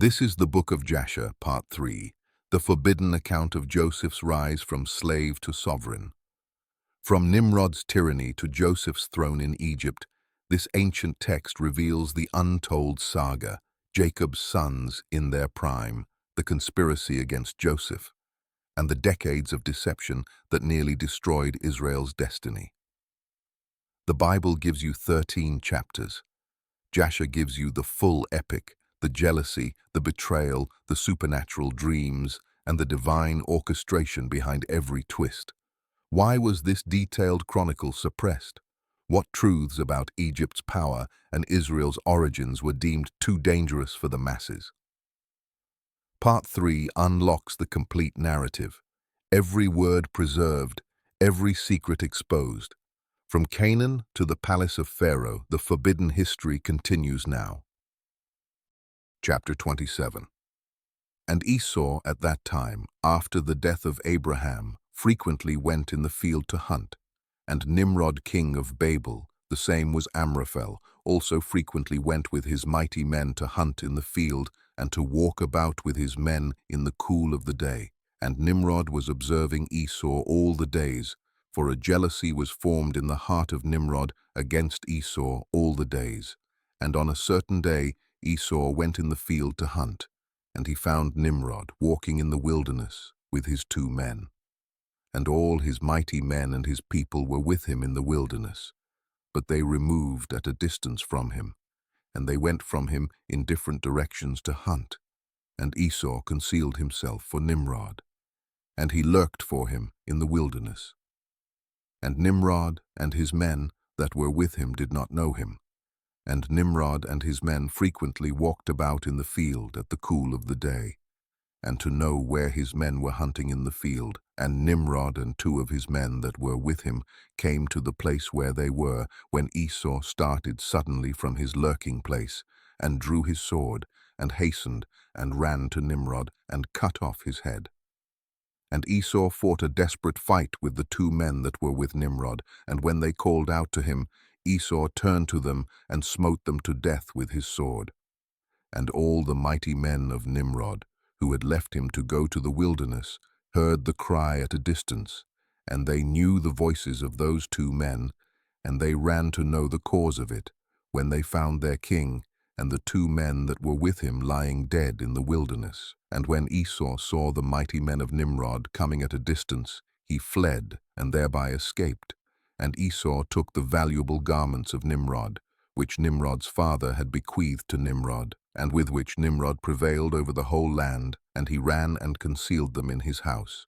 This is the Book of Jasher, Part 3, the forbidden account of Joseph's rise from slave to sovereign. From Nimrod's tyranny to Joseph's throne in Egypt, this ancient text reveals the untold saga, Jacob's sons in their prime, the conspiracy against Joseph, and the decades of deception that nearly destroyed Israel's destiny. The Bible gives you 13 chapters. Jasher gives you the full epic, the jealousy, the betrayal, the supernatural dreams, and the divine orchestration behind every twist. Why was this detailed chronicle suppressed? What truths about Egypt's power and Israel's origins were deemed too dangerous for the masses? Part 3 unlocks the complete narrative. Every word preserved, every secret exposed. From Canaan to the palace of Pharaoh, the forbidden history continues now. Chapter 27. And Esau at that time, after the death of Abraham, frequently went in the field to hunt. And Nimrod king of Babel, the same was Amraphel, also frequently went with his mighty men to hunt in the field and to walk about with his men in the cool of the day. And Nimrod was observing Esau all the days, for a jealousy was formed in the heart of Nimrod against Esau all the days. And on a certain day Esau went in the field to hunt, and he found Nimrod walking in the wilderness with his 2 men. And all his mighty men and his people were with him in the wilderness, but they removed at a distance from him, and they went from him in different directions to hunt. And Esau concealed himself for Nimrod, and he lurked for him in the wilderness. And Nimrod and his men that were with him did not know him. And Nimrod and his men frequently walked about in the field at the cool of the day, and to know where his men were hunting in the field. And Nimrod and 2 of his men that were with him came to the place where they were, when Esau started suddenly from his lurking place, and drew his sword, and hastened, and ran to Nimrod, and cut off his head. And Esau fought a desperate fight with the 2 men that were with Nimrod, and when they called out to him, Esau turned to them and smote them to death with his sword. And all the mighty men of Nimrod, who had left him to go to the wilderness, heard the cry at a distance, and they knew the voices of those 2 men, and they ran to know the cause of it, when they found their king, and the 2 men that were with him lying dead in the wilderness. And when Esau saw the mighty men of Nimrod coming at a distance, he fled, and thereby escaped. And Esau took the valuable garments of Nimrod, which Nimrod's father had bequeathed to Nimrod, and with which Nimrod prevailed over the whole land, and he ran and concealed them in his house.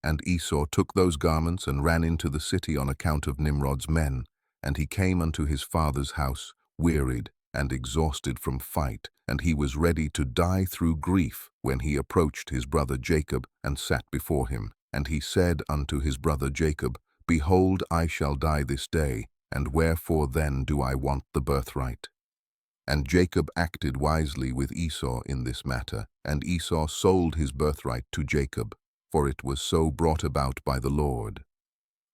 And Esau took those garments and ran into the city on account of Nimrod's men, and he came unto his father's house, wearied and exhausted from fight, and he was ready to die through grief when he approached his brother Jacob and sat before him. And he said unto his brother Jacob, Behold, I shall die this day, and wherefore then do I want the birthright? And Jacob acted wisely with Esau in this matter, and Esau sold his birthright to Jacob, for it was so brought about by the Lord.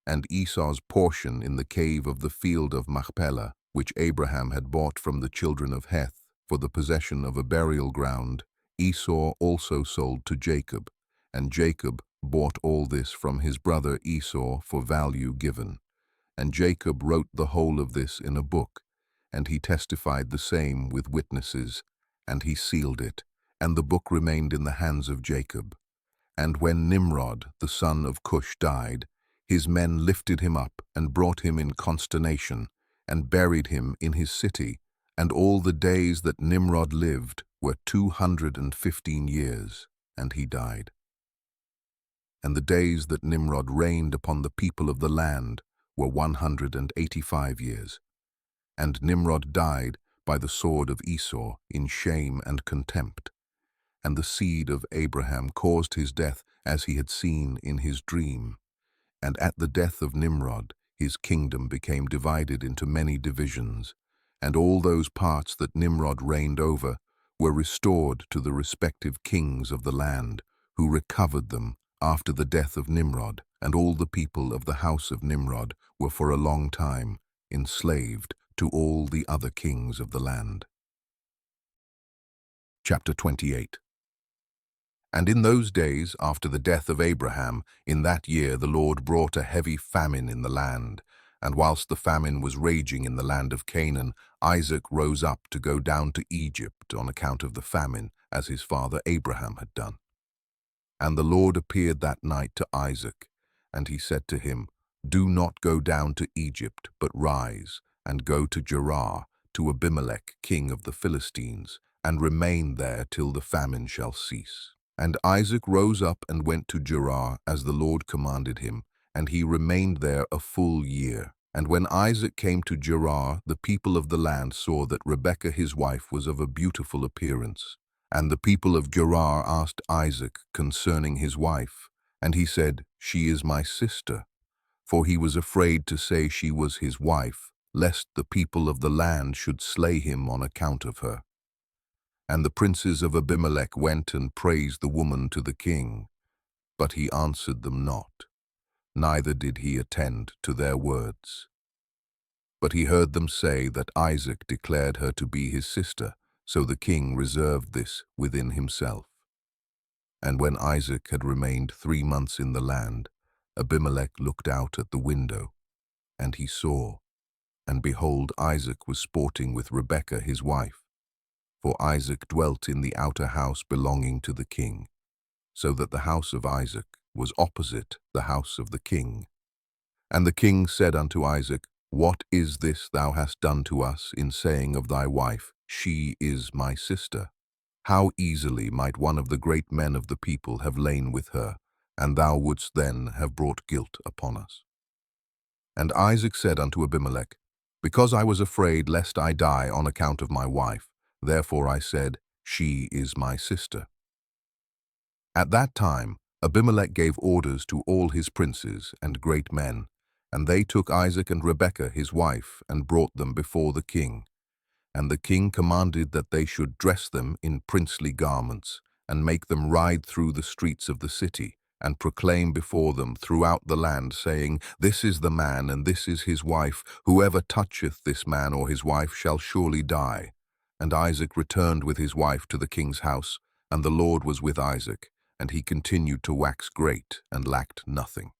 And Esau's portion in the cave of the field of Machpelah, which Abraham had bought from the children of Heth for the possession of a burial ground, Esau also sold to Jacob, and Jacob bought all this from his brother Esau for value given. And Jacob wrote the whole of this in a book, and he testified the same with witnesses, and he sealed it, and the book remained in the hands of Jacob. And when Nimrod, the son of Cush, died, his men lifted him up and brought him in consternation, and buried him in his city, and all the days that Nimrod lived were 215 years, and he died. And the days that Nimrod reigned upon the people of the land were 185 years. And Nimrod died by the sword of Esau in shame and contempt. And the seed of Abraham caused his death, as he had seen in his dream. And at the death of Nimrod, his kingdom became divided into many divisions, and all those parts that Nimrod reigned over were restored to the respective kings of the land, who recovered them after the death of Nimrod, and all the people of the house of Nimrod were for a long time enslaved to all the other kings of the land. Chapter 28. And in those days, after the death of Abraham, in that year the Lord brought a heavy famine in the land. And whilst the famine was raging in the land of Canaan, Isaac rose up to go down to Egypt on account of the famine, as his father Abraham had done. And the Lord appeared that night to Isaac, and he said to him, "Do not go down to Egypt, but rise, and go to Gerar, to Abimelech, king of the Philistines, and remain there till the famine shall cease." And Isaac rose up and went to Gerar, as the Lord commanded him, and he remained there a full year. And when Isaac came to Gerar, the people of the land saw that Rebekah his wife was of a beautiful appearance. And the people of Gerar asked Isaac concerning his wife, and he said, "She is my sister," for he was afraid to say she was his wife, lest the people of the land should slay him on account of her. And the princes of Abimelech went and praised the woman to the king, but he answered them not, neither did he attend to their words. But he heard them say that Isaac declared her to be his sister, so the king reserved this within himself. And when Isaac had remained 3 months in the land, Abimelech looked out at the window, and he saw, and behold, Isaac was sporting with Rebekah his wife. For Isaac dwelt in the outer house belonging to the king, so that the house of Isaac was opposite the house of the king. And the king said unto Isaac, "What is this thou hast done to us in saying of thy wife, She is my sister? How easily might one of the great men of the people have lain with her, and thou wouldst then have brought guilt upon us." And Isaac said unto Abimelech, "Because I was afraid lest I die on account of my wife, therefore I said, She is my sister." At that time Abimelech gave orders to all his princes and great men, and they took Isaac and Rebekah his wife, and brought them before the king. And the king commanded that they should dress them in princely garments, and make them ride through the streets of the city, and proclaim before them throughout the land, saying, "This is the man, and this is his wife. Whoever toucheth this man or his wife shall surely die." And Isaac returned with his wife to the king's house, and the Lord was with Isaac, and he continued to wax great, and lacked nothing.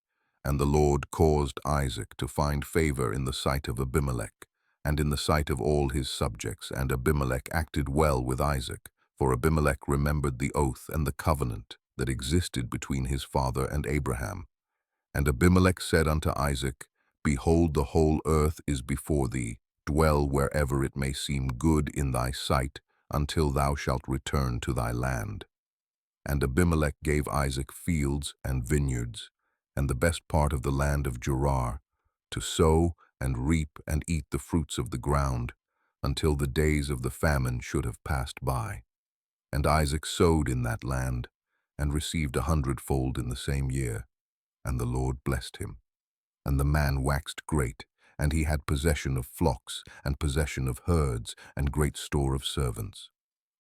And the Lord caused Isaac to find favor in the sight of Abimelech, and in the sight of all his subjects, and Abimelech acted well with Isaac, for Abimelech remembered the oath and the covenant that existed between his father and Abraham. And Abimelech said unto Isaac, "Behold, the whole earth is before thee. Dwell wherever it may seem good in thy sight, until thou shalt return to thy land." And Abimelech gave Isaac fields and vineyards, and the best part of the land of Gerar, to sow and reap and eat the fruits of the ground, until the days of the famine should have passed by. And Isaac sowed in that land, and received 100-fold in the same year, and the Lord blessed him. And the man waxed great, and he had possession of flocks, and possession of herds, and great store of servants.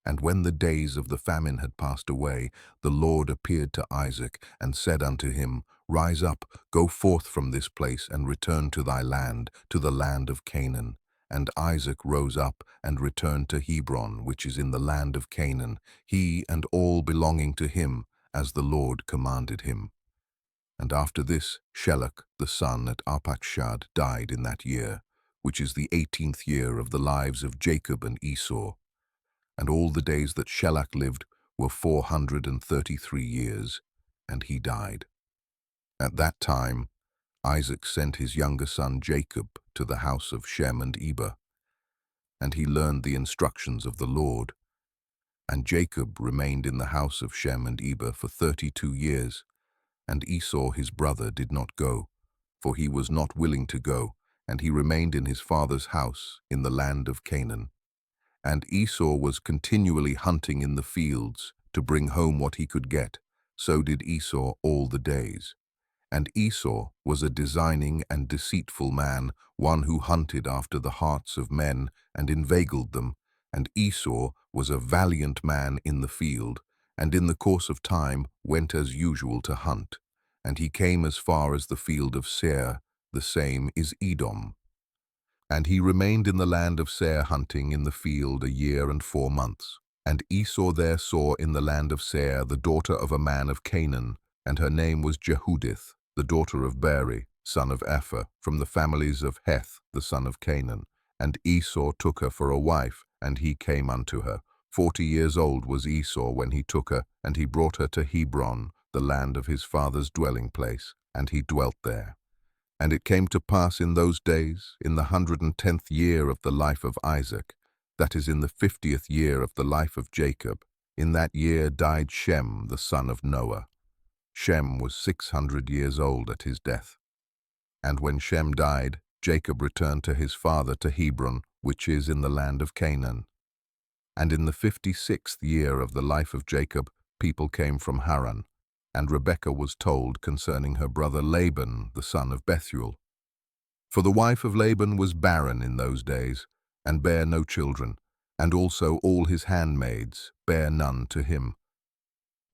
And when the days of the famine had passed away, the Lord appeared to Isaac, and said unto him, "Rise up, go forth from this place, and return to thy land, to the land of Canaan." And Isaac rose up, and returned to Hebron, which is in the land of Canaan, he and all belonging to him, as the Lord commanded him. And after this, Shelach the son at Arpachshad died in that year, which is the 18th year of the lives of Jacob and Esau. And all the days that Shelach lived were 433 years, and he died. At that time, Isaac sent his younger son Jacob to the house of Shem and Eber, and he learned the instructions of the Lord. And Jacob remained in the house of Shem and Eber for 32 years, and Esau his brother did not go, for he was not willing to go, and he remained in his father's house in the land of Canaan. And Esau was continually hunting in the fields to bring home what he could get. So did Esau all the days. And Esau was a designing and deceitful man, one who hunted after the hearts of men and inveigled them. And Esau was a valiant man in the field, and in the course of time went as usual to hunt. And he came as far as the field of Seir, the same is Edom. And he remained in the land of Seir hunting in the field 1 year and 4 months. And Esau there saw in the land of Seir the daughter of a man of Canaan, and her name was Jehudith, the daughter of Beri, son of Ephah, from the families of Heth, the son of Canaan. And Esau took her for a wife, and he came unto her. 40 years old was Esau when he took her, and he brought her to Hebron, the land of his father's dwelling place, and he dwelt there. And it came to pass in those days, in the 110th year of the life of Isaac, that is in the 50th year of the life of Jacob, in that year died Shem, the son of Noah. Shem was 600 years old at his death. And when Shem died, Jacob returned to his father to Hebron, which is in the land of Canaan. And in the 56th year of the life of Jacob, people came from Haran, and Rebekah was told concerning her brother Laban, the son of Bethuel. For the wife of Laban was barren in those days, and bare no children, and also all his handmaids bare none to him.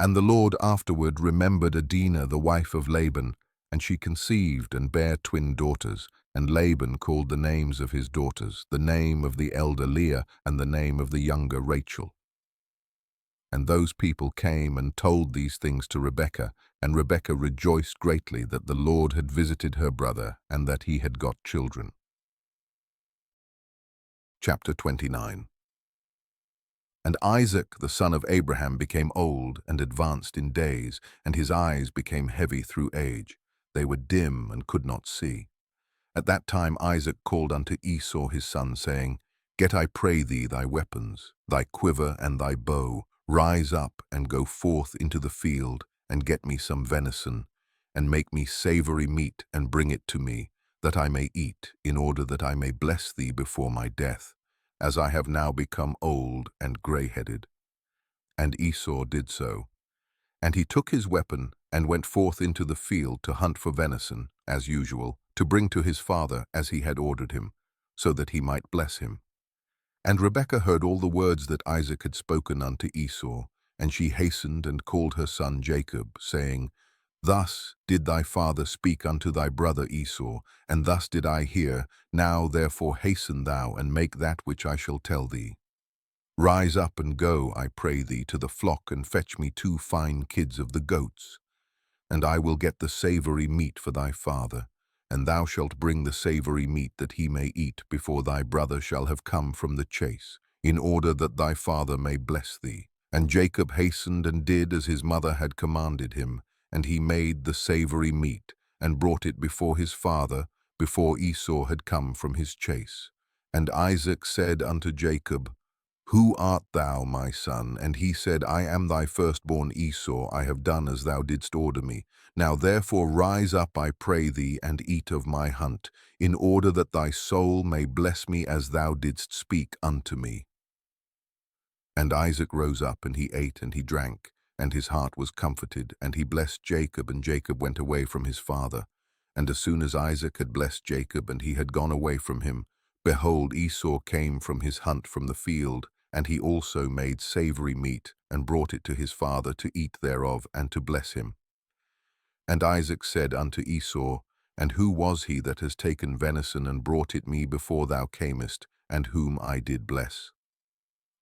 And the Lord afterward remembered Dinah, the wife of Laban, and she conceived and bare twin daughters. And Laban called the names of his daughters, the name of the elder Leah, and the name of the younger Rachel. And those people came and told these things to Rebekah, and Rebekah rejoiced greatly that the Lord had visited her brother, and that he had got children. Chapter 29. And Isaac the son of Abraham became old and advanced in days, and his eyes became heavy through age. They were dim and could not see. At that time Isaac called unto Esau his son, saying, Get, I pray thee, thy weapons, thy quiver and thy bow. Rise up and go forth into the field, and get me some venison, and make me savory meat, and bring it to me, that I may eat, in order that I may bless thee before my death, as I have now become old and grey-headed. And Esau did so. And he took his weapon, and went forth into the field to hunt for venison, as usual, to bring to his father as he had ordered him, so that he might bless him. And Rebekah heard all the words that Isaac had spoken unto Esau, and she hastened and called her son Jacob, saying, Thus did thy father speak unto thy brother Esau, and thus did I hear. Now therefore hasten thou, and make that which I shall tell thee. Rise up and go, I pray thee, to the flock, and fetch me 2 fine kids of the goats. And I will get the savory meat for thy father, and thou shalt bring the savory meat that he may eat before thy brother shall have come from the chase, in order that thy father may bless thee. And Jacob hastened and did as his mother had commanded him, and he made the savory meat, and brought it before his father, before Esau had come from his chase. And Isaac said unto Jacob, Who art thou, my son? And he said, I am thy firstborn Esau. I have done as thou didst order me. Now therefore rise up, I pray thee, and eat of my hunt, in order that thy soul may bless me as thou didst speak unto me. And Isaac rose up, and he ate and he drank, and his heart was comforted, and he blessed Jacob, and Jacob went away from his father. And as soon as Isaac had blessed Jacob, and he had gone away from him, behold, Esau came from his hunt from the field, and he also made savory meat, and brought it to his father to eat thereof, and to bless him. And Isaac said unto Esau, And who was he that has taken venison, and brought it me before thou camest, and whom I did bless?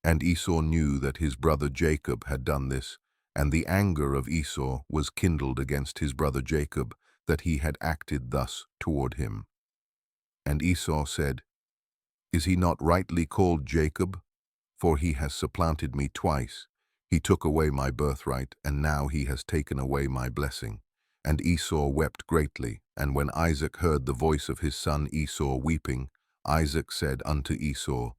And Esau knew that his brother Jacob had done this, and the anger of Esau was kindled against his brother Jacob, that he had acted thus toward him. And Esau said, Is he not rightly called Jacob? For he has supplanted me twice. He took away my birthright, and now he has taken away my blessing. And Esau wept greatly. And when Isaac heard the voice of his son Esau weeping, Isaac said unto Esau,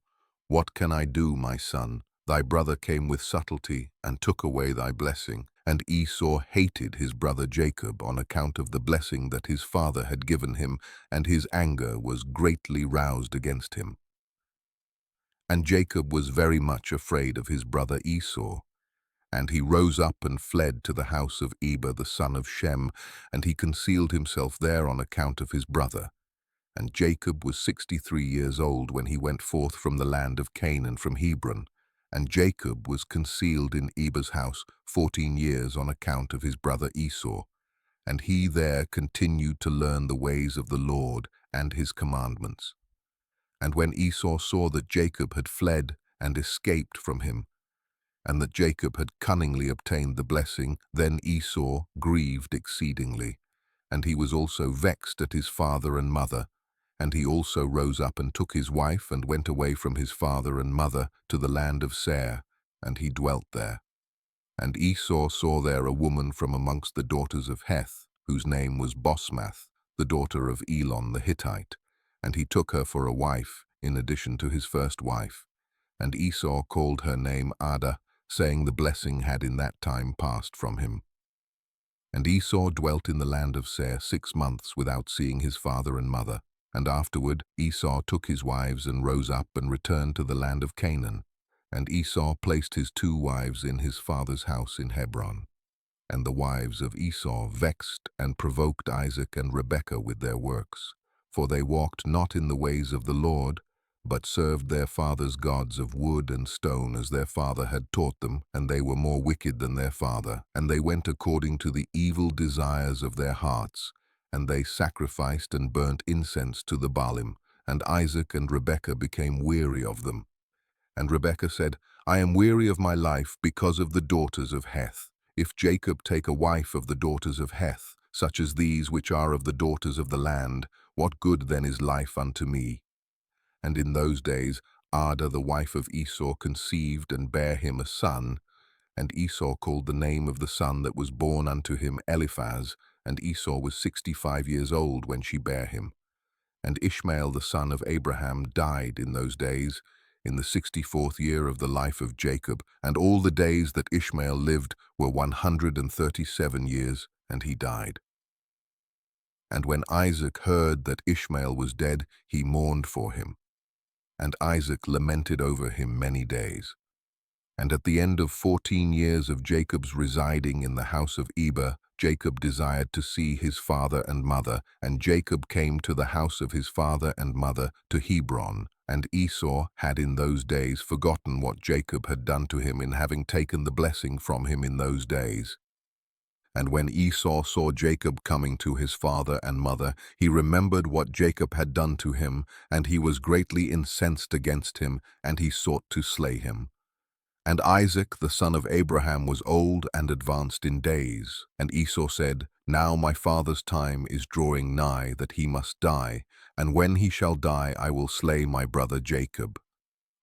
What can I do, my son? Thy brother came with subtlety, and took away thy blessing. And Esau hated his brother Jacob on account of the blessing that his father had given him, and his anger was greatly roused against him. And Jacob was very much afraid of his brother Esau. And he rose up and fled to the house of Eber the son of Shem, and he concealed himself there on account of his brother. And Jacob was 63 years old when he went forth from the land of Canaan from Hebron. And Jacob was concealed in Eber's house 14 years on account of his brother Esau. And he there continued to learn the ways of the Lord and his commandments. And when Esau saw that Jacob had fled and escaped from him, and that Jacob had cunningly obtained the blessing. Then Esau grieved exceedingly, and he was also vexed at his father and mother. And he also rose up and took his wife and went away from his father and mother to the land of Seir, and he dwelt there. And Esau saw there a woman from amongst the daughters of Heth, whose name was Bosmath, the daughter of Elon the Hittite, and he took her for a wife, in addition to his first wife. And Esau called her name Adah, saying the blessing had in that time passed from him. And Esau dwelt in the land of Seir 6 months without seeing his father and mother. And afterward Esau took his wives and rose up and returned to the land of Canaan. And Esau placed his 2 wives in his father's house in Hebron. And the wives of Esau vexed and provoked Isaac and Rebekah with their works. For they walked not in the ways of the Lord, but served their father's gods of wood and stone as their father had taught them, and they were more wicked than their father. And they went according to the evil desires of their hearts, and they sacrificed and burnt incense to the Baalim, and Isaac and Rebekah became weary of them. And Rebekah said, I am weary of my life because of the daughters of Heth. If Jacob take a wife of the daughters of Heth, such as these which are of the daughters of the land, what good then is life unto me? And in those days Adah the wife of Esau conceived and bare him a son, and Esau called the name of the son that was born unto him Eliphaz, and Esau was 65 years old when she bare him. And Ishmael the son of Abraham died in those days, in the 64th year of the life of Jacob, and all the days that Ishmael lived were 137 years, and he died. And when Isaac heard that Ishmael was dead, he mourned for him. And Isaac lamented over him many days. And at the end of 14 years of Jacob's residing in the house of Eber, Jacob desired to see his father and mother, and Jacob came to the house of his father and mother to Hebron. And Esau had in those days forgotten what Jacob had done to him in having taken the blessing from him in those days. And when Esau saw Jacob coming to his father and mother, he remembered what Jacob had done to him, and he was greatly incensed against him, and he sought to slay him. And Isaac the son of Abraham was old and advanced in days. And Esau said, Now my father's time is drawing nigh that he must die, and when he shall die I will slay my brother Jacob.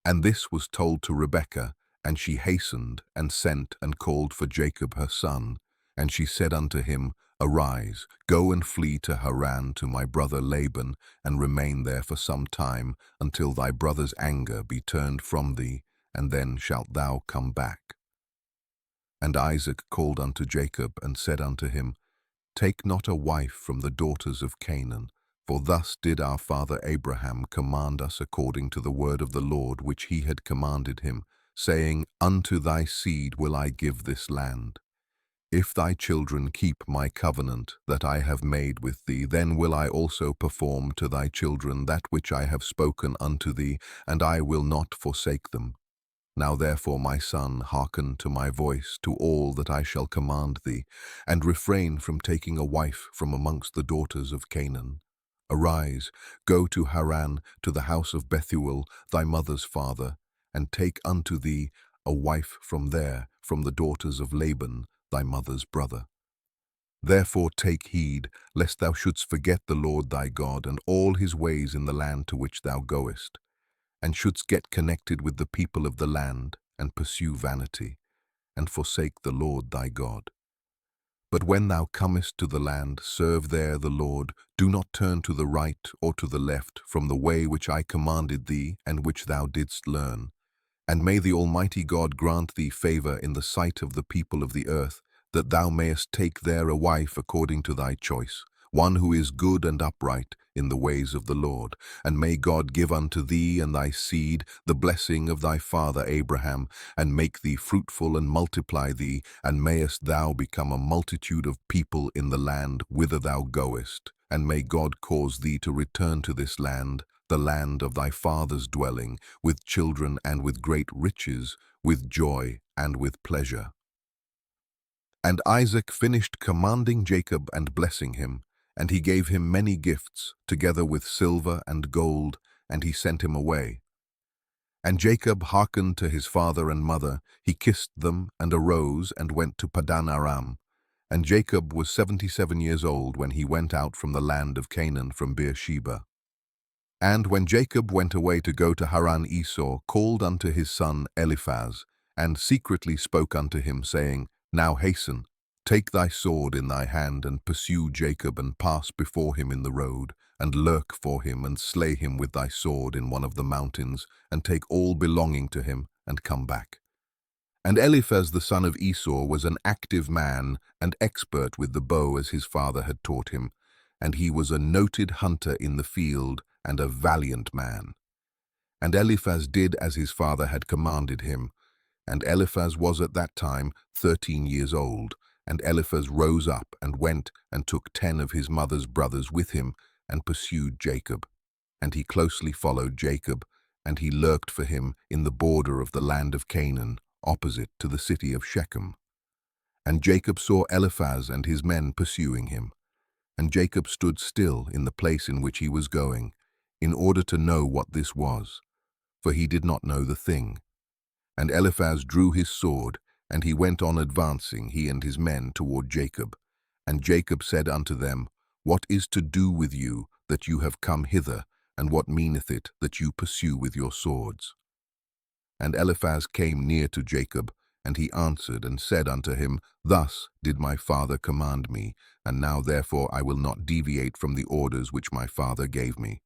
And this was told to Rebekah, and she hastened and sent and called for Jacob her son. And she said unto him, Arise, go and flee to Haran to my brother Laban, and remain there for some time, until thy brother's anger be turned from thee, and then shalt thou come back. And Isaac called unto Jacob, and said unto him, Take not a wife from the daughters of Canaan, for thus did our father Abraham command us according to the word of the Lord which he had commanded him, saying, Unto thy seed will I give this land. If thy children keep my covenant that I have made with thee, then will I also perform to thy children that which I have spoken unto thee, and I will not forsake them. Now therefore, my son, hearken to my voice, to all that I shall command thee, and refrain from taking a wife from amongst the daughters of Canaan. Arise, go to Haran, to the house of Bethuel, thy mother's father, and take unto thee a wife from there, from the daughters of Laban, thy mother's brother. Therefore take heed, lest thou shouldst forget the Lord thy God, and all his ways in the land to which thou goest, and shouldst get connected with the people of the land, and pursue vanity, and forsake the Lord thy God. But when thou comest to the land, serve there the Lord. Do not turn to the right or to the left from the way which I commanded thee, and which thou didst learn. And may the Almighty God grant thee favor in the sight of the people of the earth, that thou mayest take there a wife according to thy choice, one who is good and upright in the ways of the Lord. And may God give unto thee and thy seed the blessing of thy father Abraham, and make thee fruitful and multiply thee, and mayest thou become a multitude of people in the land whither thou goest. And may God cause thee to return to this land, the land of thy father's dwelling, with children and with great riches, with joy and with pleasure. And Isaac finished commanding Jacob and blessing him, and he gave him many gifts, together with silver and gold, and he sent him away. And Jacob hearkened to his father and mother. He kissed them and arose and went to Padan Aram. And Jacob was 77 years old when he went out from the land of Canaan from Beersheba. And when Jacob went away to go to Haran, Esau called unto his son Eliphaz, and secretly spoke unto him, saying, Now hasten, take thy sword in thy hand, and pursue Jacob, and pass before him in the road, and lurk for him, and slay him with thy sword in one of the mountains, and take all belonging to him, and come back. And Eliphaz the son of Esau was an active man, and expert with the bow as his father had taught him, and he was a noted hunter in the field, and a valiant man. And Eliphaz did as his father had commanded him. And Eliphaz was at that time 13 years old. And Eliphaz rose up and went and took 10 of his mother's brothers with him, and pursued Jacob. And he closely followed Jacob, and he lurked for him in the border of the land of Canaan, opposite to the city of Shechem. And Jacob saw Eliphaz and his men pursuing him. And Jacob stood still in the place in which he was going, in order to know what this was, for he did not know the thing. And Eliphaz drew his sword, and he went on advancing, he and his men, toward Jacob. And Jacob said unto them, What is to do with you, that you have come hither, and what meaneth it that you pursue with your swords? And Eliphaz came near to Jacob, and he answered and said unto him, Thus did my father command me, and now therefore I will not deviate from the orders which my father gave me.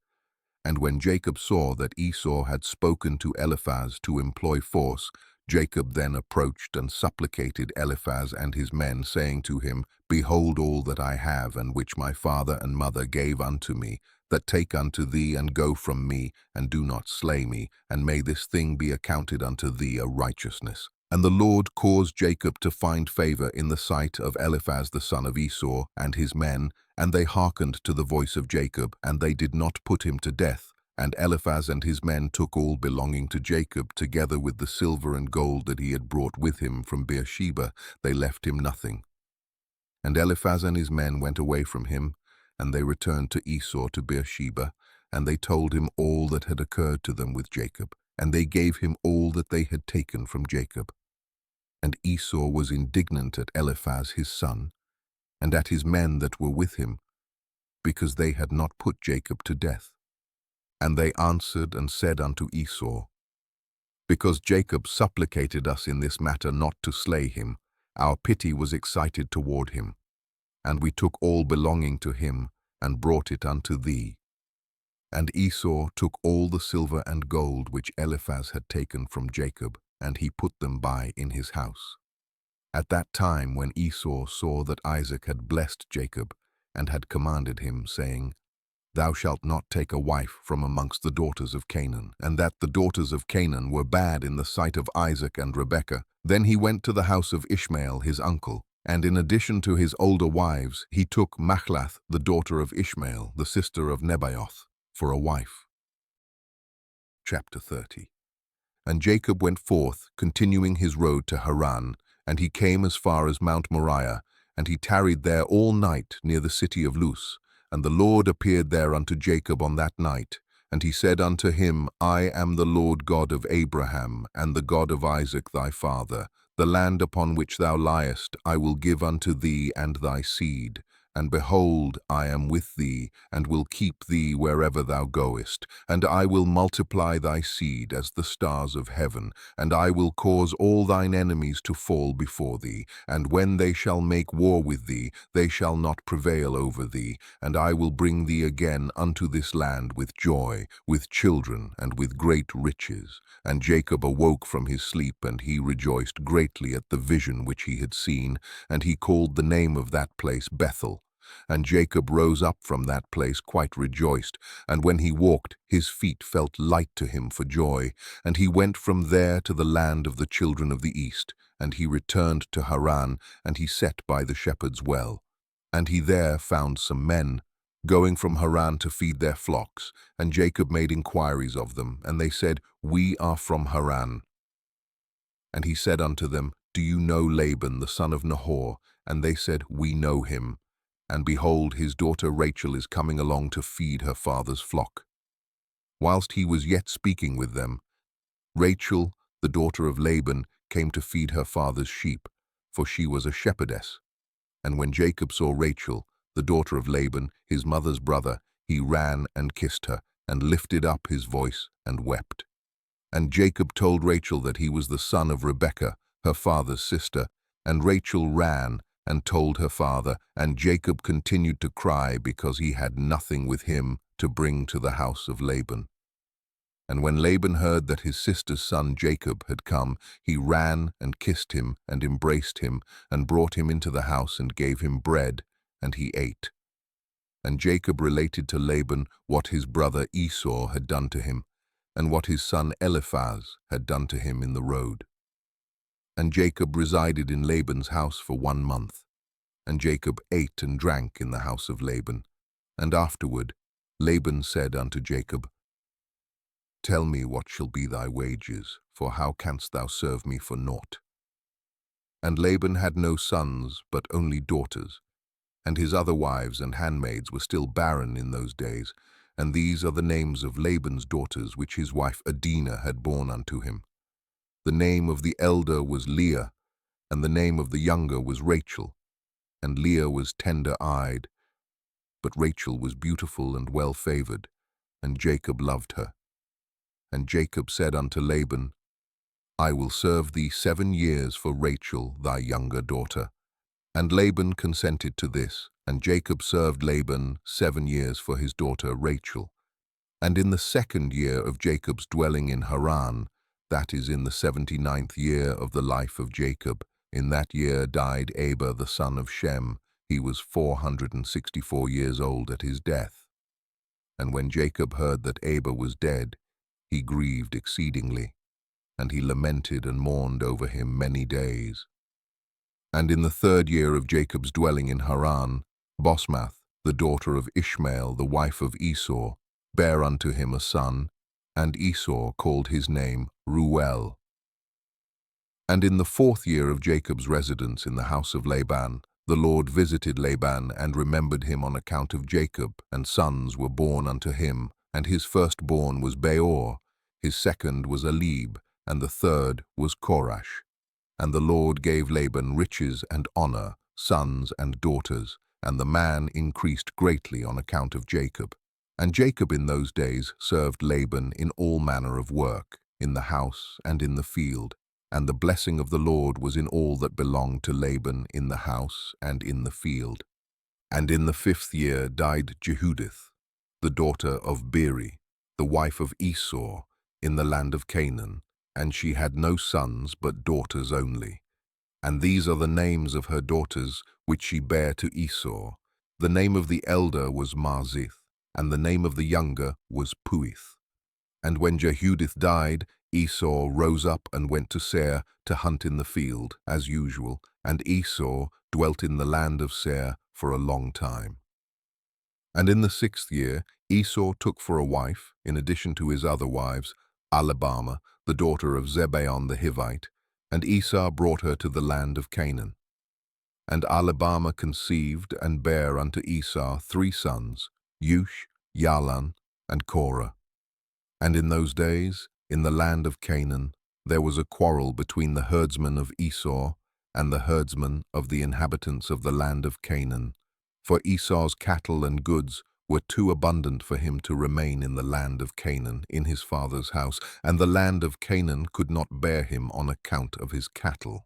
And when Jacob saw that Esau had spoken to Eliphaz to employ force, Jacob then approached and supplicated Eliphaz and his men, saying to him, Behold all that I have, and which my father and mother gave unto me, that take unto thee, and go from me, and do not slay me, and may this thing be accounted unto thee a righteousness. And the Lord caused Jacob to find favor in the sight of Eliphaz the son of Esau and his men, and they hearkened to the voice of Jacob, and they did not put him to death. And Eliphaz and his men took all belonging to Jacob, together with the silver and gold that he had brought with him from Beersheba. They left him nothing. And Eliphaz and his men went away from him, and they returned to Esau to Beersheba, and they told him all that had occurred to them with Jacob, and they gave him all that they had taken from Jacob. And Esau was indignant at Eliphaz his son, and at his men that were with him, because they had not put Jacob to death. And they answered and said unto Esau, Because Jacob supplicated us in this matter not to slay him, our pity was excited toward him, and we took all belonging to him, and brought it unto thee. And Esau took all the silver and gold which Eliphaz had taken from Jacob, and he put them by in his house. At that time when Esau saw that Isaac had blessed Jacob, and had commanded him, saying, Thou shalt not take a wife from amongst the daughters of Canaan, and that the daughters of Canaan were bad in the sight of Isaac and Rebekah, then he went to the house of Ishmael his uncle, and in addition to his older wives, he took Machlath, the daughter of Ishmael, the sister of Nebaioth, for a wife. Chapter 30. And Jacob went forth, continuing his road to Haran, and he came as far as Mount Moriah, and he tarried there all night near the city of Luz. And the Lord appeared there unto Jacob on that night, and he said unto him, I am the Lord God of Abraham, and the God of Isaac thy father. The land upon which thou liest I will give unto thee and thy seed. And behold, I am with thee, and will keep thee wherever thou goest. And I will multiply thy seed as the stars of heaven, and I will cause all thine enemies to fall before thee. And when they shall make war with thee, they shall not prevail over thee. And I will bring thee again unto this land with joy, with children, and with great riches. And Jacob awoke from his sleep, and he rejoiced greatly at the vision which he had seen, and he called the name of that place Bethel. And Jacob rose up from that place quite rejoiced, and when he walked, his feet felt light to him for joy. And he went from there to the land of the children of the east, and he returned to Haran, and he sat by the shepherd's well. And he there found some men going from Haran to feed their flocks, and Jacob made inquiries of them, and they said, We are from Haran. And he said unto them, Do you know Laban the son of Nahor? And they said, We know him. And behold, his daughter Rachel is coming along to feed her father's flock. Whilst he was yet speaking with them, Rachel, the daughter of Laban, came to feed her father's sheep, for she was a shepherdess. And when Jacob saw Rachel, the daughter of Laban, his mother's brother, he ran and kissed her, and lifted up his voice and wept. And Jacob told Rachel that he was the son of Rebekah, her father's sister. And Rachel ran and told her father, and Jacob continued to cry because he had nothing with him to bring to the house of Laban. And when Laban heard that his sister's son Jacob had come, he ran and kissed him and embraced him, and brought him into the house and gave him bread, and he ate. And Jacob related to Laban what his brother Esau had done to him, and what his son Eliphaz had done to him in the road. And Jacob resided in Laban's house for 1 month. And Jacob ate and drank in the house of Laban. And afterward Laban said unto Jacob, Tell me what shall be thy wages, for how canst thou serve me for naught? And Laban had no sons, but only daughters, and his other wives and handmaids were still barren in those days. And these are the names of Laban's daughters, which his wife Dinah had borne unto him. The name of the elder was Leah, and the name of the younger was Rachel. And Leah was tender-eyed, but Rachel was beautiful and well-favored, and Jacob loved her. And Jacob said unto Laban, I will serve thee 7 years for Rachel thy younger daughter. And Laban consented to this, and Jacob served Laban 7 years for his daughter Rachel. And in the 2nd year of Jacob's dwelling in Haran, that is in the 79th year of the life of Jacob, in that year died Eber the son of Shem. He was 464 years old at his death. And when Jacob heard that Eber was dead, he grieved exceedingly, and he lamented and mourned over him many days. And in the 3rd year of Jacob's dwelling in Haran, Bosmath, the daughter of Ishmael, the wife of Esau, bare unto him a son, and Esau called his name Reuel. And in the 4th year of Jacob's residence in the house of Laban, the Lord visited Laban and remembered him on account of Jacob, and sons were born unto him, and his firstborn was Beor, his second was Elib, and the third was Korash. And the Lord gave Laban riches and honor, sons and daughters, and the man increased greatly on account of Jacob. And Jacob in those days served Laban in all manner of work, in the house and in the field, and the blessing of the Lord was in all that belonged to Laban in the house and in the field. And in the 5th year died Jehudith, the daughter of Beeri, the wife of Esau, in the land of Canaan, and she had no sons but daughters only. And these are the names of her daughters which she bare to Esau. The name of the elder was Marzith, and the name of the younger was Puith. And when Jehudith died, Esau rose up and went to Seir to hunt in the field, as usual, and Esau dwelt in the land of Seir for a long time. And in the 6th year, Esau took for a wife, in addition to his other wives, Alabama, the daughter of Zebeon the Hivite, and Esau brought her to the land of Canaan. And Alabama conceived and bare unto Esau 3 sons, Yush, Yalan, and Korah. And in those days, in the land of Canaan, there was a quarrel between the herdsmen of Esau and the herdsmen of the inhabitants of the land of Canaan, for Esau's cattle and goods were too abundant for him to remain in the land of Canaan, in his father's house, and the land of Canaan could not bear him on account of his cattle.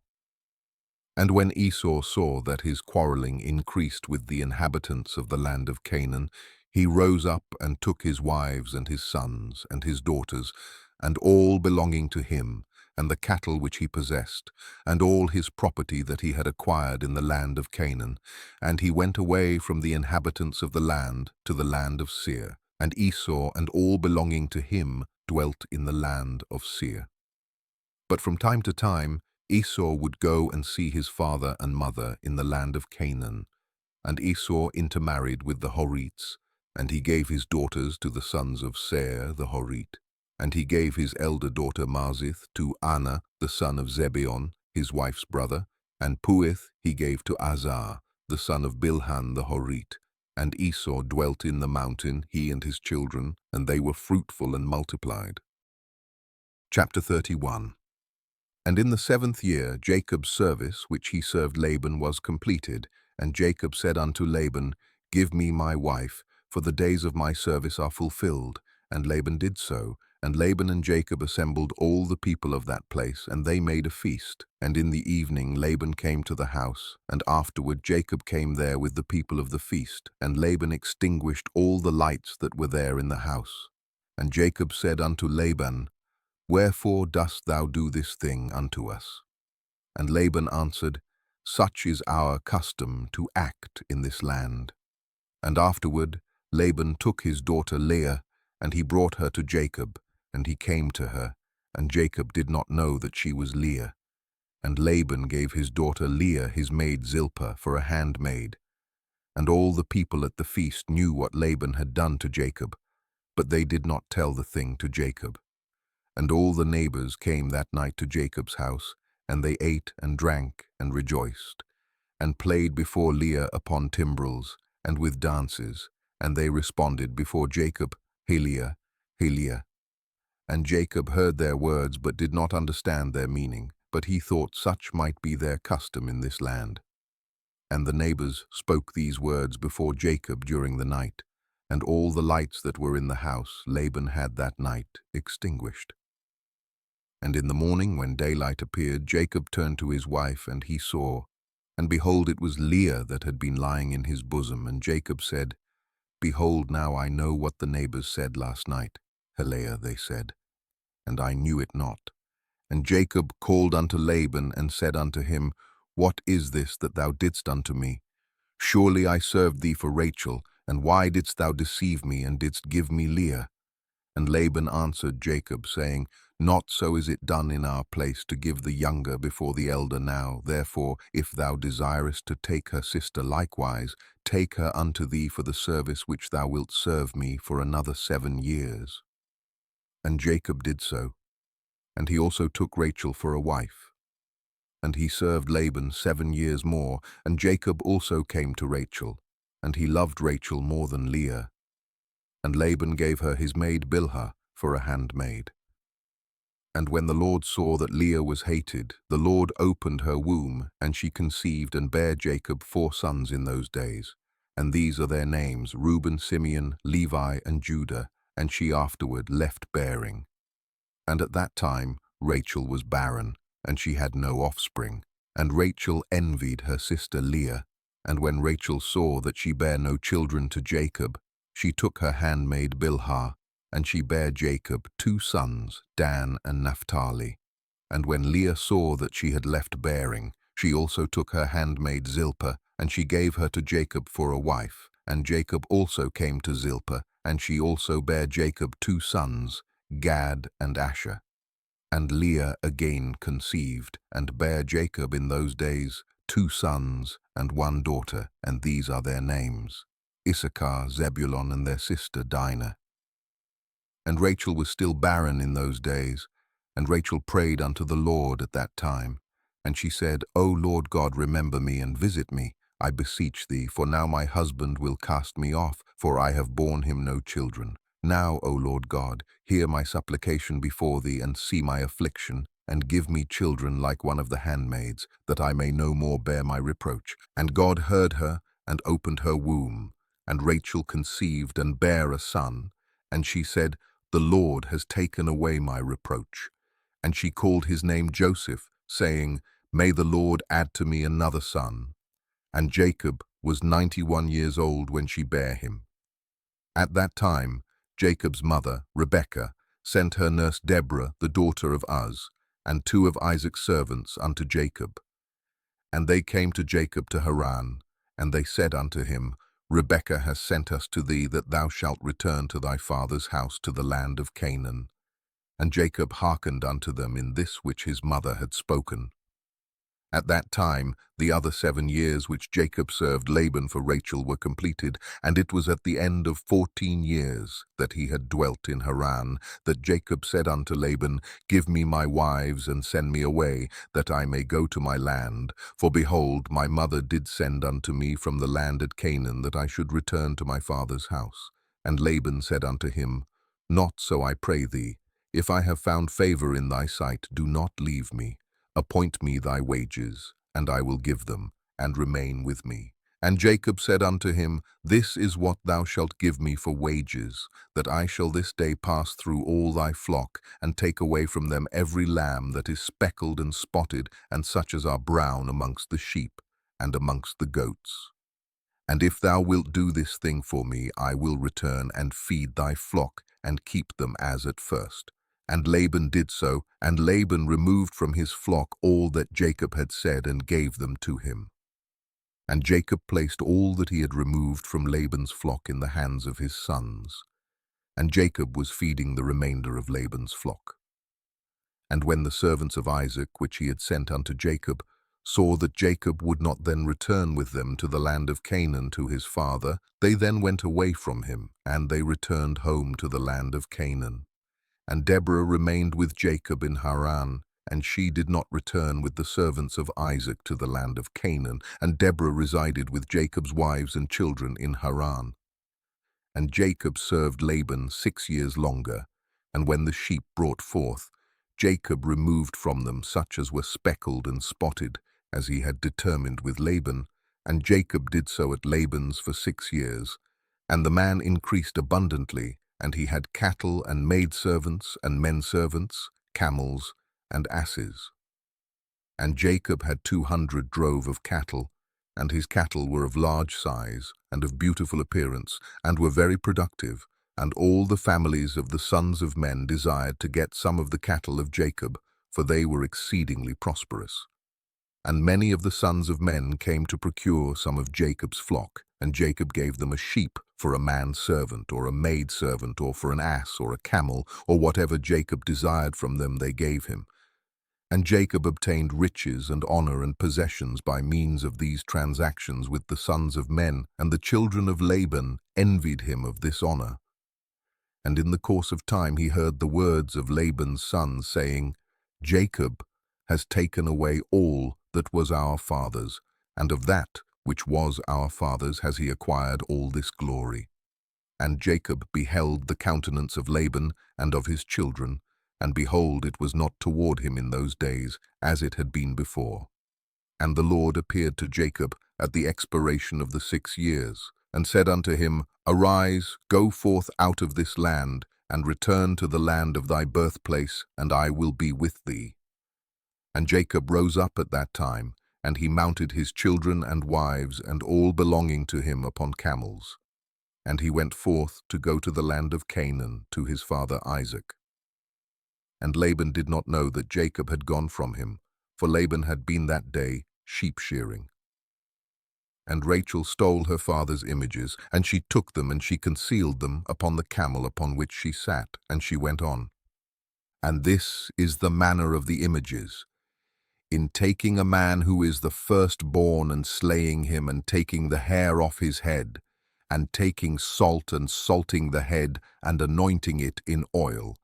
And when Esau saw that his quarreling increased with the inhabitants of the land of Canaan, he rose up and took his wives and his sons and his daughters, and all belonging to him, and the cattle which he possessed, and all his property that he had acquired in the land of Canaan. And he went away from the inhabitants of the land to the land of Seir, and Esau and all belonging to him dwelt in the land of Seir. But from time to time Esau would go and see his father and mother in the land of Canaan. And Esau intermarried with the Horites, and he gave his daughters to the sons of Seir the Horite. And he gave his elder daughter Marzith to Anna, the son of Zebeon, his wife's brother, and Puith he gave to Azar, the son of Bilhan the Horite. And Esau dwelt in the mountain, he and his children, and they were fruitful and multiplied. Chapter 31. And in the 7th year Jacob's service which he served Laban was completed, and Jacob said unto Laban, Give me my wife, for the days of my service are fulfilled. And Laban did so, and Laban and Jacob assembled all the people of that place, and they made a feast. And in the evening Laban came to the house, and afterward Jacob came there with the people of the feast, and Laban extinguished all the lights that were there in the house. And Jacob said unto Laban, Wherefore dost thou do this thing unto us? And Laban answered, Such is our custom to act in this land. And afterward Laban took his daughter Leah, and he brought her to Jacob, and he came to her, and Jacob did not know that she was Leah. And Laban gave his daughter Leah his maid Zilpah for a handmaid. And all the people at the feast knew what Laban had done to Jacob, but they did not tell the thing to Jacob. And all the neighbors came that night to Jacob's house, and they ate and drank and rejoiced, and played before Leah upon timbrels and with dances, and they responded before Jacob, Hey Leah, Hey Leah. And Jacob heard their words but did not understand their meaning, but he thought such might be their custom in this land. And the neighbors spoke these words before Jacob during the night, and all the lights that were in the house Laban had that night extinguished. And in the morning, when daylight appeared, Jacob turned to his wife, and he saw, and behold, it was Leah that had been lying in his bosom. And Jacob said, Behold, now I know what the neighbors said last night. Leah, they said, and I knew it not. And Jacob called unto Laban, and said unto him, What is this that thou didst unto me? Surely I served thee for Rachel, and why didst thou deceive me, and didst give me Leah? And Laban answered Jacob, saying, Not so is it done in our place to give the younger before the elder now. Therefore, if thou desirest to take her sister likewise, take her unto thee for the service which thou wilt serve me for another 7 years. And Jacob did so, and he also took Rachel for a wife. And he served Laban 7 years more, and Jacob also came to Rachel, and he loved Rachel more than Leah. And Laban gave her his maid Bilhah for a handmaid. And when the Lord saw that Leah was hated, the Lord opened her womb, and she conceived and bare Jacob 4 sons in those days. And these are their names, Reuben, Simeon, Levi, and Judah, and she afterward left bearing. And at that time Rachel was barren, and she had no offspring. And Rachel envied her sister Leah. And when Rachel saw that she bare no children to Jacob, she took her handmaid Bilhah, and she bare Jacob 2 sons, Dan and Naphtali. And when Leah saw that she had left bearing, she also took her handmaid Zilpah, and she gave her to Jacob for a wife. And Jacob also came to Zilpah, and she also bare Jacob 2 sons, Gad and Asher. And Leah again conceived, and bare Jacob in those days 2 sons and 1 daughter, and these are their names, Issachar, Zebulun, and their sister Dinah. And Rachel was still barren in those days, and Rachel prayed unto the Lord at that time. And she said, O Lord God, remember me and visit me, I beseech thee, for now my husband will cast me off, for I have borne him no children. Now, O Lord God, hear my supplication before thee, and see my affliction, and give me children like one of the handmaids, that I may no more bear my reproach. And God heard her, and opened her womb, and Rachel conceived and bare a son. And she said, The Lord has taken away my reproach. And she called his name Joseph, saying, May the Lord add to me another son. And Jacob was 91 years old when she bare him. At that time Jacob's mother, Rebekah, sent her nurse Deborah, the daughter of Uz, and 2 of Isaac's servants unto Jacob. And they came to Jacob to Haran, and they said unto him, Rebekah has sent us to thee, that thou shalt return to thy father's house to the land of Canaan. And Jacob hearkened unto them in this which his mother had spoken. At that time the other 7 years which Jacob served Laban for Rachel were completed, and it was at the end of 14 years that he had dwelt in Haran, that Jacob said unto Laban, Give me my wives, and send me away, that I may go to my land. For behold, my mother did send unto me from the land at Canaan, that I should return to my father's house. And Laban said unto him, Not so, I pray thee. If I have found favor in thy sight, do not leave me. Appoint me thy wages, and I will give them, and remain with me. And Jacob said unto him, This is what thou shalt give me for wages, that I shall this day pass through all thy flock, and take away from them every lamb that is speckled and spotted, and such as are brown amongst the sheep, and amongst the goats. And if thou wilt do this thing for me, I will return and feed thy flock, and keep them as at first. And Laban did so, and Laban removed from his flock all that Jacob had said, and gave them to him. And Jacob placed all that he had removed from Laban's flock in the hands of his sons. And Jacob was feeding the remainder of Laban's flock. And when the servants of Isaac, which he had sent unto Jacob, saw that Jacob would not then return with them to the land of Canaan to his father, they then went away from him, and they returned home to the land of Canaan. And Deborah remained with Jacob in Haran, and she did not return with the servants of Isaac to the land of Canaan, and Deborah resided with Jacob's wives and children in Haran. And Jacob served Laban 6 years longer, and when the sheep brought forth, Jacob removed from them such as were speckled and spotted, as he had determined with Laban, and Jacob did so at Laban's for 6 years. And the man increased abundantly, and he had cattle and maidservants and menservants, camels and asses. And Jacob had 200 drove of cattle, and his cattle were of large size and of beautiful appearance, and were very productive, and all the families of the sons of men desired to get some of the cattle of Jacob, for they were exceedingly prosperous. And many of the sons of men came to procure some of Jacob's flock, and Jacob gave them a sheep for a manservant, or a maidservant, or for an ass, or a camel, or whatever Jacob desired from them they gave him. And Jacob obtained riches and honor and possessions by means of these transactions with the sons of men, and the children of Laban envied him of this honor. And in the course of time he heard the words of Laban's sons, saying, Jacob has taken away all that was our father's, and of that which was our father's has he acquired all this glory. And Jacob beheld the countenance of Laban and of his children, and behold, it was not toward him in those days as it had been before. And the Lord appeared to Jacob at the expiration of the 6 years, and said unto him, Arise, go forth out of this land, and return to the land of thy birthplace, and I will be with thee. And Jacob rose up at that time, and he mounted his children and wives and all belonging to him upon camels. And he went forth to go to the land of Canaan to his father Isaac. And Laban did not know that Jacob had gone from him, for Laban had been that day sheep shearing. And Rachel stole her father's images, and she took them, and she concealed them upon the camel upon which she sat, and she went on. And this is the manner of the images. In taking a man who is the firstborn and slaying him, and taking the hair off his head, and taking salt and salting the head, and anointing it in oil,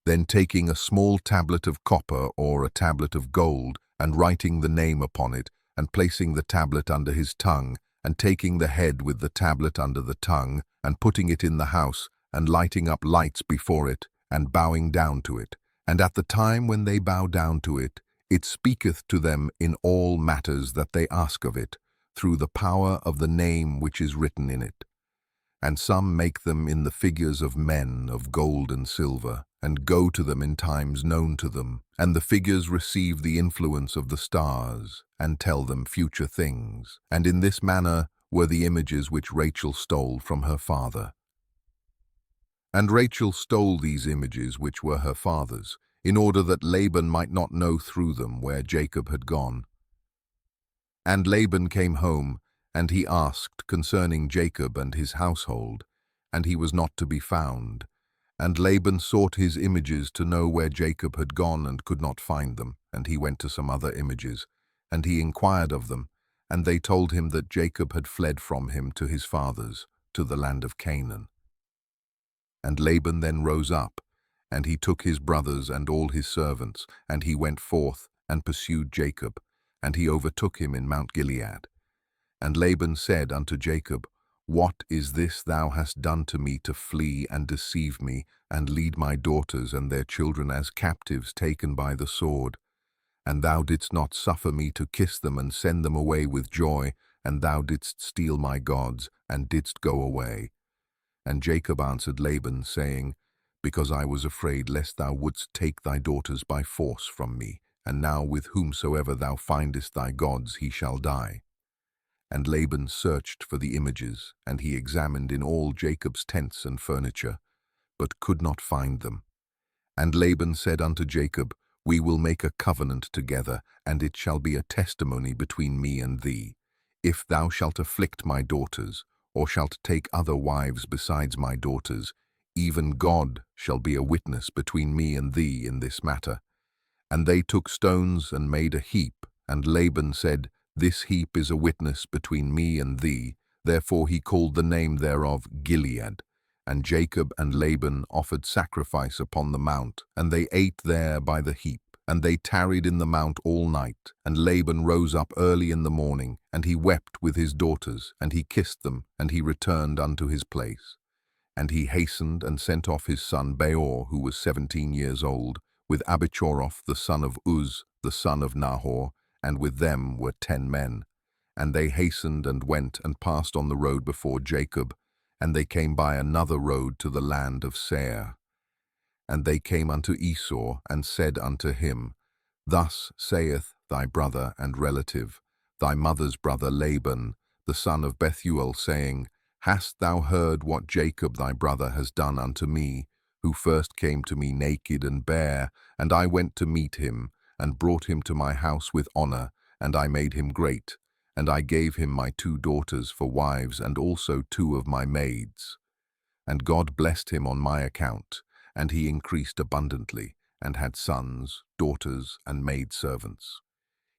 then taking a small tablet of copper or a tablet of gold, and writing the name upon it, and placing the tablet under his tongue, and taking the head with the tablet under the tongue, and putting it in the house, and lighting up lights before it, and bowing down to it. And at the time when they bow down to it, it speaketh to them in all matters that they ask of it, through the power of the name which is written in it. And some make them in the figures of men of gold and silver, and go to them in times known to them, and the figures receive the influence of the stars, and tell them future things. And in this manner were the images which Rachel stole from her father. And Rachel stole these images which were her father's, in order that Laban might not know through them where Jacob had gone. And Laban came home, and he asked concerning Jacob and his household, and he was not to be found. And Laban sought his images to know where Jacob had gone, and could not find them. And he went to some other images, and he inquired of them, and they told him that Jacob had fled from him to his fathers, to the land of Canaan. And Laban then rose up, and he took his brothers and all his servants, and he went forth and pursued Jacob, and he overtook him in Mount Gilead. And Laban said unto Jacob, "What is this thou hast done to me to flee and deceive me, and lead my daughters and their children as captives taken by the sword? And thou didst not suffer me to kiss them and send them away with joy, and thou didst steal my gods, and didst go away." And Jacob answered Laban, saying, "Because I was afraid lest thou wouldst take thy daughters by force from me, and now with whomsoever thou findest thy gods he shall die." And Laban searched for the images, and he examined in all Jacob's tents and furniture, but could not find them. And Laban said unto Jacob, "We will make a covenant together, and it shall be a testimony between me and thee. If thou shalt afflict my daughters, or shalt take other wives besides my daughters, even God shall be a witness between me and thee in this matter." And they took stones and made a heap, and Laban said, "This heap is a witness between me and thee." Therefore he called the name thereof Gilead. And Jacob and Laban offered sacrifice upon the mount, and they ate there by the heap. And they tarried in the mount all night. And Laban rose up early in the morning, and he wept with his daughters, and he kissed them, and he returned unto his place. And he hastened and sent off his son Beor, who was 17 years old, with Abichoroth the son of Uz, the son of Nahor, and with them were 10 men. And they hastened and went and passed on the road before Jacob, and they came by another road to the land of Seir. And they came unto Esau, and said unto him, "Thus saith thy brother and relative, thy mother's brother Laban, the son of Bethuel, saying, Hast thou heard what Jacob thy brother has done unto me, who first came to me naked and bare, and I went to meet him, and brought him to my house with honor, and I made him great, and I gave him my 2 daughters for wives, and also 2 of my maids. And God blessed him on my account, and he increased abundantly, and had sons, daughters, and maidservants.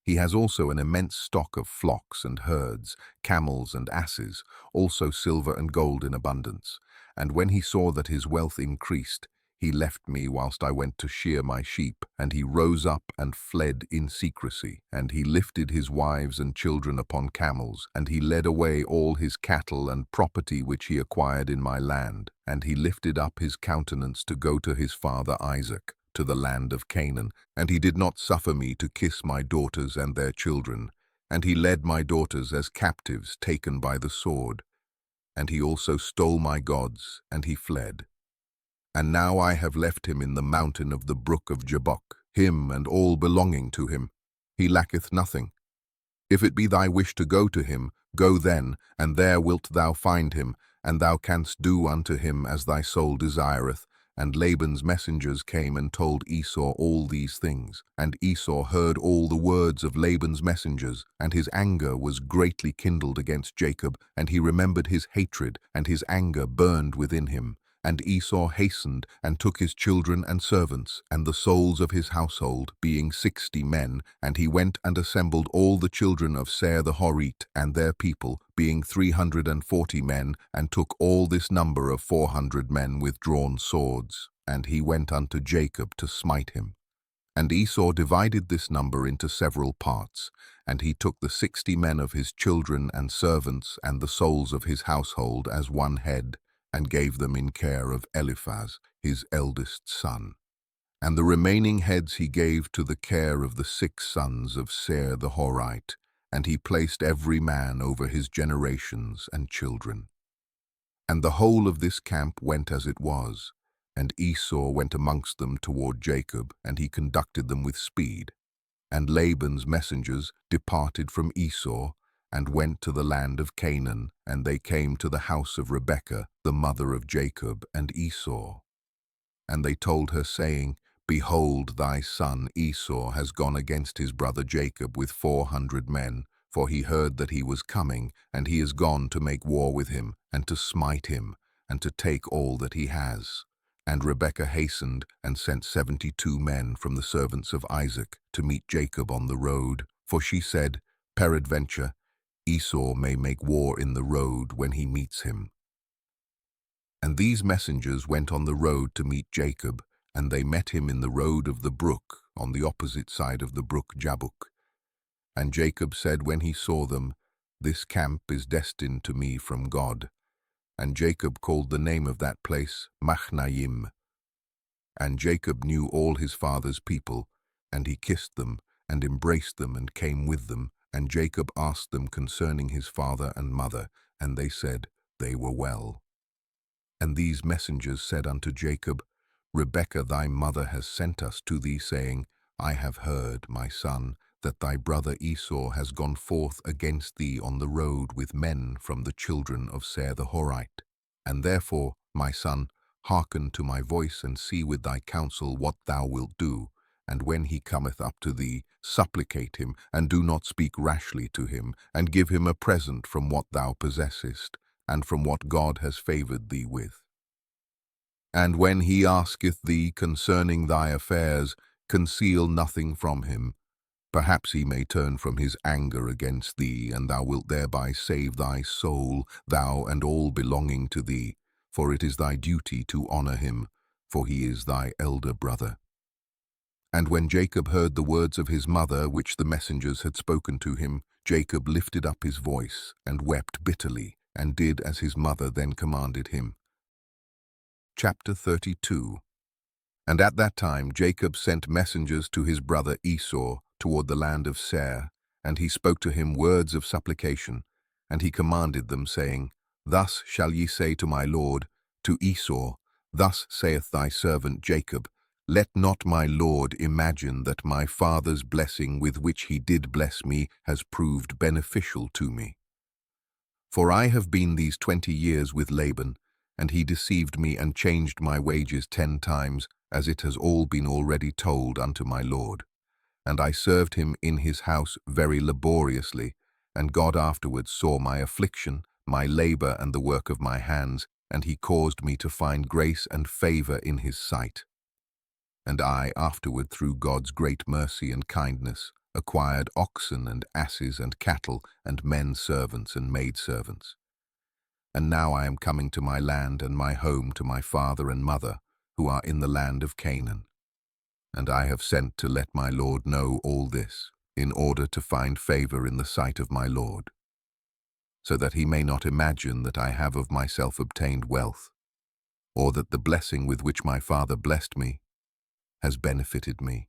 He has also an immense stock of flocks and herds, camels and asses, also silver and gold in abundance. And when he saw that his wealth increased, he left me whilst I went to shear my sheep, and he rose up and fled in secrecy. And he lifted his wives and children upon camels, and he led away all his cattle and property which he acquired in my land. And he lifted up his countenance to go to his father Isaac, to the land of Canaan, and he did not suffer me to kiss my daughters and their children. And he led my daughters as captives taken by the sword. And he also stole my gods, and he fled. And now I have left him in the mountain of the brook of Jabbok, him and all belonging to him. He lacketh nothing. If it be thy wish to go to him, go then, and there wilt thou find him, and thou canst do unto him as thy soul desireth. And Laban's messengers came and told Esau all these things. And Esau heard all the words of Laban's messengers, and his anger was greatly kindled against Jacob, and he remembered his hatred, and his anger burned within him. And Esau hastened, and took his children and servants, and the souls of his household, being 60 men, and he went and assembled all the children of Seir the Horite, and their people, being 340 men, and took all this number of 400 men with drawn swords. And he went unto Jacob to smite him. And Esau divided this number into several parts, and he took the 60 men of his children and servants, and the souls of his household as one head, and gave them in care of Eliphaz, his eldest son. And the remaining heads he gave to the care of the 6 sons of Seir the Horite, and he placed every man over his generations and children. And the whole of this camp went as it was, and Esau went amongst them toward Jacob, and he conducted them with speed. And Laban's messengers departed from Esau, and went to the land of Canaan, and they came to the house of Rebekah, the mother of Jacob and Esau. And they told her, saying, Behold, thy son Esau has gone against his brother Jacob with 400 men, for he heard that he was coming, and he is gone to make war with him, and to smite him, and to take all that he has. And Rebekah hastened, and sent 72 men from the servants of Isaac to meet Jacob on the road, for she said, Peradventure, Esau may make war in the road when he meets him. And these messengers went on the road to meet Jacob, and they met him in the road of the brook, on the opposite side of the brook Jabbok. And Jacob said when he saw them, This camp is destined to me from God, And Jacob called the name of that place Machnaim. And Jacob knew all his father's people, and he kissed them, and embraced them, and came with them. And Jacob asked them concerning his father and mother, and they said, they were well. And these messengers said unto Jacob, Rebekah thy mother has sent us to thee, saying, I have heard, my son, that thy brother Esau has gone forth against thee on the road with men from the children of Seir the Horite. And therefore, my son, hearken to my voice, and see with thy counsel what thou wilt do. And when he cometh up to thee, supplicate him, and do not speak rashly to him, and give him a present from what thou possessest, and from what God has favoured thee with. And when he asketh thee concerning thy affairs, conceal nothing from him. Perhaps he may turn from his anger against thee, and thou wilt thereby save thy soul, thou and all belonging to thee. For it is thy duty to honour him, for he is thy elder brother. And when Jacob heard the words of his mother, which the messengers had spoken to him, Jacob lifted up his voice, and wept bitterly, and did as his mother then commanded him. Chapter 32. And at that time Jacob sent messengers to his brother Esau toward the land of Seir, and he spoke to him words of supplication, and he commanded them, saying, Thus shall ye say to my lord, to Esau, Thus saith thy servant Jacob, Let not my lord imagine that my father's blessing with which he did bless me has proved beneficial to me. For I have been these 20 years with Laban, and he deceived me and changed my wages 10 times, as it has all been already told unto my lord. And I served him in his house very laboriously, and God afterwards saw my affliction, my labour, and the work of my hands, and he caused me to find grace and favour in his sight. And I afterward, through God's great mercy and kindness, acquired oxen and asses and cattle and men servants and maidservants. And now I am coming to my land and my home, to my father and mother, who are in the land of Canaan. And I have sent to let my lord know all this, in order to find favour in the sight of my lord, so that he may not imagine that I have of myself obtained wealth, or that the blessing with which my father blessed me has benefited me.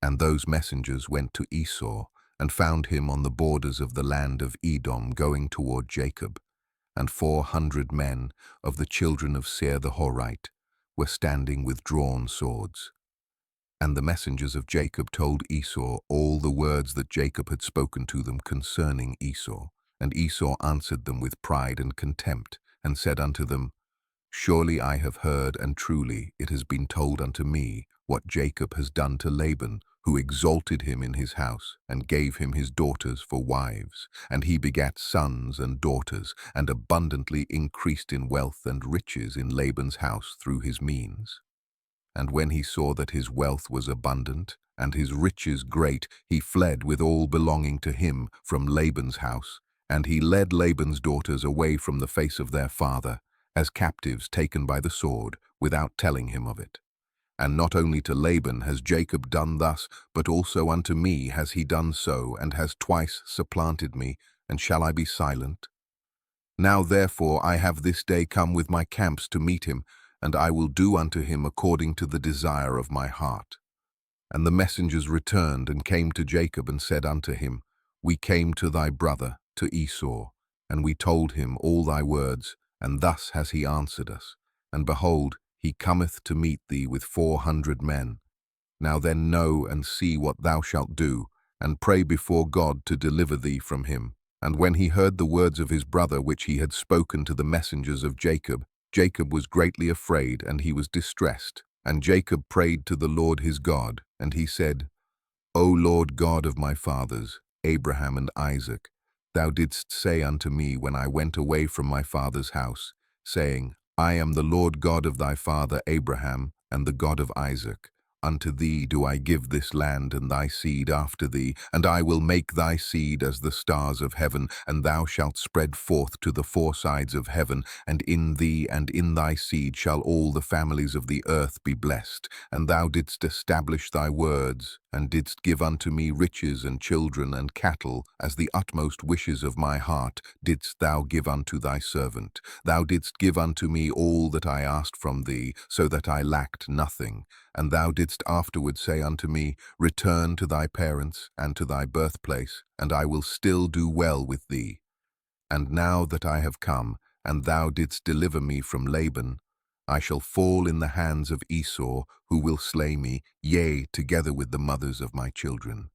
And those messengers went to Esau, and found him on the borders of the land of Edom, going toward Jacob. And 400 men of the children of Seir the Horite were standing with drawn swords. And the messengers of Jacob told Esau all the words that Jacob had spoken to them concerning Esau. And Esau answered them with pride and contempt, and said unto them, Surely I have heard, and truly it has been told unto me, what Jacob has done to Laban, who exalted him in his house, and gave him his daughters for wives. And he begat sons and daughters, and abundantly increased in wealth and riches in Laban's house through his means. And when he saw that his wealth was abundant, and his riches great, he fled with all belonging to him from Laban's house. And he led Laban's daughters away from the face of their father, as captives taken by the sword, without telling him of it. And not only to Laban has Jacob done thus, but also unto me has he done so, and has twice supplanted me, and shall I be silent? Now therefore I have this day come with my camps to meet him, and I will do unto him according to the desire of my heart. And the messengers returned and came to Jacob, and said unto him, We came to thy brother, to Esau, and we told him all thy words, and thus has he answered us. And behold, he cometh to meet thee with 400 men. Now then know and see what thou shalt do, and pray before God to deliver thee from him. And when he heard the words of his brother which he had spoken to the messengers of Jacob, Jacob was greatly afraid, and he was distressed. And Jacob prayed to the Lord his God, and he said, O Lord God of my fathers, Abraham and Isaac, thou didst say unto me when I went away from my father's house, saying, I am the Lord God of thy father Abraham, and the God of Isaac. unto thee do I give this land and thy seed after thee, and I will make thy seed as the stars of heaven, and thou shalt spread forth to the four sides of heaven, and in thee and in thy seed shall all the families of the earth be blessed. And thou didst establish thy words, and didst give unto me riches and children and cattle, as the utmost wishes of my heart didst thou give unto thy servant. Thou didst give unto me all that I asked from thee, so that I lacked nothing. And thou didst afterward say unto me, Return to thy parents and to thy birthplace, and I will still do well with thee. And now that I have come, and thou didst deliver me from Laban, I shall fall in the hands of Esau, who will slay me, yea, together with the mothers of my children.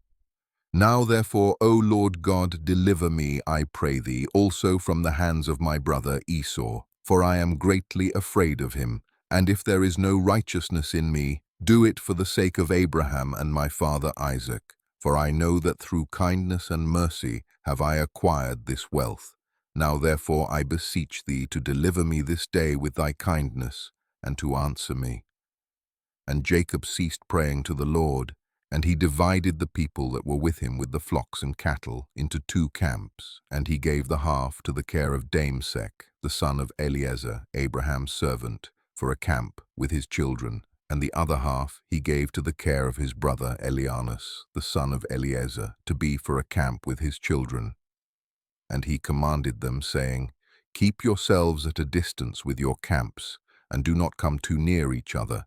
Now therefore, O Lord God, deliver me, I pray thee, also from the hands of my brother Esau, for I am greatly afraid of him. And if there is no righteousness in me, do it for the sake of Abraham and my father Isaac. For I know that through kindness and mercy have I acquired this wealth. Now therefore I beseech thee to deliver me this day with thy kindness, and to answer me. And Jacob ceased praying to the Lord, and he divided the people that were with him with the flocks and cattle into 2 camps, and he gave the half to the care of Damesek, the son of Eliezer, Abraham's servant, for a camp with his children, and the other half he gave to the care of his brother Elianus, the son of Eliezer, to be for a camp with his children. And he commanded them, saying, Keep yourselves at a distance with your camps, and do not come too near each other.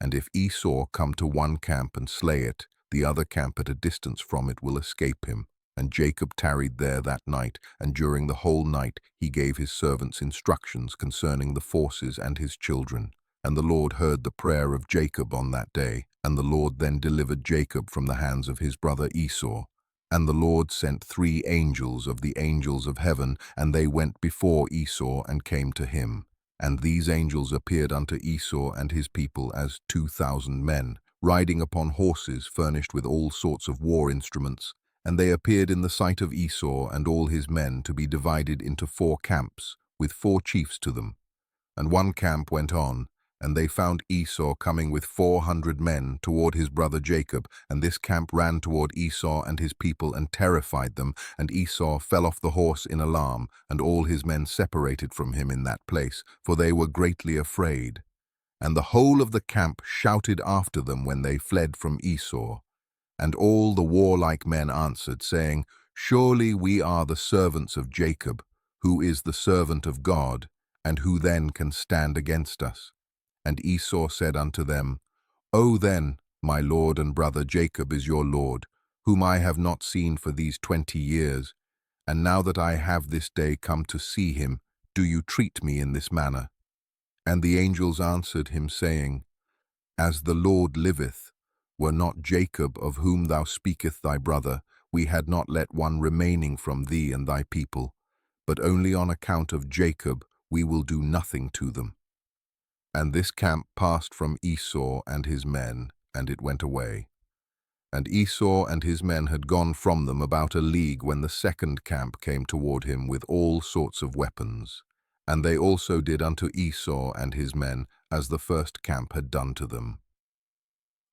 And if Esau come to one camp and slay it, the other camp at a distance from it will escape him. And Jacob tarried there that night, and during the whole night he gave his servants instructions concerning the forces and his children. And the Lord heard the prayer of Jacob on that day, and the Lord then delivered Jacob from the hands of his brother Esau. And the Lord sent 3 angels of the angels of heaven, and they went before Esau and came to him. And these angels appeared unto Esau and his people as 2,000 men, riding upon horses furnished with all sorts of war instruments. And they appeared in the sight of Esau and all his men to be divided into 4 camps, with 4 chiefs to them. And one camp went on, and they found Esau coming with 400 men toward his brother Jacob, and this camp ran toward Esau and his people and terrified them, and Esau fell off the horse in alarm, and all his men separated from him in that place, for they were greatly afraid. And the whole of the camp shouted after them when they fled from Esau. And all the warlike men answered, saying, Surely we are the servants of Jacob, who is the servant of God, and who then can stand against us? And Esau said unto them, O then, my lord and brother Jacob is your lord, whom I have not seen for these 20 years. And now that I have this day come to see him, do you treat me in this manner? And the angels answered him, saying, As the Lord liveth, were not Jacob, of whom thou speakest thy brother, we had not let one remaining from thee and thy people, but only on account of Jacob we will do nothing to them. And this camp passed from Esau and his men, and it went away. And Esau and his men had gone from them about a league when the second camp came toward him with all sorts of weapons. And they also did unto Esau and his men as the first camp had done to them.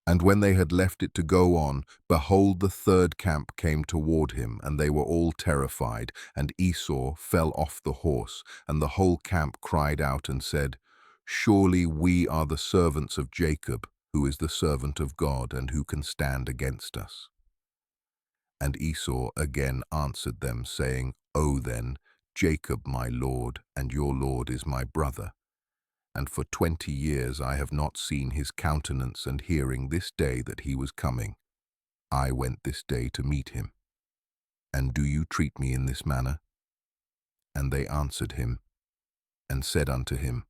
And when they had left it to go on, behold, the third camp came toward him, and they were all terrified. And Esau fell off the horse, and the whole camp cried out and said, Surely we are the servants of Jacob, who is the servant of God, and who can stand against us? And Esau again answered them, saying, O then, Jacob my lord, and your lord is my brother. And for 20 years I have not seen his countenance, and hearing this day that he was coming, I went this day to meet him. And do you treat me in this manner? And they answered him, and said unto him,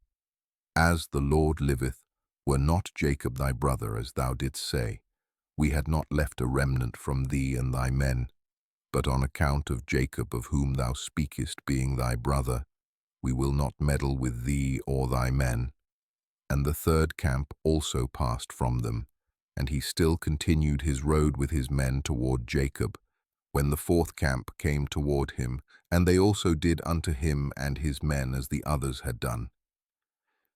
As the Lord liveth, were not Jacob thy brother, as thou didst say, we had not left a remnant from thee and thy men, but on account of Jacob, of whom thou speakest, being thy brother, we will not meddle with thee or thy men. And the third camp also passed from them, and he still continued his road with his men toward Jacob, when the fourth camp came toward him, and they also did unto him and his men as the others had done.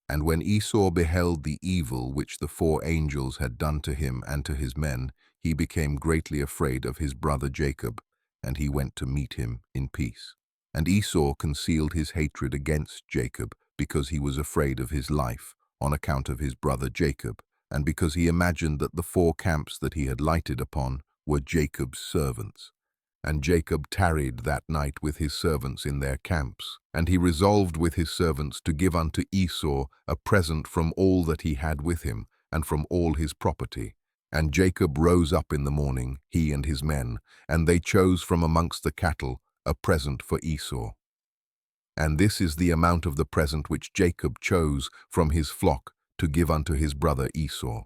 And when Esau beheld the evil which the 4 angels had done to him and to his men, he became greatly afraid of his brother Jacob, and he went to meet him in peace. And Esau concealed his hatred against Jacob, because he was afraid of his life, on account of his brother Jacob, and because he imagined that the 4 camps that he had lighted upon were Jacob's servants. And Jacob tarried that night with his servants in their camps. And he resolved with his servants to give unto Esau a present from all that he had with him, and from all his property. And Jacob rose up in the morning, he and his men, and they chose from amongst the cattle a present for Esau. And this is the amount of the present which Jacob chose from his flock to give unto his brother Esau.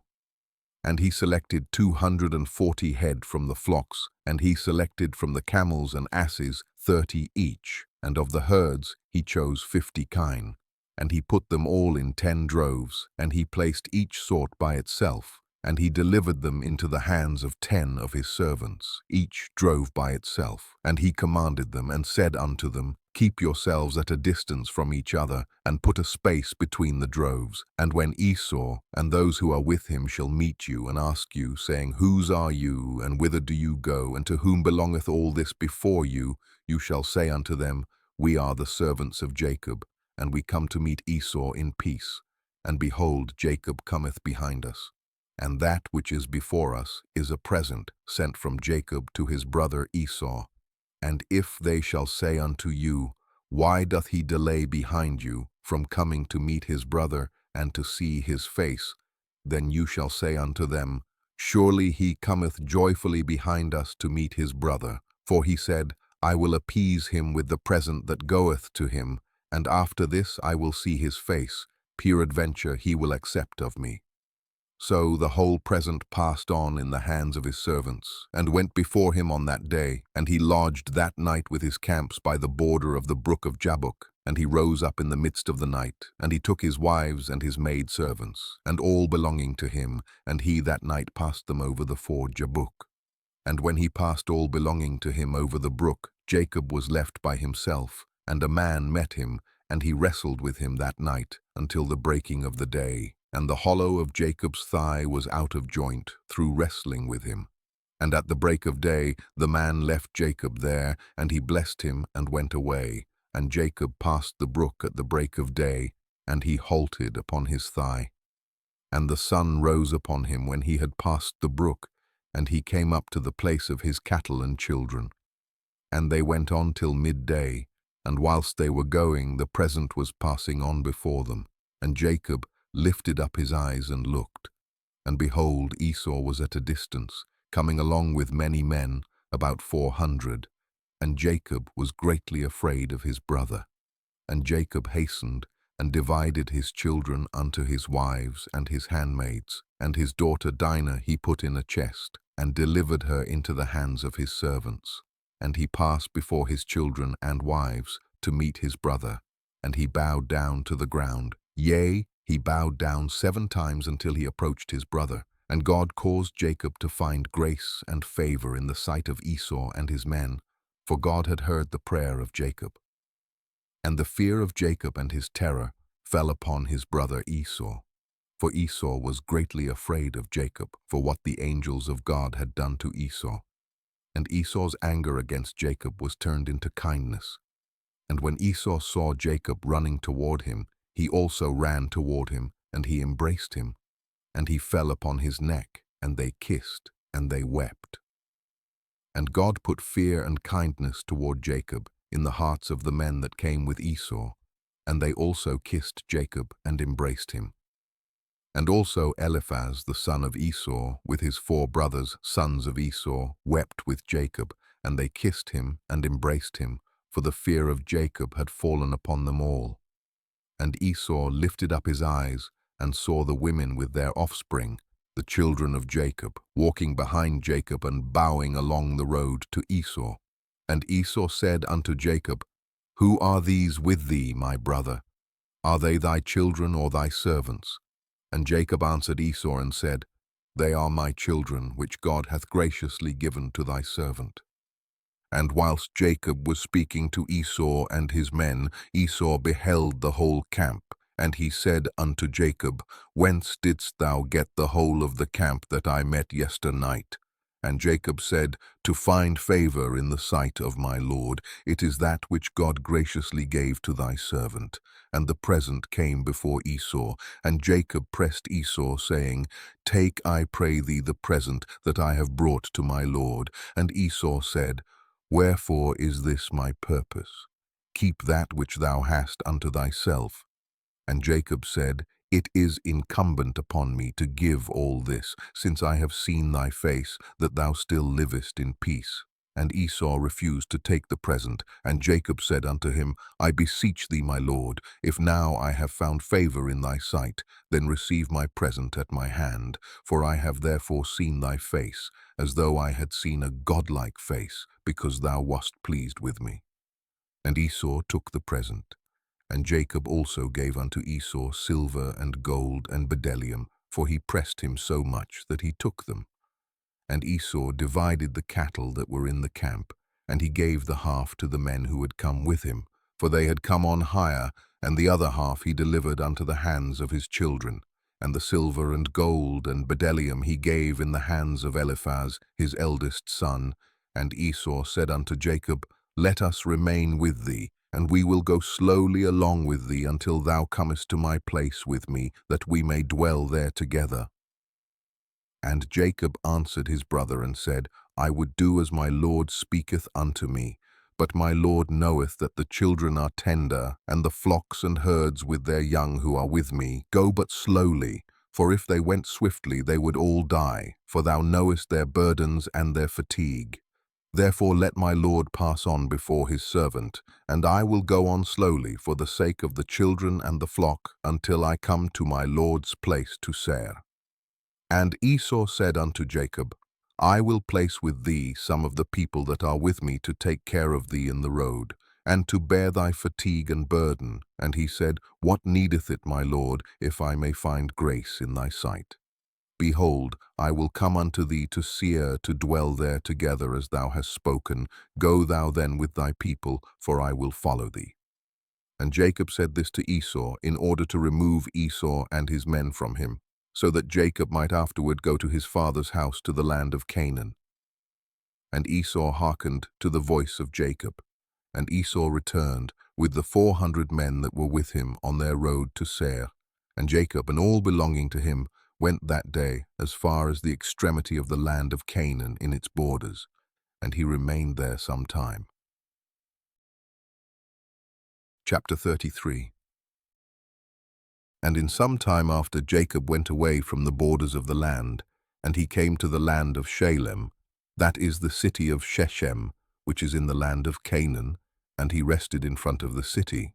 And he selected 240 head from the flocks, and he selected from the camels and asses 30 each, and of the herds he chose 50 kine. And he put them all in 10 droves, and he placed each sort by itself, and he delivered them into the hands of 10 of his servants, each drove by itself. And he commanded them, and said unto them, Keep yourselves at a distance from each other, and put a space between the droves. And when Esau and those who are with him shall meet you, and ask you, saying, Whose are you, and whither do you go, and to whom belongeth all this before you? You shall say unto them, We are the servants of Jacob, and we come to meet Esau in peace. And behold, Jacob cometh behind us. And that which is before us is a present sent from Jacob to his brother Esau. And if they shall say unto you, Why doth he delay behind you from coming to meet his brother and to see his face? Then you shall say unto them, Surely he cometh joyfully behind us to meet his brother. For he said, I will appease him with the present that goeth to him, and after this I will see his face. Peradventure he will accept of me. So the whole present passed on in the hands of his servants, and went before him on that day. And he lodged that night with his camps by the border of the Brook of Jabbok. And he rose up in the midst of the night, and he took his wives and his maid servants, and all belonging to him, and he that night passed them over the ford Jabbok. And when he passed all belonging to him over the brook, Jacob was left by himself, and a man met him, and he wrestled with him that night until the breaking of the day. And the hollow of Jacob's thigh was out of joint through wrestling with him. And at the break of day the man left Jacob there, and he blessed him and went away. And Jacob passed the brook at the break of day, and he halted upon his thigh. And the sun rose upon him when he had passed the brook, and he came up to the place of his cattle and children. And they went on till midday, and whilst they were going, the present was passing on before them. And Jacob lifted up his eyes and looked, and behold, Esau was at a distance, coming along with many men, about 400. And Jacob was greatly afraid of his brother. And Jacob hastened, and divided his children unto his wives and his handmaids, and his daughter Dinah he put in a chest, and delivered her into the hands of his servants. And he passed before his children and wives to meet his brother, and he bowed down to the ground. Yea, he bowed down 7 times until he approached his brother. And God caused Jacob to find grace and favor in the sight of Esau and his men, for God had heard the prayer of Jacob. And the fear of Jacob and his terror fell upon his brother Esau, for Esau was greatly afraid of Jacob for what the angels of God had done to Esau. And Esau's anger against Jacob was turned into kindness. And when Esau saw Jacob running toward him, he also ran toward him, and he embraced him. And he fell upon his neck, and they kissed, and they wept. And God put fear and kindness toward Jacob in the hearts of the men that came with Esau, and they also kissed Jacob and embraced him. And also Eliphaz the son of Esau, with his 4 brothers, sons of Esau, wept with Jacob, and they kissed him and embraced him, for the fear of Jacob had fallen upon them all. And Esau lifted up his eyes, and saw the women with their offspring, the children of Jacob, walking behind Jacob and bowing along the road to Esau. And Esau said unto Jacob, Who are these with thee, my brother? Are they thy children or thy servants? And Jacob answered Esau and said, They are my children, which God hath graciously given to thy servant. And whilst Jacob was speaking to Esau and his men, Esau beheld the whole camp, And he said unto Jacob, Whence didst thou get the whole of the camp that I met yesternight? And Jacob said, To find favor in the sight of my Lord. It is that which God graciously gave to thy servant. And the present came before Esau. And Jacob pressed Esau, saying, Take, I pray thee, the present that I have brought to my Lord. And Esau said, Wherefore is this my purpose? Keep that which thou hast unto thyself. And Jacob said, It is incumbent upon me to give all this, since I have seen thy face, that thou still livest in peace. And Esau refused to take the present, and Jacob said unto him, I beseech thee, my lord, if now I have found favor in thy sight, then receive my present at my hand, for I have therefore seen thy face, as though I had seen a godlike face, because thou wast pleased with me. And Esau took the present. And Jacob also gave unto Esau silver and gold and bdellium, for he pressed him so much that he took them. And Esau divided the cattle that were in the camp, and he gave the half to the men who had come with him, for they had come on hire, and the other half he delivered unto the hands of his children. And the silver and gold and bdellium he gave in the hands of Eliphaz, his eldest son. And Esau said unto Jacob, Let us remain with thee, and we will go slowly along with thee until thou comest to my place with me, that we may dwell there together. And Jacob answered his brother and said, I would do as my Lord speaketh unto me. But my Lord knoweth that the children are tender, and the flocks and herds with their young who are with me go but slowly, for if they went swiftly they would all die, for thou knowest their burdens and their fatigue. Therefore let my Lord pass on before his servant, and I will go on slowly for the sake of the children and the flock, until I come to my Lord's place to Seir. And Esau said unto Jacob, I will place with thee some of the people that are with me to take care of thee in the road, and to bear thy fatigue and burden. And he said, What needeth it, my Lord, if I may find grace in thy sight? Behold, I will come unto thee to Seir, to dwell there together as thou hast spoken. Go thou then with thy people, for I will follow thee. And Jacob said this to Esau, in order to remove Esau and his men from him, so that Jacob might afterward go to his father's house to the land of Canaan. And Esau hearkened to the voice of Jacob. And Esau returned with the 400 men that were with him on their road to Seir. And Jacob and all belonging to him went that day as far as the extremity of the land of Canaan in its borders, and he remained there some time. Chapter 33. And in some time after Jacob went away from the borders of the land, and he came to the land of Shalem, that is the city of Shechem, which is in the land of Canaan, and he rested in front of the city.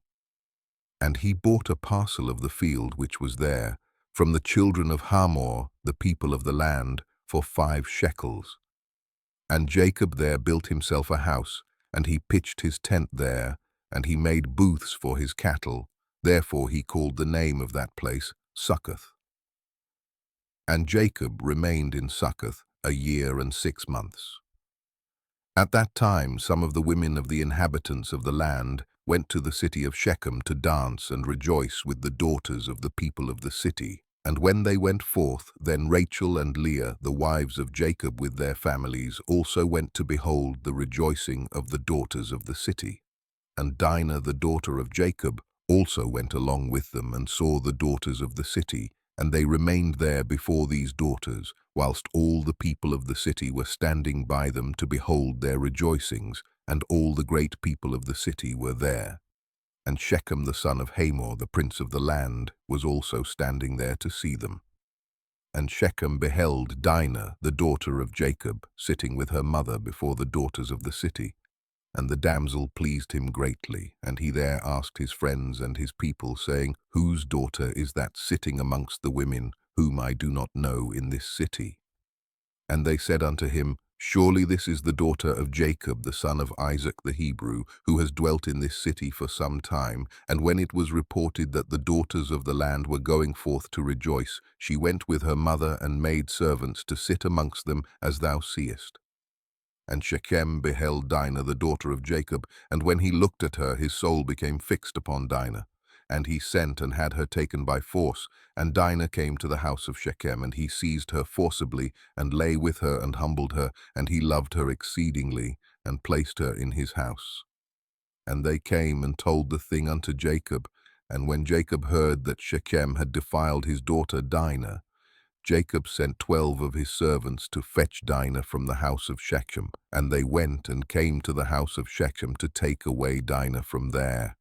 And he bought a parcel of the field which was there, from the children of Hamor, the people of the land, for 5 shekels. And Jacob there built himself a house, and he pitched his tent there, and he made booths for his cattle. Therefore he called the name of that place Succoth. And Jacob remained in Succoth 1 year and 6 months. At that time some of the women of the inhabitants of the land went to the city of Shechem to dance and rejoice with the daughters of the people of the city. And when they went forth, then Rachel and Leah, the wives of Jacob with their families, also went to behold the rejoicing of the daughters of the city. And Dinah, the daughter of Jacob, also went along with them and saw the daughters of the city, and they remained there before these daughters, whilst all the people of the city were standing by them to behold their rejoicings, and all the great people of the city were there. And Shechem the son of Hamor, the prince of the land, was also standing there to see them. And Shechem beheld Dinah, the daughter of Jacob, sitting with her mother before the daughters of the city. And the damsel pleased him greatly, and he there asked his friends and his people, saying, Whose daughter is that sitting amongst the women, whom I do not know in this city? And they said unto him, Surely this is the daughter of Jacob, the son of Isaac the Hebrew, who has dwelt in this city for some time. And when it was reported that the daughters of the land were going forth to rejoice, she went with her mother and maid servants to sit amongst them, as thou seest. And Shechem beheld Dinah, the daughter of Jacob, and when he looked at her, his soul became fixed upon Dinah. And he sent and had her taken by force. And Dinah came to the house of Shechem, and he seized her forcibly, and lay with her, and humbled her, and he loved her exceedingly, and placed her in his house. And they came and told the thing unto Jacob. And when Jacob heard that Shechem had defiled his daughter Dinah, Jacob sent 12 of his servants to fetch Dinah from the house of Shechem. And they went and came to the house of Shechem to take away Dinah from there.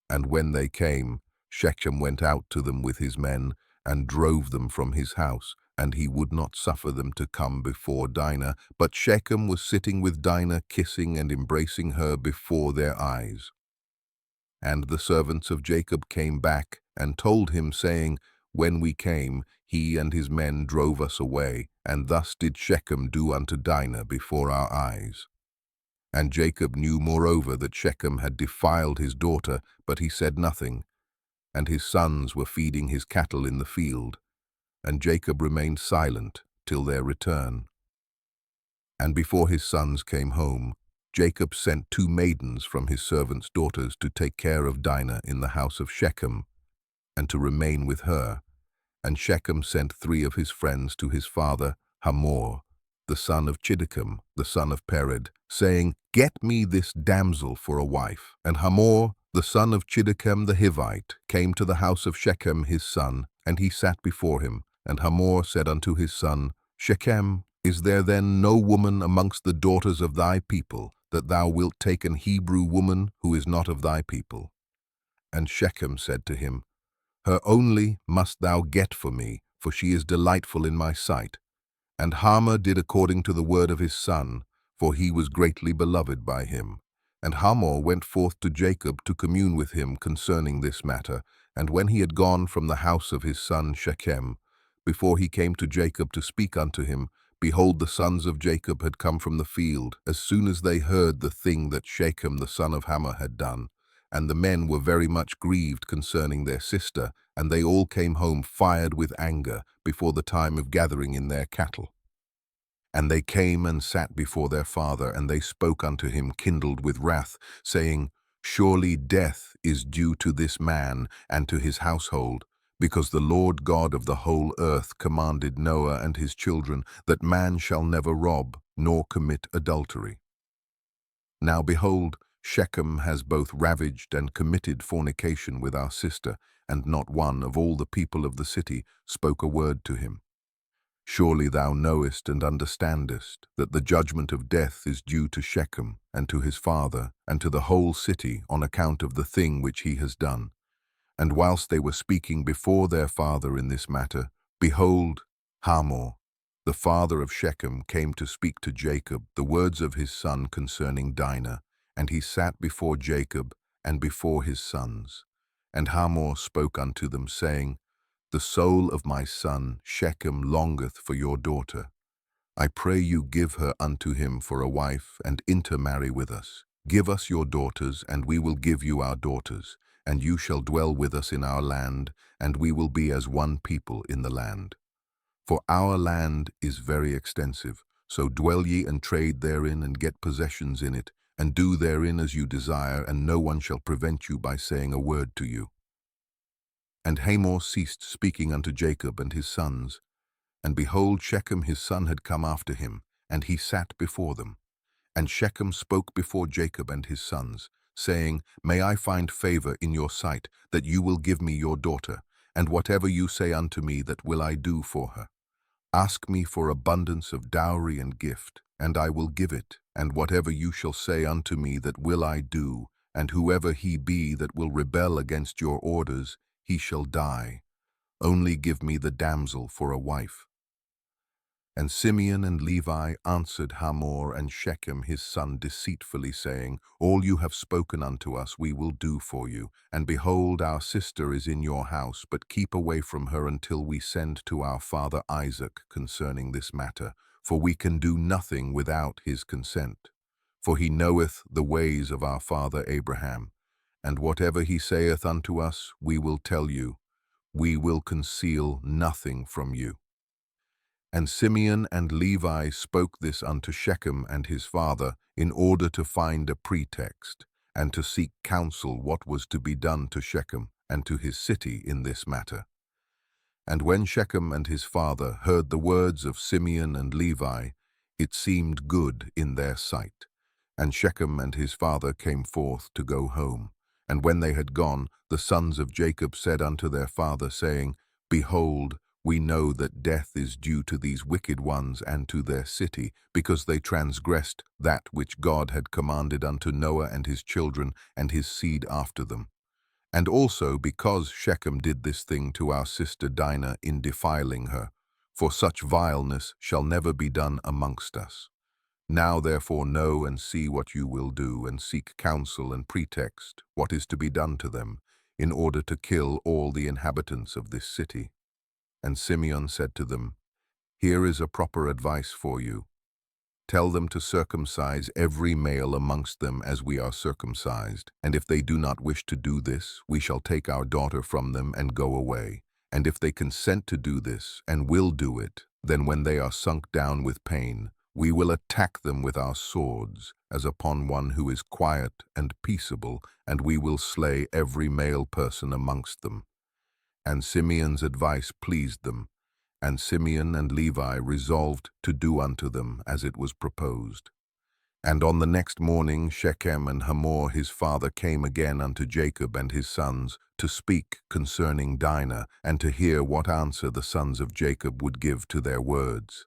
And when they came, Shechem went out to them with his men, and drove them from his house, and he would not suffer them to come before Dinah. But Shechem was sitting with Dinah, kissing and embracing her before their eyes. And the servants of Jacob came back, and told him, saying, When we came, he and his men drove us away, and thus did Shechem do unto Dinah before our eyes. And Jacob knew moreover that Shechem had defiled his daughter, but he said nothing. And his sons were feeding his cattle in the field. And Jacob remained silent till their return. And before his sons came home, Jacob sent 2 maidens from his servants' daughters to take care of Dinah in the house of Shechem, and to remain with her. And Shechem sent 3 of his friends to his father, Hamor, the son of Chiddekem, the son of Pered, saying, Get me this damsel for a wife. And Hamor, the son of Chiddekem the Hivite, came to the house of Shechem his son, and he sat before him. And Hamor said unto his son, Shechem, is there then no woman amongst the daughters of thy people, that thou wilt take an Hebrew woman who is not of thy people? And Shechem said to him, Her only must thou get for me, for she is delightful in my sight. And Hamor did according to the word of his son, for he was greatly beloved by him. And Hamor went forth to Jacob to commune with him concerning this matter. And when he had gone from the house of his son Shechem, before he came to Jacob to speak unto him, behold, the sons of Jacob had come from the field, as soon as they heard the thing that Shechem the son of Hamor had done. And the men were very much grieved concerning their sister, and they all came home fired with anger before the time of gathering in their cattle. And they came and sat before their father, and they spoke unto him kindled with wrath, saying, Surely death is due to this man and to his household, because the Lord God of the whole earth commanded Noah and his children that man shall never rob, nor commit adultery. Now behold, Shechem has both ravaged and committed fornication with our sister, and not one of all the people of the city spoke a word to him. Surely thou knowest and understandest that the judgment of death is due to Shechem and to his father and to the whole city on account of the thing which he has done. And whilst they were speaking before their father in this matter, behold, Hamor, the father of Shechem, came to speak to Jacob the words of his son concerning Dinah, and he sat before Jacob and before his sons. And Hamor spoke unto them, saying, The soul of my son Shechem longeth for your daughter. I pray you give her unto him for a wife, and intermarry with us. Give us your daughters, and we will give you our daughters, and you shall dwell with us in our land, and we will be as one people in the land. For our land is very extensive, so dwell ye and trade therein, and get possessions in it, and do therein as you desire, and no one shall prevent you by saying a word to you. And Hamor ceased speaking unto Jacob and his sons. And behold, Shechem his son had come after him, and he sat before them. And Shechem spoke before Jacob and his sons, saying, May I find favor in your sight, that you will give me your daughter, and whatever you say unto me, that will I do for her. Ask me for abundance of dowry and gift, and I will give it, and whatever you shall say unto me, that will I do, and whoever he be that will rebel against your orders, he shall die. Only give me the damsel for a wife. And Simeon and Levi answered Hamor and Shechem his son deceitfully, saying, All you have spoken unto us we will do for you. And behold, our sister is in your house, but keep away from her until we send to our father Isaac concerning this matter, for we can do nothing without his consent. For he knoweth the ways of our father Abraham, and whatever he saith unto us we will tell you. We will conceal nothing from you. And Simeon and Levi spoke this unto Shechem and his father, in order to find a pretext, and to seek counsel what was to be done to Shechem and to his city in this matter. And when Shechem and his father heard the words of Simeon and Levi, it seemed good in their sight. And Shechem and his father came forth to go home. And when they had gone, the sons of Jacob said unto their father, saying, Behold, we know that death is due to these wicked ones and to their city, because they transgressed that which God had commanded unto Noah and his children and his seed after them. And also because Shechem did this thing to our sister Dinah in defiling her, for such vileness shall never be done amongst us. Now therefore know and see what you will do, and seek counsel and pretext what is to be done to them, in order to kill all the inhabitants of this city. And Simeon said to them, Here is a proper advice for you. Tell them to circumcise every male amongst them as we are circumcised. And if they do not wish to do this, we shall take our daughter from them and go away. And if they consent to do this, and will do it, then when they are sunk down with pain, we will attack them with our swords, as upon one who is quiet and peaceable, and we will slay every male person amongst them. And Simeon's advice pleased them. And Simeon and Levi resolved to do unto them as it was proposed. And on the next morning Shechem and Hamor his father came again unto Jacob and his sons to speak concerning Dinah, and to hear what answer the sons of Jacob would give to their words.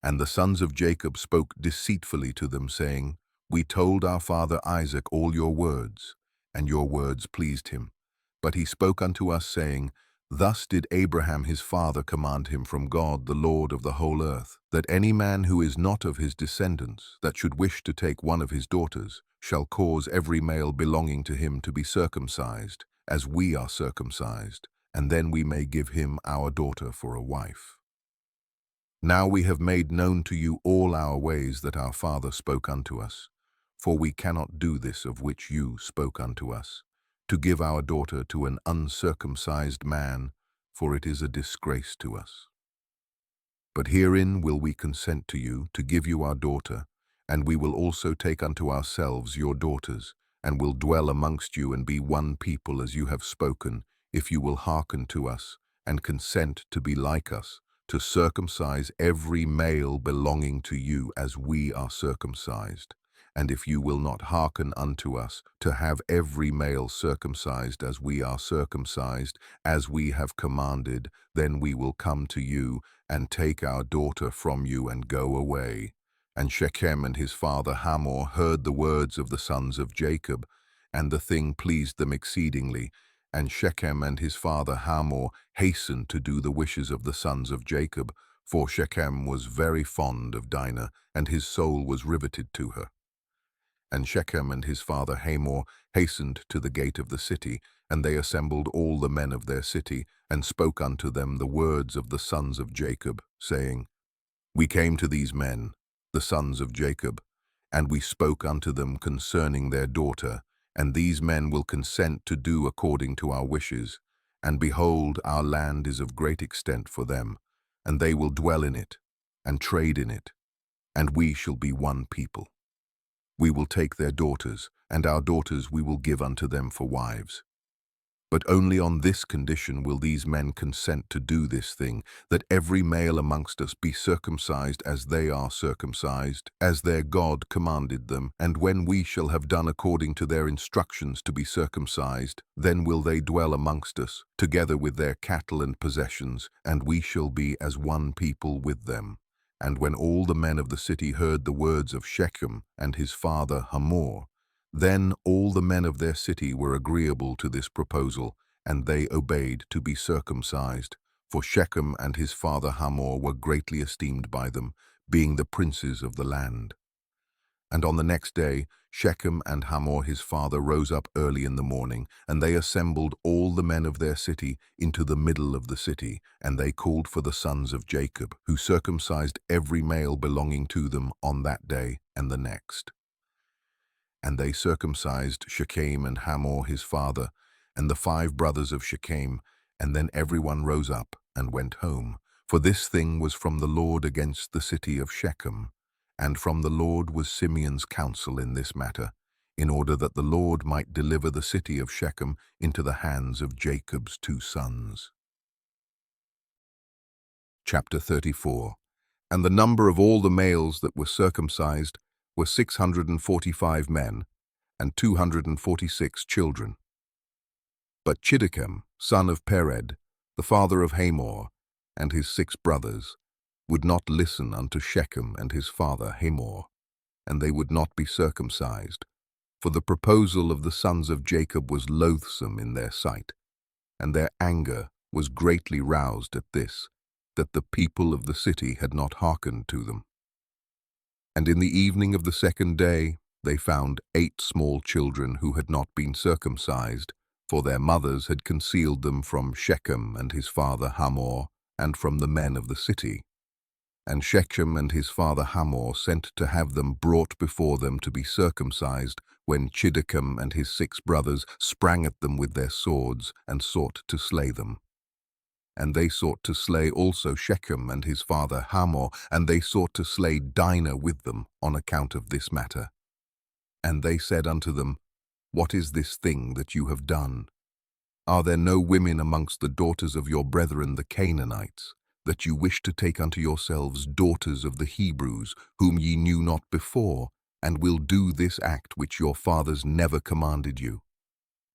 And the sons of Jacob spoke deceitfully to them, saying, We told our father Isaac all your words, and your words pleased him. But he spoke unto us, saying, Thus did Abraham his father command him from God, the Lord of the whole earth, that any man who is not of his descendants, that should wish to take one of his daughters, shall cause every male belonging to him to be circumcised, as we are circumcised, and then we may give him our daughter for a wife. Now we have made known to you all our ways that our father spoke unto us, for we cannot do this of which you spoke unto us, to give our daughter to an uncircumcised man, for it is a disgrace to us. But herein will we consent to you, to give you our daughter, and we will also take unto ourselves your daughters, and will dwell amongst you and be one people as you have spoken, if you will hearken to us, and consent to be like us, to circumcise every male belonging to you as we are circumcised. And if you will not hearken unto us, to have every male circumcised as we are circumcised, as we have commanded, then we will come to you, and take our daughter from you, and go away. And Shechem and his father Hamor heard the words of the sons of Jacob, and the thing pleased them exceedingly. And Shechem and his father Hamor hastened to do the wishes of the sons of Jacob, for Shechem was very fond of Dinah, and his soul was riveted to her. And Shechem and his father Hamor hastened to the gate of the city, and they assembled all the men of their city, and spoke unto them the words of the sons of Jacob, saying, We came to these men, the sons of Jacob, and we spoke unto them concerning their daughter, and these men will consent to do according to our wishes. And behold, our land is of great extent for them, and they will dwell in it, and trade in it, and we shall be one people. We will take their daughters, and our daughters we will give unto them for wives. But only on this condition will these men consent to do this thing, that every male amongst us be circumcised as they are circumcised, as their God commanded them. And when we shall have done according to their instructions to be circumcised, then will they dwell amongst us, together with their cattle and possessions, and we shall be as one people with them. And when all the men of the city heard the words of Shechem and his father Hamor, then all the men of their city were agreeable to this proposal, and they obeyed to be circumcised. For Shechem and his father Hamor were greatly esteemed by them, being the princes of the land. And on the next day Shechem and Hamor his father rose up early in the morning, and they assembled all the men of their city into the middle of the city, and they called for the sons of Jacob, who circumcised every male belonging to them on that day and the next. And they circumcised Shechem and Hamor his father, and the 5 brothers of Shechem, and then everyone rose up and went home. For this thing was from the Lord against the city of Shechem, and from the Lord was Simeon's counsel in this matter, in order that the Lord might deliver the city of Shechem into the hands of Jacob's 2 sons. Chapter 34. And the number of all the males that were circumcised were 645 men, and 246 children. But Chiddekem, son of Pered, the father of Hamor, and his 6 brothers, would not listen unto Shechem and his father Hamor, and they would not be circumcised, for the proposal of the sons of Jacob was loathsome in their sight, and their anger was greatly roused at this, that the people of the city had not hearkened to them. And in the evening of the 2nd day they found 8 small children who had not been circumcised, for their mothers had concealed them from Shechem and his father Hamor, and from the men of the city. And Shechem and his father Hamor sent to have them brought before them to be circumcised, when Chiddekem and his 6 brothers sprang at them with their swords, and sought to slay them. And they sought to slay also Shechem and his father Hamor, and they sought to slay Dinah with them on account of this matter. And they said unto them, What is this thing that you have done? Are there no women amongst the daughters of your brethren the Canaanites, that you wish to take unto yourselves daughters of the Hebrews, whom ye knew not before, and will do this act which your fathers never commanded you?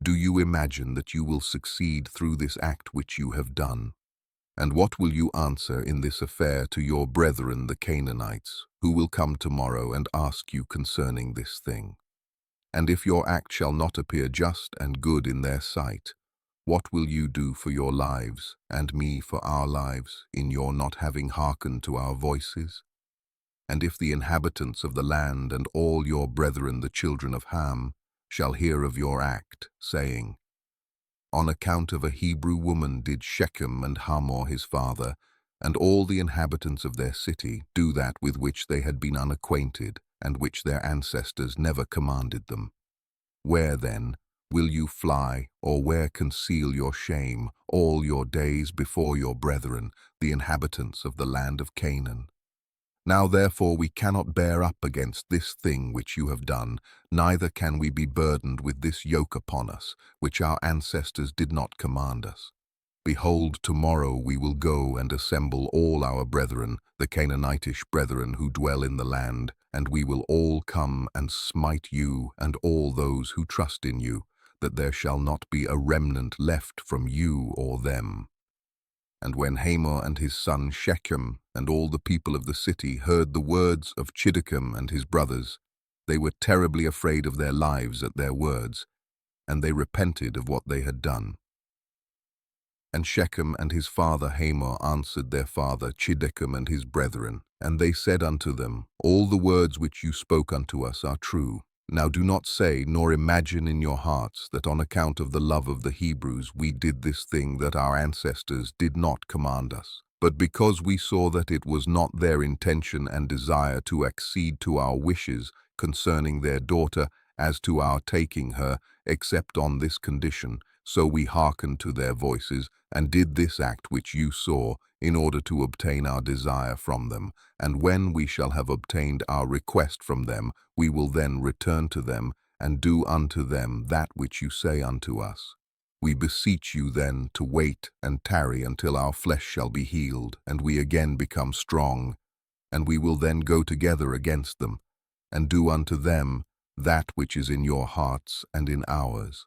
Do you imagine that you will succeed through this act which you have done? And what will you answer in this affair to your brethren the Canaanites, who will come tomorrow and ask you concerning this thing? And if your act shall not appear just and good in their sight, what will you do for your lives, and me for our lives, in your not having hearkened to our voices? And if the inhabitants of the land and all your brethren the children of Ham shall hear of your act, saying, On account of a Hebrew woman did Shechem and Hamor his father, and all the inhabitants of their city, do that with which they had been unacquainted, and which their ancestors never commanded them. Where then will you fly, or where conceal your shame, all your days before your brethren, the inhabitants of the land of Canaan? Now therefore we cannot bear up against this thing which you have done, neither can we be burdened with this yoke upon us, which our ancestors did not command us. Behold, tomorrow we will go and assemble all our brethren, the Canaanitish brethren who dwell in the land, and we will all come and smite you and all those who trust in you, that there shall not be a remnant left from you or them. And when Hamor and his son Shechem and all the people of the city heard the words of Chiddekem and his brothers, they were terribly afraid of their lives at their words, and they repented of what they had done. And Shechem and his father Hamor answered their father Chiddekem and his brethren, and they said unto them, All the words which you spoke unto us are true. Now do not say, nor imagine in your hearts, that on account of the love of the Hebrews we did this thing that our ancestors did not command us. But because we saw that it was not their intention and desire to accede to our wishes concerning their daughter as to our taking her, except on this condition, so we hearkened to their voices, and did this act which you saw, in order to obtain our desire from them. And when we shall have obtained our request from them, we will then return to them, and do unto them that which you say unto us. We beseech you then to wait and tarry until our flesh shall be healed, and we again become strong, and we will then go together against them, and do unto them that which is in your hearts and in ours.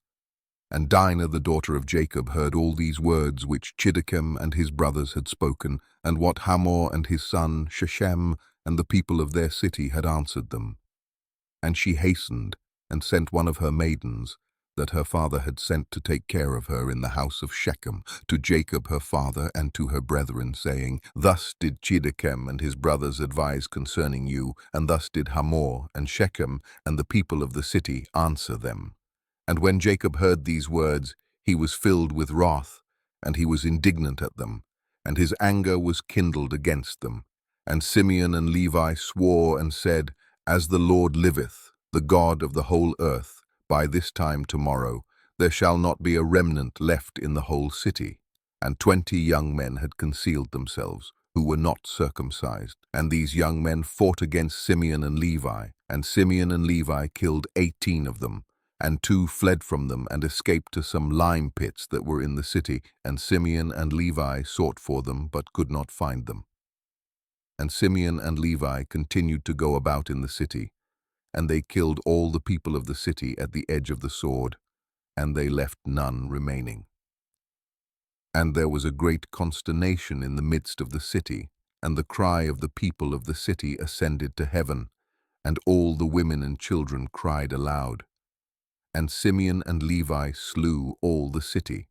And Dinah the daughter of Jacob heard all these words which Chiddekem and his brothers had spoken, and what Hamor and his son Shechem and the people of their city had answered them. And she hastened and sent one of her maidens, that her father had sent to take care of her in the house of Shechem, to Jacob her father and to her brethren, saying, Thus did Chiddekem and his brothers advise concerning you, and thus did Hamor and Shechem and the people of the city answer them. And when Jacob heard these words, he was filled with wrath, and he was indignant at them, and his anger was kindled against them. And Simeon and Levi swore and said, As the Lord liveth, the God of the whole earth, by this time tomorrow there shall not be a remnant left in the whole city. And 20 young men had concealed themselves, who were not circumcised. And these young men fought against Simeon and Levi, And Simeon and Levi killed 18 of them, and 2 fled from them and escaped to some lime pits that were in the city, and Simeon and Levi sought for them but could not find them. And Simeon and Levi continued to go about in the city, and they killed all the people of the city at the edge of the sword, and they left none remaining. And there was a great consternation in the midst of the city, and the cry of the people of the city ascended to heaven, and all the women and children cried aloud. And Simeon and Levi slew all the city.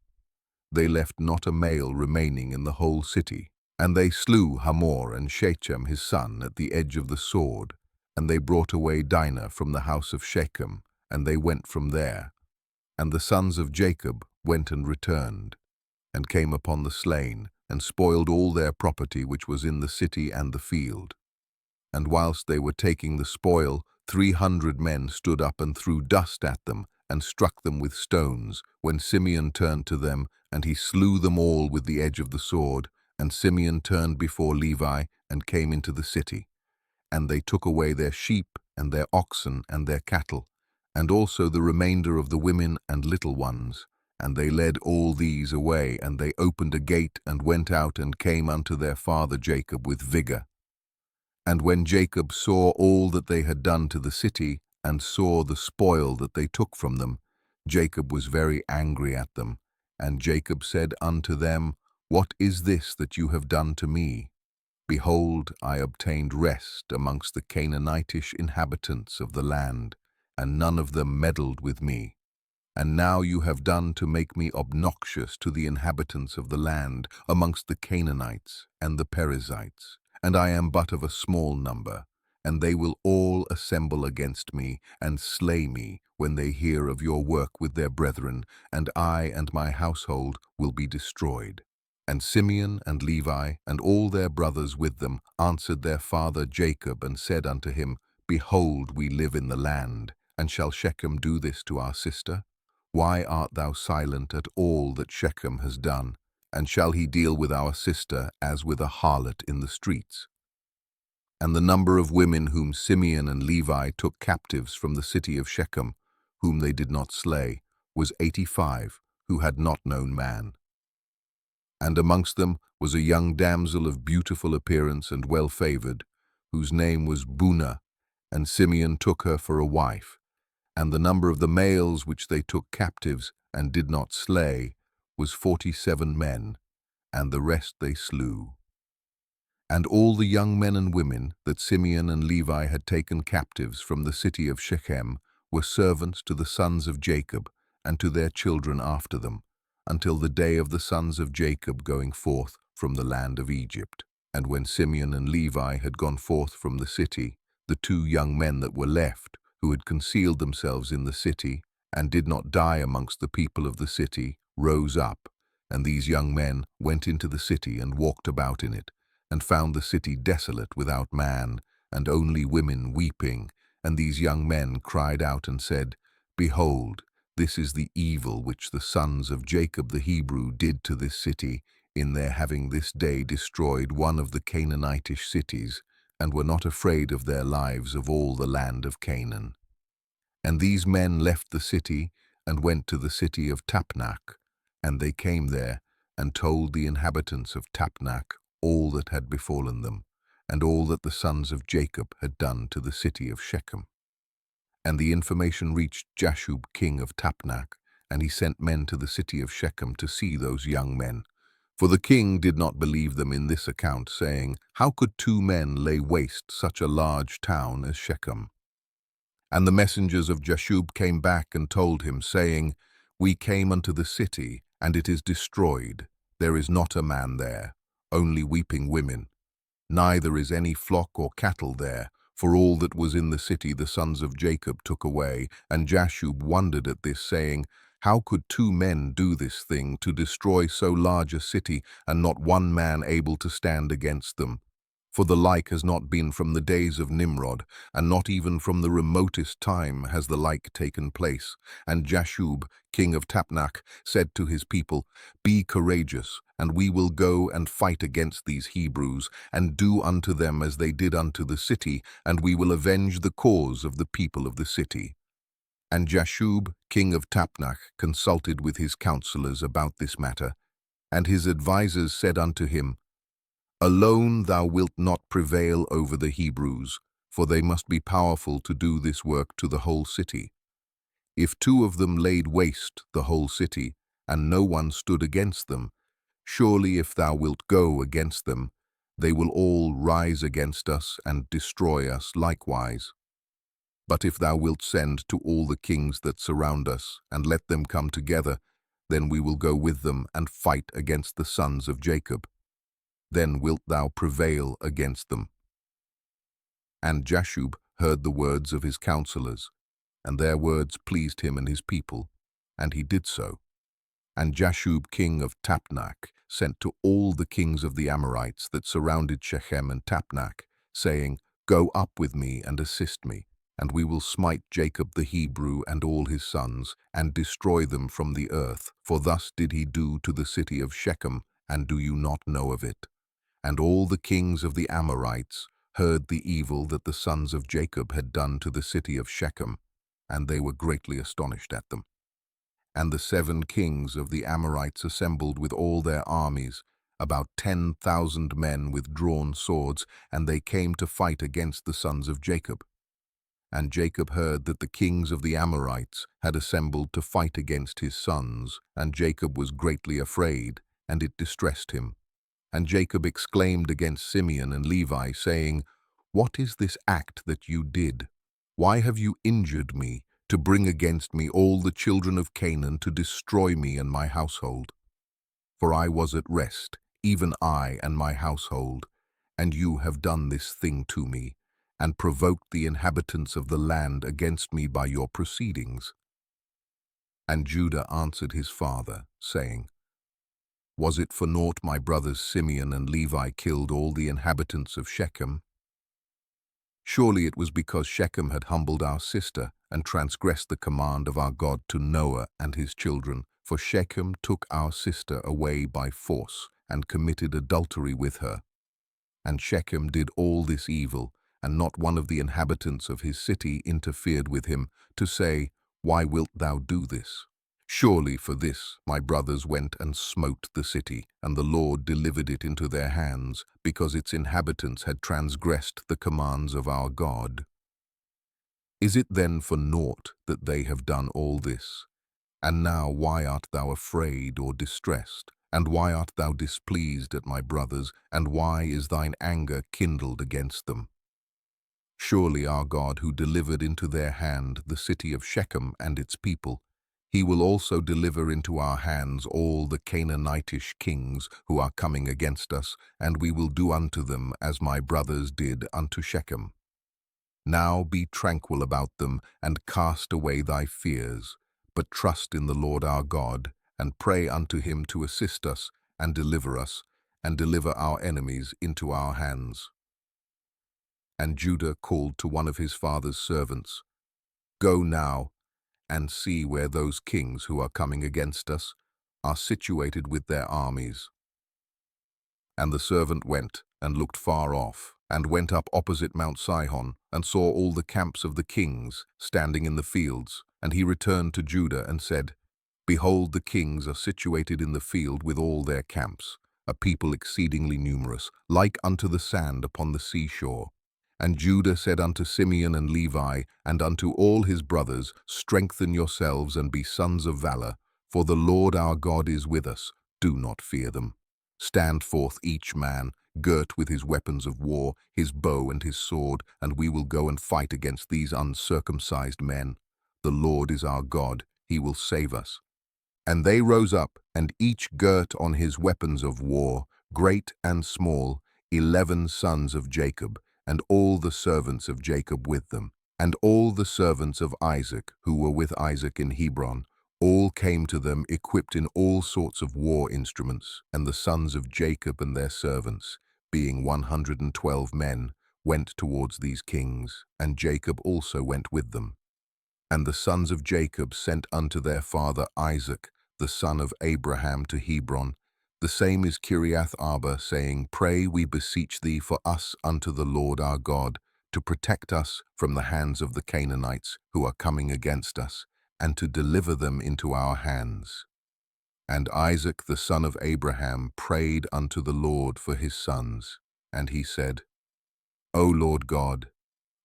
They left not a male remaining in the whole city. And they slew Hamor and Shechem his son at the edge of the sword, and they brought away Dinah from the house of Shechem, and they went from there. And the sons of Jacob went and returned, and came upon the slain, and spoiled all their property which was in the city and the field. And whilst they were taking the spoil, 300 men stood up and threw dust at them, and struck them with stones, when Simeon turned to them, and he slew them all with the edge of the sword. And Simeon turned before Levi, and came into the city. And they took away their sheep, and their oxen, and their cattle, and also the remainder of the women and little ones. And they led all these away, and they opened a gate, and went out, and came unto their father Jacob with vigor. And when Jacob saw all that they had done to the city, and saw the spoil that they took from them, Jacob was very angry at them. And Jacob said unto them, What is this that you have done to me? Behold, I obtained rest amongst the Canaanitish inhabitants of the land, and none of them meddled with me. And now you have done to make me obnoxious to the inhabitants of the land, amongst the Canaanites and the Perizzites, and I am but of a small number, and they will all assemble against me, and slay me, when they hear of your work with their brethren, and I and my household will be destroyed. And Simeon and Levi, and all their brothers with them, answered their father Jacob, and said unto him, Behold, we live in the land, and shall Shechem do this to our sister? Why art thou silent at all that Shechem has done? And shall he deal with our sister as with a harlot in the streets? And the number of women whom Simeon and Levi took captives from the city of Shechem, whom they did not slay, was 85, who had not known man. And amongst them was a young damsel of beautiful appearance and well-favored, whose name was Bunah, and Simeon took her for a wife. And the number of the males which they took captives and did not slay was 47 men, and the rest they slew. And all the young men and women that Simeon and Levi had taken captives from the city of Shechem were servants to the sons of Jacob and to their children after them, until the day of the sons of Jacob going forth from the land of Egypt. And when Simeon and Levi had gone forth from the city, the 2 young men that were left, who had concealed themselves in the city, and did not die amongst the people of the city, rose up. And these young men went into the city and walked about in it, and found the city desolate without man, and only women weeping. And these young men cried out and said, Behold, this is the evil which the sons of Jacob the Hebrew did to this city, in their having this day destroyed one of the Canaanitish cities, and were not afraid of their lives of all the land of Canaan. And these men left the city, and went to the city of Tapnach, and they came there, and told the inhabitants of Tapnach all that had befallen them, and all that the sons of Jacob had done to the city of Shechem. And the information reached Jashub king of Tapnach, and he sent men to the city of Shechem to see those young men. For the king did not believe them in this account, saying, How could 2 men lay waste such a large town as Shechem? And the messengers of Jashub came back and told him, saying, We came unto the city, and it is destroyed. There is not a man there, only weeping women. Neither is any flock or cattle there, for all that was in the city the sons of Jacob took away. And Jashub wondered at this, saying, How could 2 men do this thing, to destroy so large a city, and not one man able to stand against them? For the like has not been from the days of Nimrod, and not even from the remotest time has the like taken place. And Jashub, king of Tapnach, said to his people, Be courageous, and we will go and fight against these Hebrews, and do unto them as they did unto the city, and we will avenge the cause of the people of the city. And Jashub, king of Tapnach, consulted with his counselors about this matter, and his advisers said unto him, Alone thou wilt not prevail over the Hebrews, for they must be powerful to do this work to the whole city. If 2 of them laid waste the whole city, and no one stood against them, surely if thou wilt go against them, they will all rise against us and destroy us likewise. But if thou wilt send to all the kings that surround us, and let them come together, then we will go with them and fight against the sons of Jacob. Then wilt thou prevail against them. And Jashub heard the words of his counselors, and their words pleased him and his people, and he did so. And Jashub king of Tapnach sent to all the kings of the Amorites that surrounded Shechem and Tapnach, saying, Go up with me and assist me, and we will smite Jacob the Hebrew and all his sons, and destroy them from the earth. For thus did he do to the city of Shechem, and do you not know of it? And all the kings of the Amorites heard the evil that the sons of Jacob had done to the city of Shechem, and they were greatly astonished at them. And the 7 kings of the Amorites assembled with all their armies, about 10,000 men with drawn swords, and they came to fight against the sons of Jacob. And Jacob heard that the kings of the Amorites had assembled to fight against his sons, and Jacob was greatly afraid, and it distressed him. And Jacob exclaimed against Simeon and Levi, saying, What is this act that you did? Why have you injured me, to bring against me all the children of Canaan to destroy me and my household? For I was at rest, even I and my household, and you have done this thing to me, and provoked the inhabitants of the land against me by your proceedings. And Judah answered his father, saying, Was it for naught my brothers Simeon and Levi killed all the inhabitants of Shechem? Surely it was because Shechem had humbled our sister and transgressed the command of our God to Noah and his children, for Shechem took our sister away by force and committed adultery with her. And Shechem did all this evil, and not one of the inhabitants of his city interfered with him, to say, Why wilt thou do this? Surely for this my brothers went and smote the city, and the Lord delivered it into their hands, because its inhabitants had transgressed the commands of our God. Is it then for naught that they have done all this? And now why art thou afraid or distressed? And why art thou displeased at my brothers? And why is thine anger kindled against them? Surely our God, who delivered into their hand the city of Shechem and its people, he will also deliver into our hands all the Canaanitish kings who are coming against us, and we will do unto them as my brothers did unto Shechem. Now be tranquil about them, and cast away thy fears, but trust in the Lord our God, and pray unto him to assist us, and deliver our enemies into our hands. And Judah called to one of his father's servants, Go now, and see where those kings who are coming against us are situated with their armies. And the servant went, and looked far off, and went up opposite Mount Sihon, and saw all the camps of the kings standing in the fields. And he returned to Judah, and said, Behold, the kings are situated in the field with all their camps, a people exceedingly numerous, like unto the sand upon the seashore. And Judah said unto Simeon and Levi, and unto all his brothers, Strengthen yourselves, and be sons of valor, for the Lord our God is with us. Do not fear them. Stand forth each man, girt with his weapons of war, his bow and his sword, and we will go and fight against these uncircumcised men. The Lord is our God, he will save us. And they rose up, and each girt on his weapons of war, great and small, 11 sons of Jacob, and all the servants of Jacob with them, and all the servants of Isaac, who were with Isaac in Hebron, all came to them equipped in all sorts of war instruments, and the sons of Jacob and their servants, being 112 men, went towards these kings, and Jacob also went with them. And the sons of Jacob sent unto their father Isaac, the son of Abraham, to Hebron, The same is Kiriath Arba, saying, Pray, we beseech thee, for us unto the Lord our God, to protect us from the hands of the Canaanites who are coming against us, and to deliver them into our hands. And Isaac the son of Abraham prayed unto the Lord for his sons. And he said, O Lord God,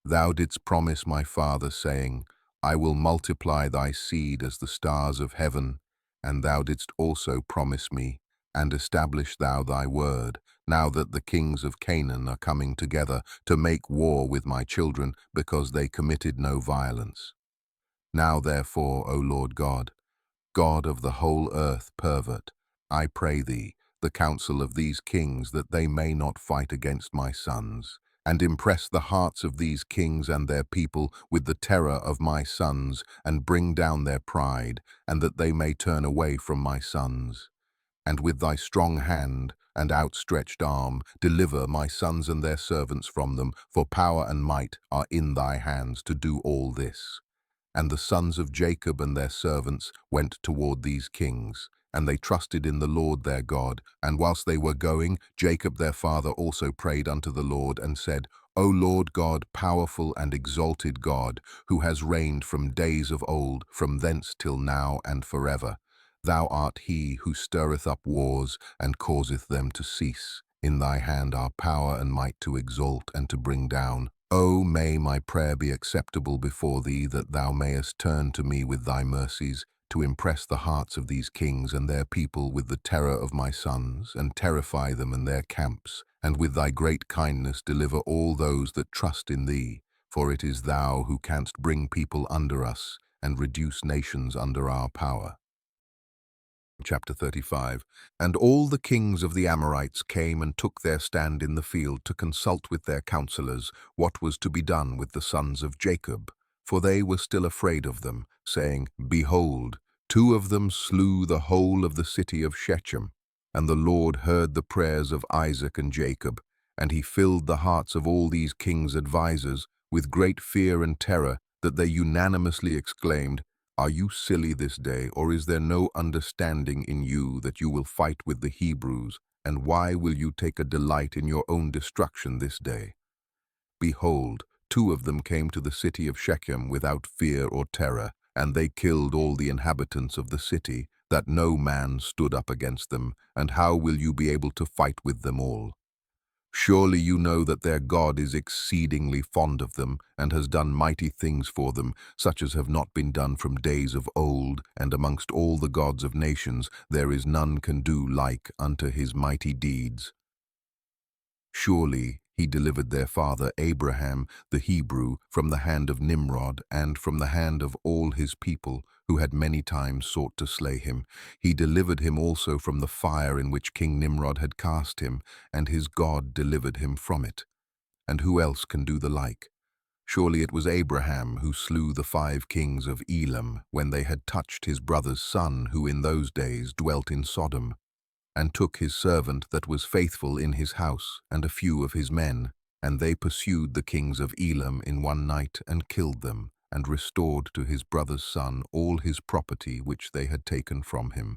thou didst promise my father, saying, I will multiply thy seed as the stars of heaven, and thou didst also promise me, and establish thou thy word, now that the kings of Canaan are coming together to make war with my children, because they committed no violence. Now therefore, O Lord God, God of the whole earth, pervert, I pray thee, the counsel of these kings, that they may not fight against my sons, and impress the hearts of these kings and their people with the terror of my sons, and bring down their pride, and that they may turn away from my sons. And with thy strong hand and outstretched arm deliver my sons and their servants from them, for power and might are in thy hands to do all this. And the sons of Jacob and their servants went toward these kings, and they trusted in the Lord their God. And whilst they were going, Jacob their father also prayed unto the Lord, and said, O Lord God, powerful and exalted God, who has reigned from days of old, from thence till now and forever. Thou art he who stirreth up wars, and causeth them to cease. In thy hand are power and might to exalt and to bring down. O may my prayer be acceptable before thee, that thou mayest turn to me with thy mercies, to impress the hearts of these kings and their people with the terror of my sons, and terrify them and their camps, and with thy great kindness deliver all those that trust in thee. For it is thou who canst bring people under us, and reduce nations under our power. Chapter 35. And all the kings of the Amorites came and took their stand in the field to consult with their counselors what was to be done with the sons of Jacob. For they were still afraid of them, saying, Behold, 2 of them slew the whole of the city of Shechem. And the Lord heard the prayers of Isaac and Jacob, and he filled the hearts of all these kings' advisers with great fear and terror, that they unanimously exclaimed, Are you silly this day, or is there no understanding in you that you will fight with the Hebrews? And why will you take a delight in your own destruction this day? Behold, 2 of them came to the city of Shechem without fear or terror, and they killed all the inhabitants of the city, that no man stood up against them. And how will you be able to fight with them all? Surely you know that their God is exceedingly fond of them, and has done mighty things for them, such as have not been done from days of old, and amongst all the gods of nations there is none can do like unto his mighty deeds. Surely he delivered their father Abraham the Hebrew from the hand of Nimrod, and from the hand of all his people, who had many times sought to slay him. He delivered him also from the fire in which King Nimrod had cast him, and his God delivered him from it. And who else can do the like? Surely it was Abraham who slew the 5 kings of Elam, when they had touched his brother's son, who in those days dwelt in Sodom, and took his servant that was faithful in his house, and a few of his men. And they pursued the kings of Elam in one night, and killed them, and restored to his brother's son all his property which they had taken from him.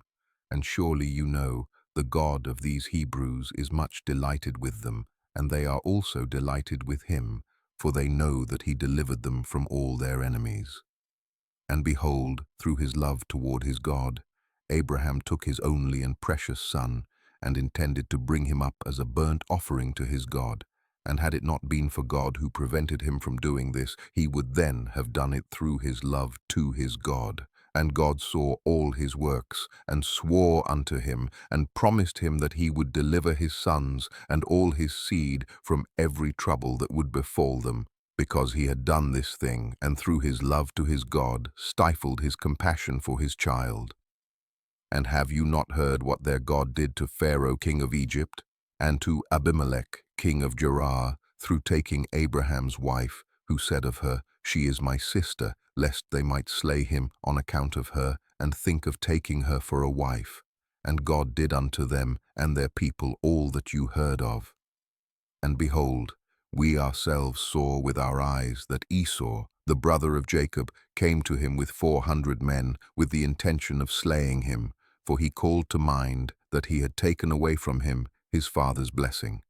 And surely you know, the God of these Hebrews is much delighted with them, and they are also delighted with him, for they know that he delivered them from all their enemies. And behold, through his love toward his God, Abraham took his only and precious son, and intended to bring him up as a burnt offering to his God. And had it not been for God who prevented him from doing this, he would then have done it through his love to his God. And God saw all his works, and swore unto him, and promised him that he would deliver his sons and all his seed from every trouble that would befall them, because he had done this thing, and through his love to his God stifled his compassion for his child. And have you not heard what their God did to Pharaoh king of Egypt, and to Abimelech king of Gerar, through taking Abraham's wife, who said of her, She is my sister, lest they might slay him on account of her, and think of taking her for a wife? And God did unto them and their people all that you heard of. And behold, we ourselves saw with our eyes that Esau, the brother of Jacob, came to him with 400 men, with the intention of slaying him, for he called to mind that he had taken away from him his father's blessing.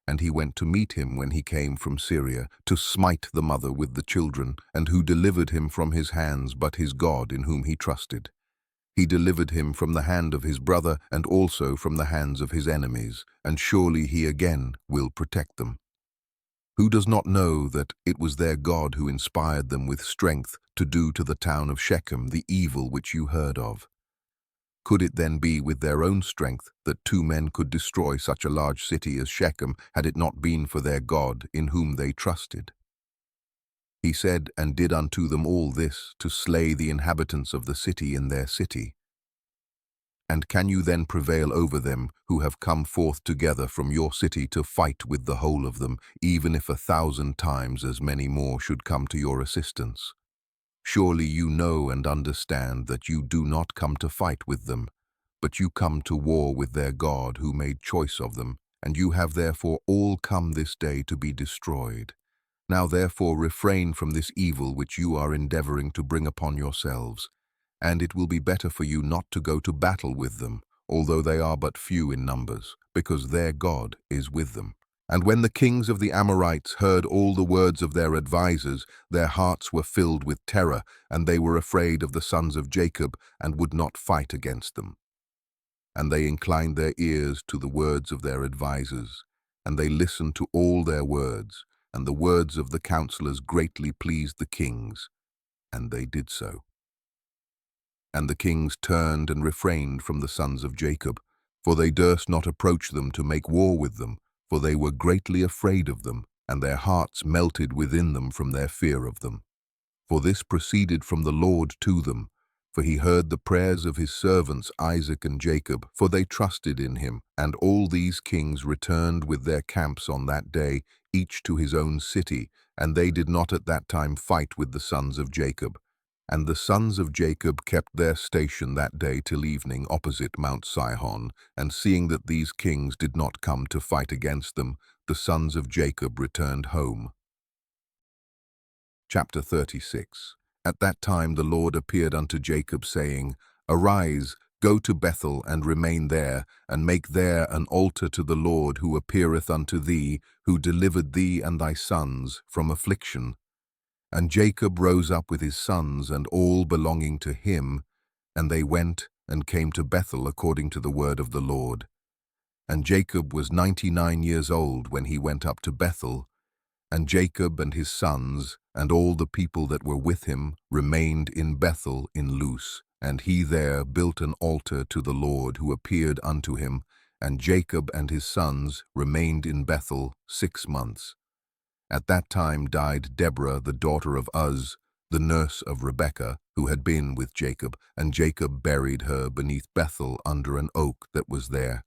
And he went to meet him when he came from Syria, to smite the mother with the children, and who delivered him from his hands, but his God in whom he trusted. He delivered him from the hand of his brother, and also from the hands of his enemies, and surely he again will protect them. Who does not know that it was their God who inspired them with strength to do to the town of Shechem the evil which you heard of? Could it then be with their own strength that two men could destroy such a large city as Shechem, had it not been for their God in whom they trusted? He said and did unto them all this to slay the inhabitants of the city in their city. And can you then prevail over them who have come forth together from your city to fight with the whole of them, even if 1,000 times as many more should come to your assistance? Surely you know and understand that you do not come to fight with them, but you come to war with their God who made choice of them, and you have therefore all come this day to be destroyed. Now therefore refrain from this evil which you are endeavoring to bring upon yourselves, and it will be better for you not to go to battle with them, although they are but few in numbers, because their God is with them. And when the kings of the Amorites heard all the words of their advisers, their hearts were filled with terror, and they were afraid of the sons of Jacob, and would not fight against them. And they inclined their ears to the words of their advisers, and they listened to all their words, and the words of the counselors greatly pleased the kings, and they did so. And the kings turned and refrained from the sons of Jacob, for they durst not approach them to make war with them, for they were greatly afraid of them, and their hearts melted within them from their fear of them. For this proceeded from the Lord to them, for he heard the prayers of his servants Isaac and Jacob, for they trusted in him. And all these kings returned with their camps on that day, each to his own city, and they did not at that time fight with the sons of Jacob. And the sons of Jacob kept their station that day till evening opposite Mount Sihon, and seeing that these kings did not come to fight against them, the sons of Jacob returned home. Chapter 36. At that time the Lord appeared unto Jacob, saying, Arise, go to Bethel, and remain there, and make there an altar to the Lord who appeareth unto thee, who delivered thee and thy sons from affliction. And Jacob rose up with his sons and all belonging to him, and they went and came to Bethel according to the word of the Lord. And Jacob was 99 years old when he went up to Bethel, and Jacob and his sons and all the people that were with him remained in Bethel in Luz, and he there built an altar to the Lord who appeared unto him, and Jacob and his sons remained in Bethel 6 months. At that time died Deborah, the daughter of Uz, the nurse of Rebekah, who had been with Jacob, and Jacob buried her beneath Bethel under an oak that was there.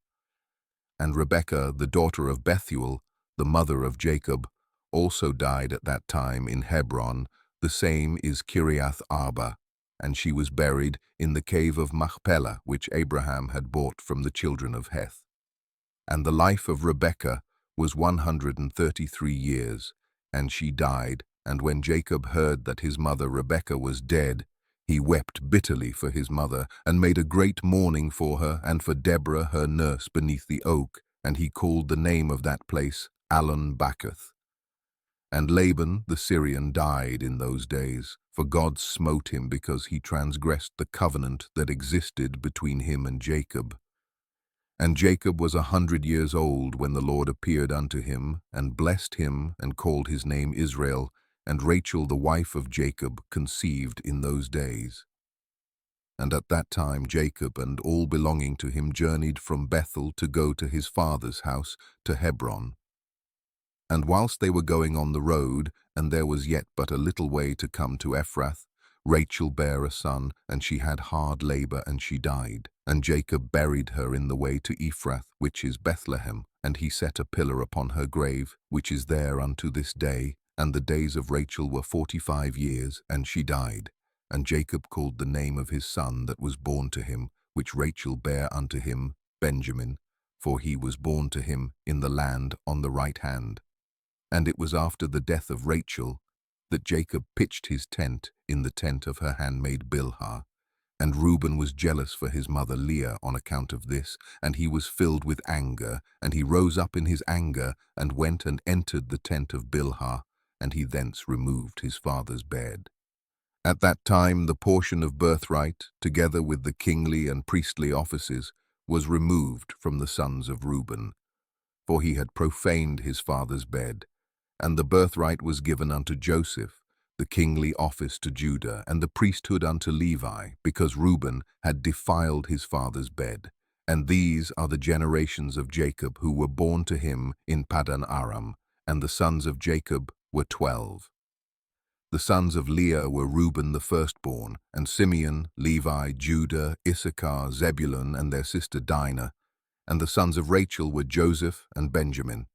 And Rebekah, the daughter of Bethuel, the mother of Jacob, also died at that time in Hebron, the same is Kiriath Arba, and she was buried in the cave of Machpelah, which Abraham had bought from the children of Heth. And the life of Rebekah was 133 years, and she died. And when Jacob heard that his mother Rebekah was dead, he wept bitterly for his mother, and made a great mourning for her, and for Deborah her nurse beneath the oak, and he called the name of that place Allon Bacuth. And Laban the Syrian died in those days, for God smote him because he transgressed the covenant that existed between him and Jacob. And Jacob was 100 years old when the Lord appeared unto him, and blessed him, and called his name Israel, and Rachel the wife of Jacob conceived in those days. And at that time Jacob and all belonging to him journeyed from Bethel to go to his father's house, to Hebron. And whilst they were going on the road, and there was yet but a little way to come to Ephrath, Rachel bare a son, and she had hard labor, and she died. And Jacob buried her in the way to Ephrath, which is Bethlehem, and he set a pillar upon her grave, which is there unto this day. And the days of Rachel were 45 years, and she died. And Jacob called the name of his son that was born to him, which Rachel bare unto him, Benjamin, for he was born to him in the land on the right hand. And it was after the death of Rachel that Jacob pitched his tent in the tent of her handmaid Bilhah. And Reuben was jealous for his mother Leah on account of this, and he was filled with anger, and he rose up in his anger, and went and entered the tent of Bilhah, and he thence removed his father's bed. At that time the portion of birthright, together with the kingly and priestly offices, was removed from the sons of Reuben, for he had profaned his father's bed. And the birthright was given unto Joseph, the kingly office to Judah, and the priesthood unto Levi, because Reuben had defiled his father's bed. And these are the generations of Jacob who were born to him in Paddan Aram, and the sons of Jacob were 12. The sons of Leah were Reuben the firstborn, and Simeon, Levi, Judah, Issachar, Zebulun, and their sister Dinah. And the sons of Rachel were Joseph and Benjamin.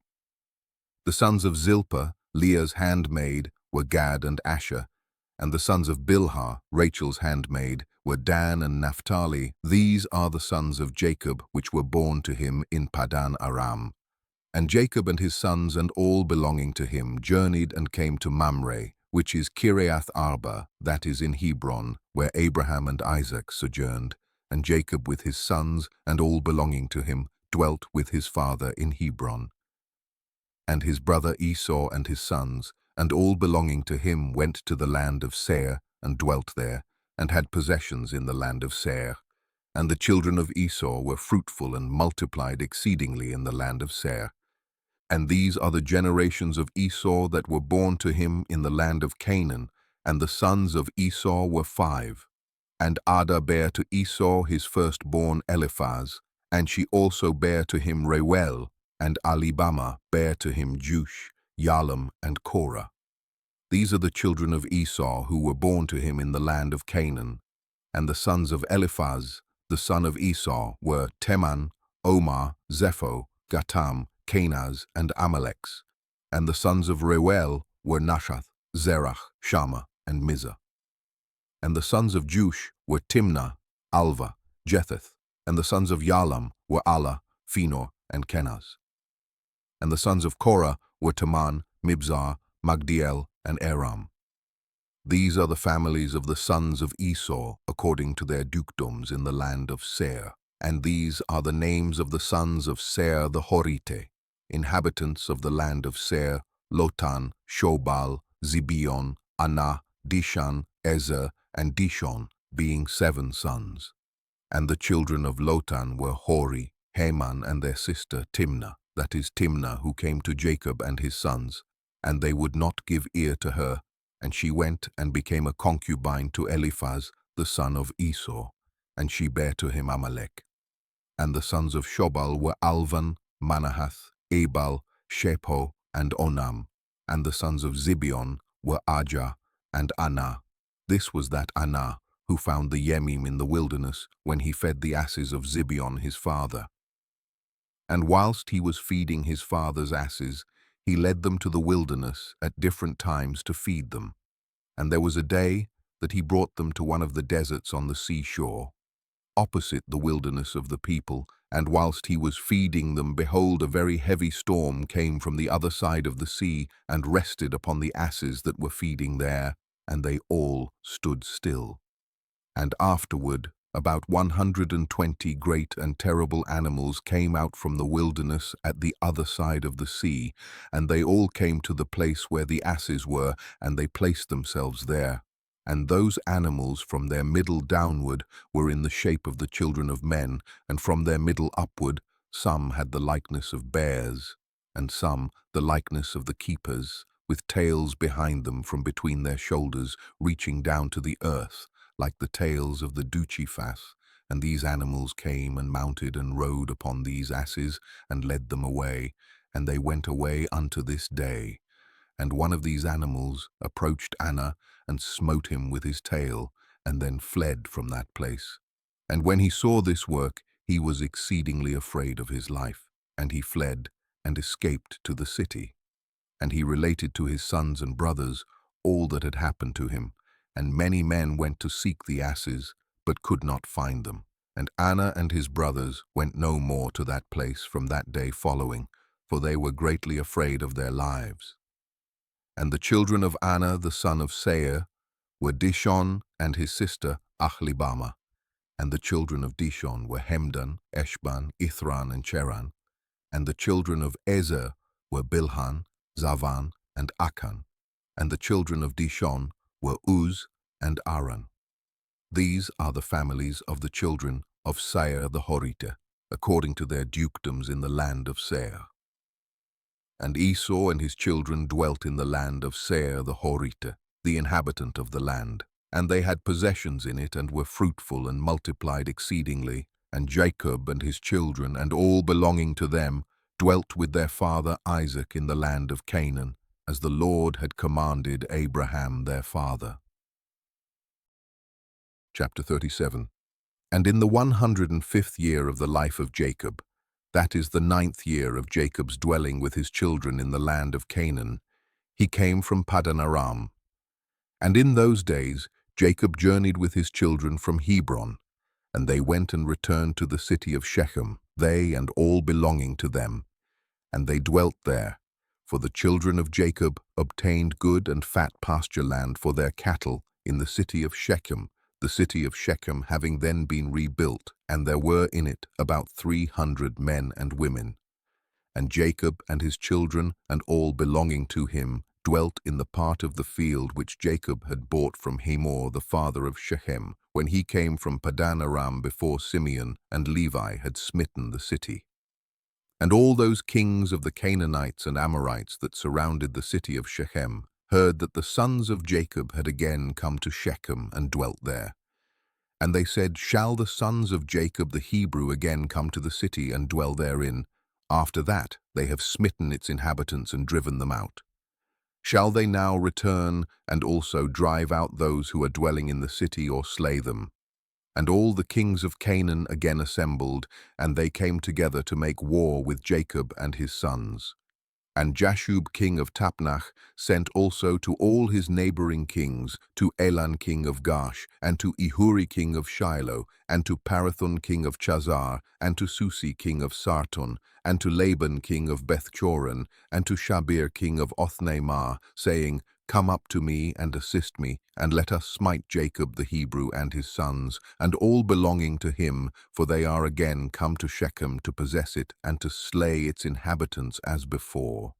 The sons of Zilpah, Leah's handmaid, were Gad and Asher. And the sons of Bilhah, Rachel's handmaid, were Dan and Naphtali. These are the sons of Jacob which were born to him in Paddan Aram. And Jacob and his sons and all belonging to him journeyed and came to Mamre, which is Kiriath Arba, that is in Hebron, where Abraham and Isaac sojourned. And Jacob with his sons and all belonging to him dwelt with his father in Hebron. And his brother Esau and his sons, and all belonging to him, went to the land of Seir, and dwelt there, and had possessions in the land of Seir. And the children of Esau were fruitful and multiplied exceedingly in the land of Seir. And these are the generations of Esau that were born to him in the land of Canaan, and the sons of Esau were 5. And Adah bare to Esau his firstborn Eliphaz, and she also bare to him Reuel, and Alibama bare to him Jush, Yalam, and Korah. These are the children of Esau who were born to him in the land of Canaan. And the sons of Eliphaz, the son of Esau, were Teman, Omar, Zepho, Gatam, Kenaz, and Amaleks. And the sons of Reuel were Nashath, Zerach, Shammah, and Mizah. And the sons of Jush were Timnah, Alva, Jetheth. And the sons of Yalam were Allah, Phinor, and Kenaz. And the sons of Korah were Taman, Mibzar, Magdiel, and Aram. These are the families of the sons of Esau according to their dukedoms in the land of Seir. And these are the names of the sons of Seir the Horite, inhabitants of the land of Seir: Lotan, Shobal, Zibeon, Anah, Dishan, Ezer, and Dishon, being 7 sons. And the children of Lotan were Hori, Heman, and their sister Timnah, that is Timnah, who came to Jacob and his sons, and they would not give ear to her, and she went and became a concubine to Eliphaz, the son of Esau, and she bare to him Amalek. And the sons of Shobal were Alvan, Manahath, Ebal, Shepho, and Onam. And the sons of Zibeon were Ajah and Anah. This was that Anah who found the Yemim in the wilderness when he fed the asses of Zibeon his father. And whilst he was feeding his father's asses, he led them to the wilderness at different times to feed them. And there was a day that he brought them to one of the deserts on the seashore, opposite the wilderness of the people. And whilst he was feeding them, behold, a very heavy storm came from the other side of the sea, and rested upon the asses that were feeding there, and they all stood still. And afterward, about 120 great and terrible animals came out from the wilderness at the other side of the sea, and they all came to the place where the asses were, and they placed themselves there. And those animals from their middle downward were in the shape of the children of men, and from their middle upward some had the likeness of bears, and some the likeness of the keepers, with tails behind them from between their shoulders, reaching down to the earth, like the tails of the Duchifas. And these animals came and mounted and rode upon these asses, and led them away, and they went away unto this day. And one of these animals approached Anah, and smote him with his tail, and then fled from that place. And when he saw this work, he was exceedingly afraid of his life, and he fled, and escaped to the city. And he related to his sons and brothers all that had happened to him. And many men went to seek the asses, but could not find them. And Anah and his brothers went no more to that place from that day following, for they were greatly afraid of their lives. And the children of Anah the son of Seir were Dishon and his sister Ahlibama. And the children of Dishon were Hemdan, Eshban, Ithran, and Cheran. And the children of Ezer were Bilhan, Zavan, and Akan. And the children of Dishon were Uz and Aran. These are the families of the children of Seir the Horite, according to their dukedoms in the land of Seir. And Esau and his children dwelt in the land of Seir the Horite, the inhabitant of the land. And they had possessions in it, and were fruitful and multiplied exceedingly. And Jacob and his children, and all belonging to them, dwelt with their father Isaac in the land of Canaan, as the Lord had commanded Abraham their father. Chapter 37. And in the 105th year of the life of Jacob, that is the 9th year of Jacob's dwelling with his children in the land of Canaan, he came from Paddan Aram. And in those days Jacob journeyed with his children from Hebron, and they went and returned to the city of Shechem, they and all belonging to them. And they dwelt there, for the children of Jacob obtained good and fat pasture land for their cattle in the city of Shechem, the city of Shechem having then been rebuilt, and there were in it about 300 men and women. And Jacob and his children and all belonging to him dwelt in the part of the field which Jacob had bought from Hamor the father of Shechem, when he came from Paddan Aram before Simeon and Levi had smitten the city. And all those kings of the Canaanites and Amorites that surrounded the city of Shechem heard that the sons of Jacob had again come to Shechem and dwelt there. And they said, Shall the sons of Jacob the Hebrew again come to the city and dwell therein, after that they have smitten its inhabitants and driven them out? Shall they now return and also drive out those who are dwelling in the city, or slay them? And all the kings of Canaan again assembled, and they came together to make war with Jacob and his sons. And Jashub king of Tapnach sent also to all his neighboring kings, to Elan king of Gash, and to Ihuri king of Shiloh, and to Parathon king of Chazar, and to Susi king of Sarton, and to Laban king of Bethchorin, and to Shabir king of Othnaimah, saying, Come up to me and assist me, and let us smite Jacob the Hebrew and his sons, and all belonging to him, for they are again come to Shechem to possess it, and to slay its inhabitants as before.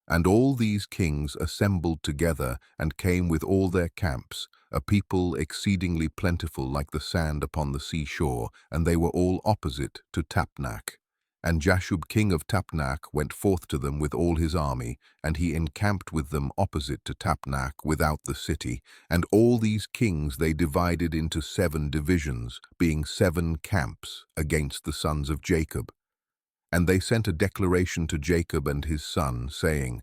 And all these kings assembled together, and came with all their camps, a people exceedingly plentiful like the sand upon the seashore, and they were all opposite to Tapnach. And Jashub king of Tapnach went forth to them with all his army, and he encamped with them opposite to Tapnach without the city. And all these kings they divided into 7 divisions, being 7 camps, against the sons of Jacob. And they sent a declaration to Jacob and his son, saying,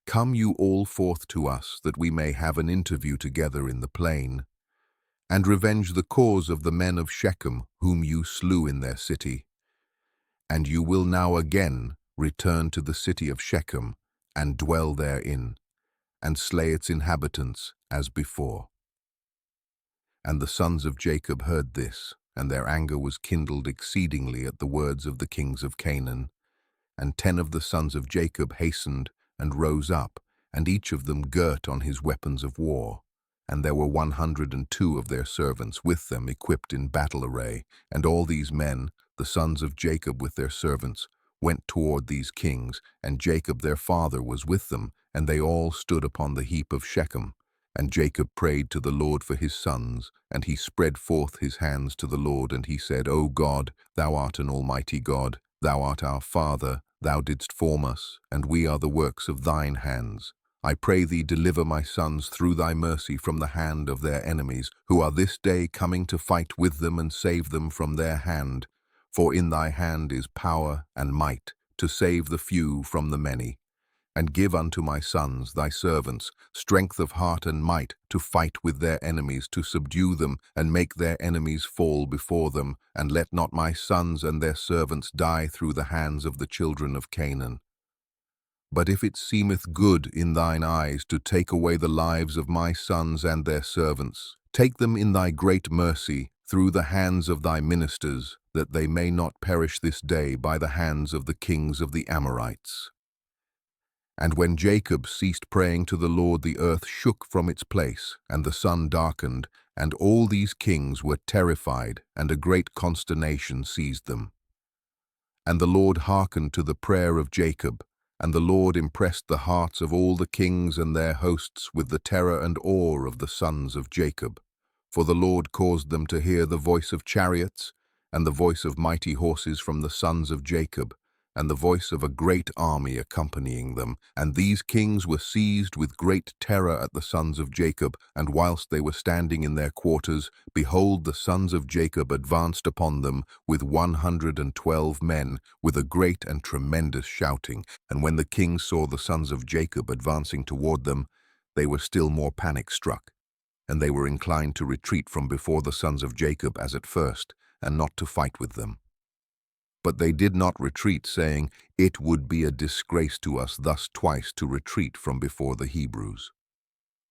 Come you all forth to us, that we may have an interview together in the plain, and revenge the cause of the men of Shechem, whom you slew in their city. And you will now again return to the city of Shechem, and dwell therein, and slay its inhabitants as before. And the sons of Jacob heard this, and their anger was kindled exceedingly at the words of the kings of Canaan. And 10 of the sons of Jacob hastened and rose up, and each of them girt on his weapons of war. And there were 102 of their servants with them, equipped in battle array. And all these men, the sons of Jacob with their servants, went toward these kings, and Jacob their father was with them, and they all stood upon the heap of Shechem. And Jacob prayed to the Lord for his sons, and he spread forth his hands to the Lord, and he said, O God, thou art an almighty God, thou art our Father, thou didst form us, and we are the works of thine hands. I pray thee, deliver my sons through thy mercy from the hand of their enemies, who are this day coming to fight with them, and save them from their hand. For in thy hand is power and might, to save the few from the many. And give unto my sons, thy servants, strength of heart and might, to fight with their enemies, to subdue them, and make their enemies fall before them. And let not my sons and their servants die through the hands of the children of Canaan. But if it seemeth good in thine eyes to take away the lives of my sons and their servants, take them in thy great mercy through the hands of thy ministers, that they may not perish this day by the hands of the kings of the Amorites. And when Jacob ceased praying to the Lord, the earth shook from its place, and the sun darkened, And all these kings were terrified, and a great consternation seized them. And the Lord hearkened to the prayer of Jacob, and the Lord impressed the hearts of all the kings and their hosts with the terror and awe of the sons of Jacob. For the Lord caused them to hear the voice of chariots, and the voice of mighty horses from the sons of Jacob, and the voice of a great army accompanying them. And these kings were seized with great terror at the sons of Jacob, and whilst they were standing in their quarters, behold, the sons of Jacob advanced upon them with 112 men, with a great and tremendous shouting. And when the kings saw the sons of Jacob advancing toward them, they were still more panic-struck, and they were inclined to retreat from before the sons of Jacob as at first, and not to fight with them. But they did not retreat, saying, "It would be a disgrace to us thus twice to retreat from before the Hebrews."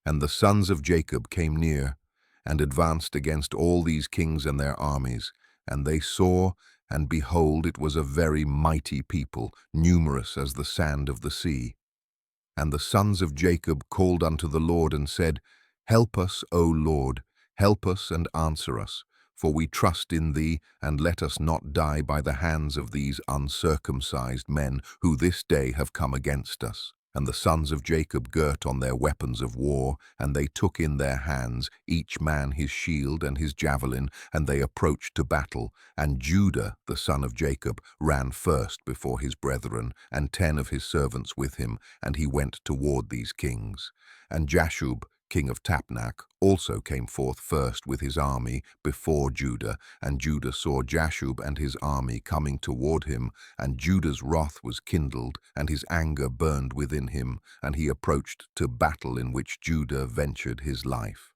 And the sons of Jacob came near, and advanced against all these kings and their armies. And they saw, and behold, it was a very mighty people, numerous as the sand of the sea. And the sons of Jacob called unto the Lord, and said, "Help us, O Lord, help us and answer us. For we trust in thee, and let us not die by the hands of these uncircumcised men, who this day have come against us." And the sons of Jacob girt on their weapons of war, and they took in their hands, each man his shield and his javelin, and they approached to battle. And Judah, the son of Jacob, ran first before his brethren, and 10 of his servants with him, and he went toward these kings. And Jashub, king of Tapnach, also came forth first with his army before Judah. And Judah saw Jashub and his army coming toward him, and Judah's wrath was kindled, and his anger burned within him, and he approached to battle, in which Judah ventured his life.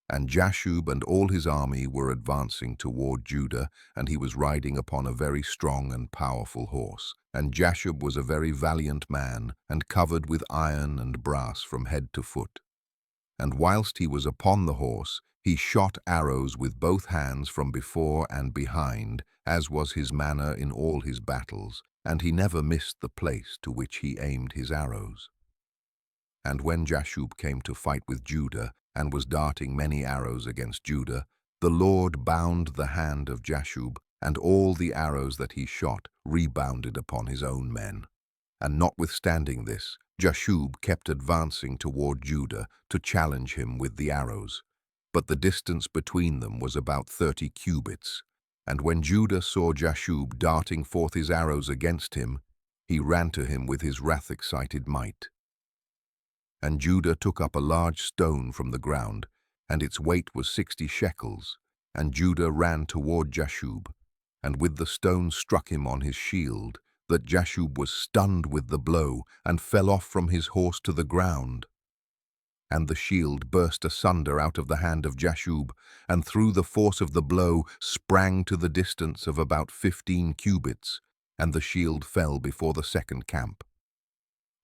And Jashub and all his army were advancing toward Judah, and he was riding upon a very strong and powerful horse. And Jashub was a very valiant man, and covered with iron and brass from head to foot. And whilst he was upon the horse, he shot arrows with both hands from before and behind, as was his manner in all his battles, and he never missed the place to which he aimed his arrows. And when Jashub came to fight with Judah, and was darting many arrows against Judah, the Lord bound the hand of Jashub, and all the arrows that he shot rebounded upon his own men. And notwithstanding this, Jashub kept advancing toward Judah to challenge him with the arrows. But the distance between them was about 30 cubits. And when Judah saw Jashub darting forth his arrows against him, he ran to him with his wrath-excited might. And Judah took up a large stone from the ground, and its weight was 60 shekels. And Judah ran toward Jashub, and with the stone struck him on his shield, that Jashub was stunned with the blow, and fell off from his horse to the ground. And the shield burst asunder out of the hand of Jashub, and through the force of the blow sprang to the distance of about 15 cubits, and the shield fell before the second camp.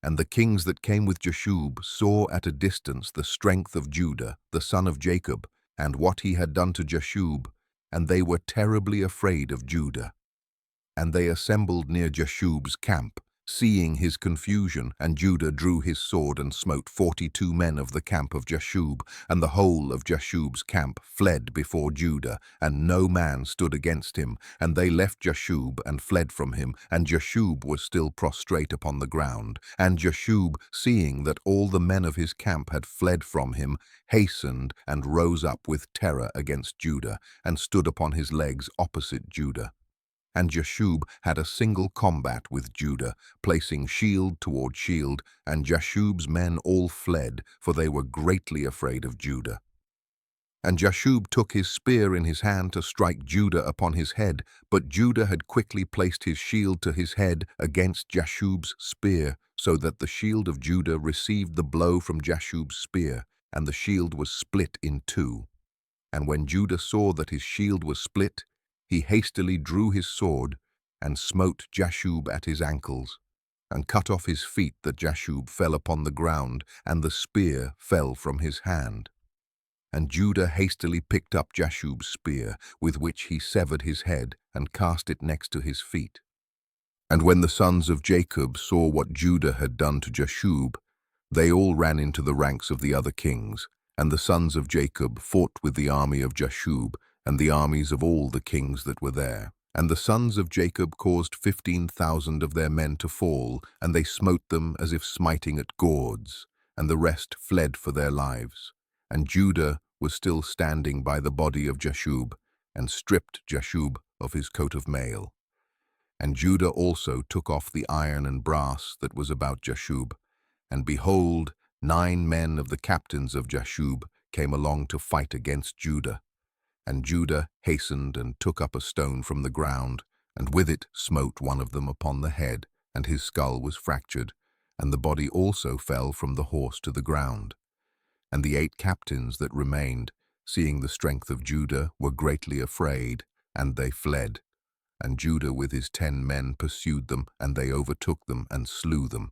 And the kings that came with Jashub saw at a distance the strength of Judah, the son of Jacob, and what he had done to Jashub, and they were terribly afraid of Judah. And they assembled near Jashub's camp, seeing his confusion, and Judah drew his sword and smote 42 men of the camp of Jashub, and the whole of Jashub's camp fled before Judah, and no man stood against him. And they left Jashub and fled from him, and Jashub was still prostrate upon the ground. And Jashub, seeing that all the men of his camp had fled from him, hastened and rose up with terror against Judah, and stood upon his legs opposite Judah. And Jashub had a single combat with Judah, placing shield toward shield, and Jashub's men all fled, for they were greatly afraid of Judah. And Jashub took his spear in his hand to strike Judah upon his head, but Judah had quickly placed his shield to his head against Jashub's spear, so that the shield of Judah received the blow from Jashub's spear, and the shield was split in two. And when Judah saw that his shield was split, he hastily drew his sword, and smote Jashub at his ankles, and cut off his feet, that Jashub fell upon the ground, and the spear fell from his hand. And Judah hastily picked up Jashub's spear, with which he severed his head, and cast it next to his feet. And when the sons of Jacob saw what Judah had done to Jashub, they all ran into the ranks of the other kings, And the sons of Jacob fought with the army of Jashub, and the armies of all the kings that were there. And the sons of Jacob caused 15,000 of their men to fall, and they smote them as if smiting at gourds, and the rest fled for their lives. And Judah was still standing by the body of Jashub, and stripped Jashub of his coat of mail. And Judah also took off the iron and brass that was about Jashub. And behold, 9 men of the captains of Jashub came along to fight against Judah. And Judah hastened and took up a stone from the ground, and with it smote one of them upon the head, and his skull was fractured, and the body also fell from the horse to the ground. And the 8 captains that remained, seeing the strength of Judah, were greatly afraid, and they fled. And Judah with his 10 men pursued them, and they overtook them and slew them.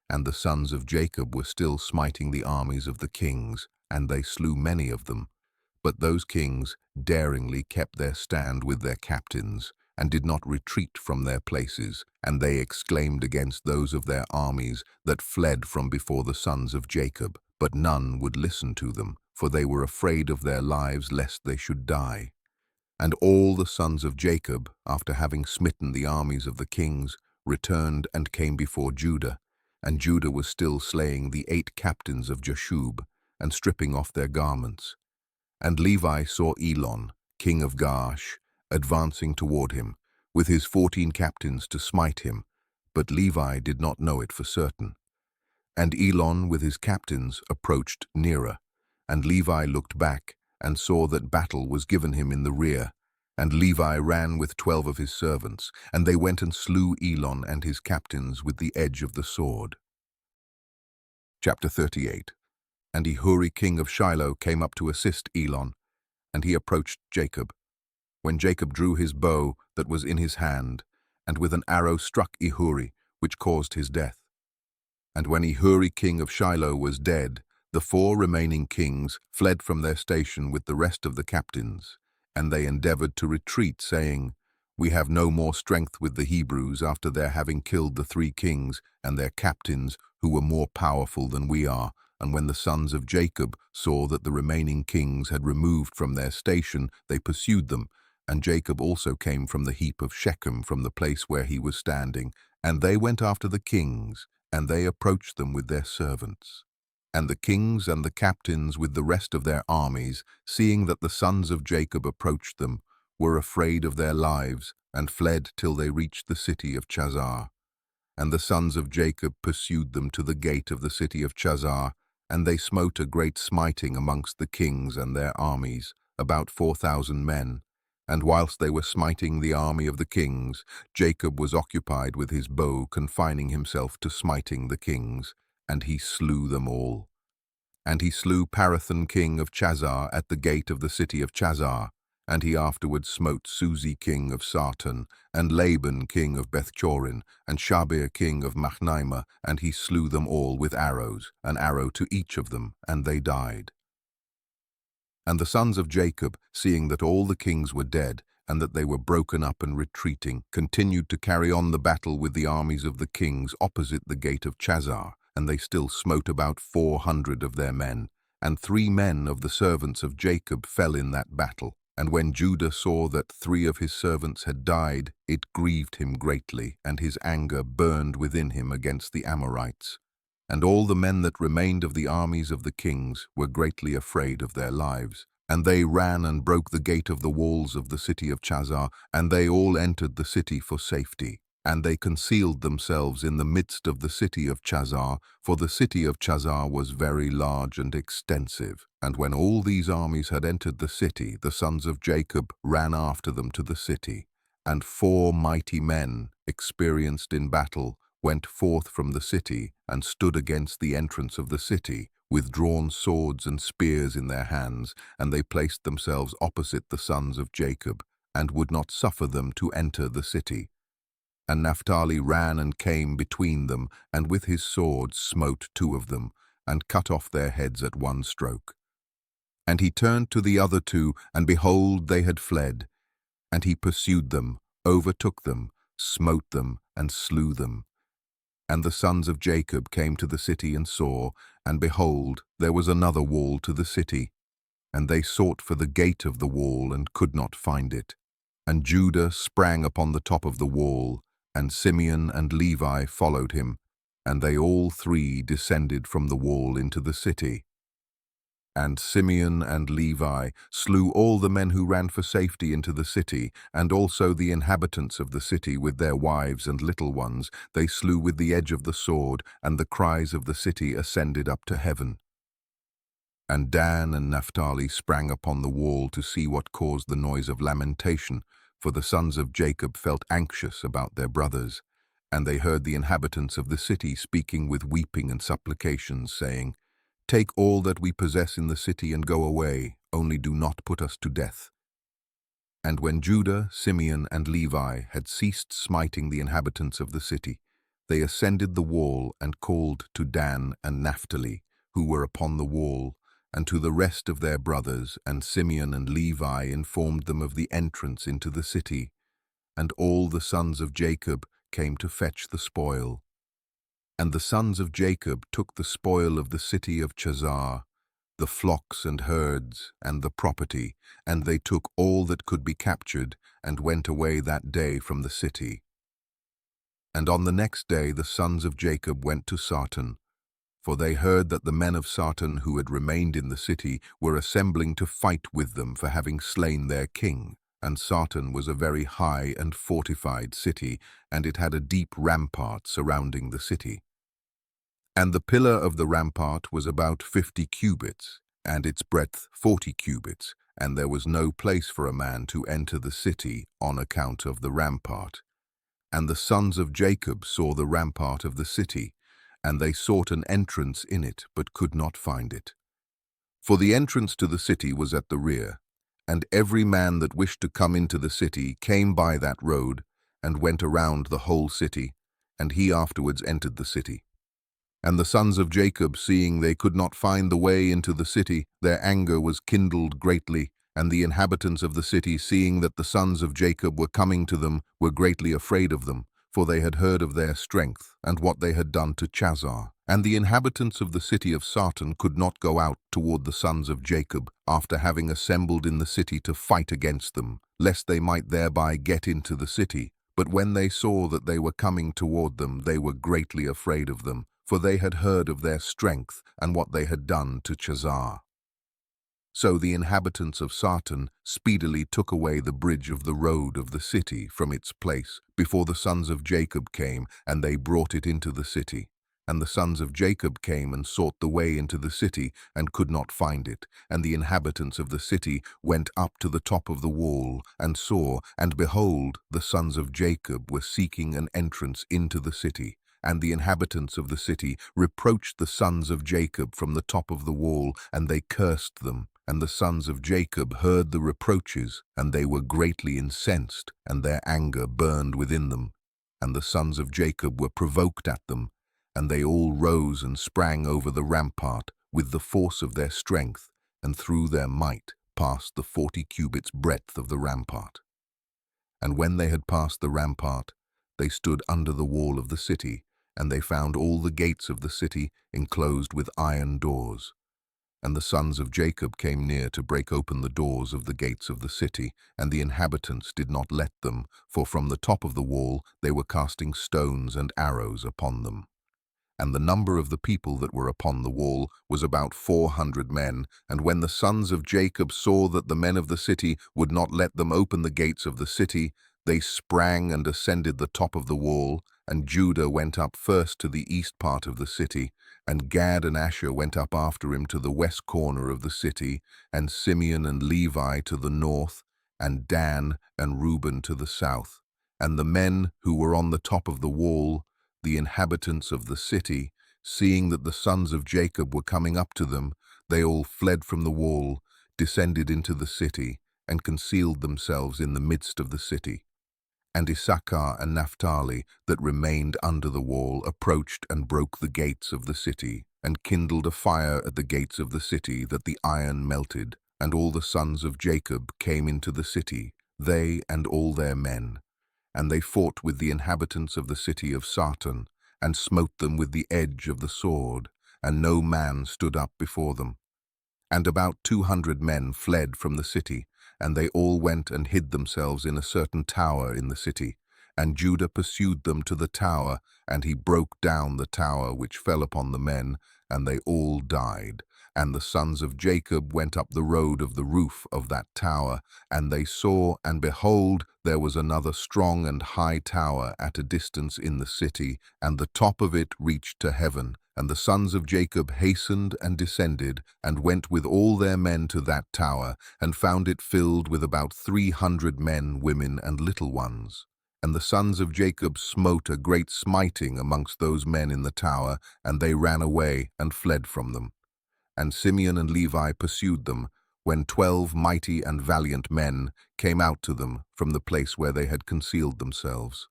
And the sons of Jacob were still smiting the armies of the kings, and they slew many of them. But those kings daringly kept their stand with their captains, and did not retreat from their places, and they exclaimed against those of their armies that fled from before the sons of Jacob. But none would listen to them, for they were afraid of their lives lest they should die. And all the sons of Jacob, after having smitten the armies of the kings, returned and came before Judah. And Judah was still slaying the 8 captains of Jashub, and stripping off their garments. And Levi saw Elon, king of Gaash, advancing toward him, with his 14 captains to smite him, but Levi did not know it for certain. And Elon with his captains approached nearer, and Levi looked back, and saw that battle was given him in the rear. And Levi ran with 12 of his servants, and they went and slew Elon and his captains with the edge of the sword. Chapter 38. And Ehuri king of Shiloh came up to assist Elon, and he approached Jacob. When Jacob drew his bow that was in his hand, and with an arrow struck Ehuri, which caused his death. And when Ehuri king of Shiloh was dead, the 4 remaining kings fled from their station with the rest of the captains, and they endeavored to retreat, saying, "We have no more strength with the Hebrews after their having killed the 3 kings and their captains who were more powerful than we are." And when the sons of Jacob saw that the remaining kings had removed from their station, they pursued them. And Jacob also came from the heap of Shechem, from the place where he was standing. And they went after the kings, and they approached them with their servants. And the kings and the captains with the rest of their armies, seeing that the sons of Jacob approached them, were afraid of their lives, and fled till they reached the city of Chazar. And the sons of Jacob pursued them to the gate of the city of Chazar, and they smote a great smiting amongst the kings and their armies, about 4,000 men. And whilst they were smiting the army of the kings, Jacob was occupied with his bow, confining himself to smiting the kings, and he slew them all. And he slew Parathon king of Chazar at the gate of the city of Chazar, and he afterwards smote Suzi king of Sarton, and Laban king of Bethchorin, and Shabir king of Machnima, and he slew them all with arrows, an arrow to each of them, and they died. And the sons of Jacob, seeing that all the kings were dead, and that they were broken up and retreating, continued to carry on the battle with the armies of the kings opposite the gate of Chazar, and they still smote about 400 of their men, and 3 men of the servants of Jacob fell in that battle. And when Judah saw that 3 of his servants had died, it grieved him greatly, and his anger burned within him against the Amorites. And all the men that remained of the armies of the kings were greatly afraid of their lives. And they ran and broke the gate of the walls of the city of Chazar, and they all entered the city for safety. And they concealed themselves in the midst of the city of Chazar, for the city of Chazar was very large and extensive. And when all these armies had entered the city, the sons of Jacob ran after them to the city. And 4 mighty men, experienced in battle, went forth from the city, and stood against the entrance of the city, with drawn swords and spears in their hands, and they placed themselves opposite the sons of Jacob, and would not suffer them to enter the city. And Naphtali ran and came between them, and with his sword smote 2 of them, and cut off their heads at one stroke. And he turned to the other 2, and behold, they had fled. And he pursued them, overtook them, smote them, and slew them. And the sons of Jacob came to the city and saw, and behold, there was another wall to the city. And they sought for the gate of the wall and could not find it. And Judah sprang upon the top of the wall, and Simeon and Levi followed him, and they all three descended from the wall into the city. And Simeon and Levi slew all the men who ran for safety into the city, and also the inhabitants of the city with their wives and little ones they slew with the edge of the sword, and the cries of the city ascended up to heaven. And Dan and Naphtali sprang upon the wall to see what caused the noise of lamentation, for the sons of Jacob felt anxious about their brothers. And they heard the inhabitants of the city speaking with weeping and supplications, saying, "Take all that we possess in the city and go away, only do not put us to death." And when Judah, Simeon, and Levi had ceased smiting the inhabitants of the city, they ascended the wall and called to Dan and Naphtali, who were upon the wall, and to the rest of their brothers, and Simeon and Levi informed them of the entrance into the city. And all the sons of Jacob came to fetch the spoil. And the sons of Jacob took the spoil of the city of Chazar, the flocks and herds, and the property, and they took all that could be captured, and went away that day from the city. And on the next day the sons of Jacob went to Sarton, for they heard that the men of Sarton who had remained in the city were assembling to fight with them for having slain their king. And Sarton was a very high and fortified city, and it had a deep rampart surrounding the city. And the pillar of the rampart was about 50 cubits, and its breadth 40 cubits, and there was no place for a man to enter the city on account of the rampart. And the sons of Jacob saw the rampart of the city, and they sought an entrance in it, but could not find it. For the entrance to the city was at the rear, and every man that wished to come into the city came by that road, and went around the whole city, and he afterwards entered the city. And the sons of Jacob, seeing they could not find the way into the city, their anger was kindled greatly, and the inhabitants of the city, seeing that the sons of Jacob were coming to them, were greatly afraid of them, for they had heard of their strength, and what they had done to Chazar. And the inhabitants of the city of Sarton could not go out toward the sons of Jacob, after having assembled in the city to fight against them, lest they might thereby get into the city. But when they saw that they were coming toward them, they were greatly afraid of them, for they had heard of their strength and what they had done to Chazar. So the inhabitants of Sarton speedily took away the bridge of the road of the city from its place before the sons of Jacob came, and they brought it into the city. And the sons of Jacob came and sought the way into the city, and could not find it. And the inhabitants of the city went up to the top of the wall, and saw, and behold, the sons of Jacob were seeking an entrance into the city. And the inhabitants of the city reproached the sons of Jacob from the top of the wall, and they cursed them. And the sons of Jacob heard the reproaches, and they were greatly incensed, and their anger burned within them. And the sons of Jacob were provoked at them, and they all rose and sprang over the rampart with the force of their strength, and through their might passed the 40 cubits breadth of the rampart. And when they had passed the rampart, they stood under the wall of the city, and they found all the gates of the city enclosed with iron doors. And the sons of Jacob came near to break open the doors of the gates of the city, and the inhabitants did not let them, for from the top of the wall they were casting stones and arrows upon them. And the number of the people that were upon the wall was about 400 men. And when the sons of Jacob saw that the men of the city would not let them open the gates of the city, they sprang and ascended the top of the wall, and Judah went up first to the east part of the city, and Gad and Asher went up after him to the west corner of the city, and Simeon and Levi to the north, and Dan and Reuben to the south. And the men who were on the top of the wall, the inhabitants of the city, seeing that the sons of Jacob were coming up to them, they all fled from the wall, descended into the city, and concealed themselves in the midst of the city. And Issachar and Naphtali, that remained under the wall, approached and broke the gates of the city, and kindled a fire at the gates of the city, that the iron melted. And all the sons of Jacob came into the city, they and all their men. And they fought with the inhabitants of the city of Sarton, and smote them with the edge of the sword, and no man stood up before them. And about 200 men fled from the city, and they all went and hid themselves in a certain tower in the city. And Judah pursued them to the tower, and he broke down the tower which fell upon the men, and they all died. And the sons of Jacob went up the road of the roof of that tower, and they saw, and behold, there was another strong and high tower at a distance in the city, and the top of it reached to heaven. And the sons of Jacob hastened and descended, and went with all their men to that tower, and found it filled with about 300 men, women, and little ones. And the sons of Jacob smote a great smiting amongst those men in the tower, and they ran away and fled from them. And Simeon and Levi pursued them, when 12 mighty and valiant men came out to them from the place where they had concealed themselves.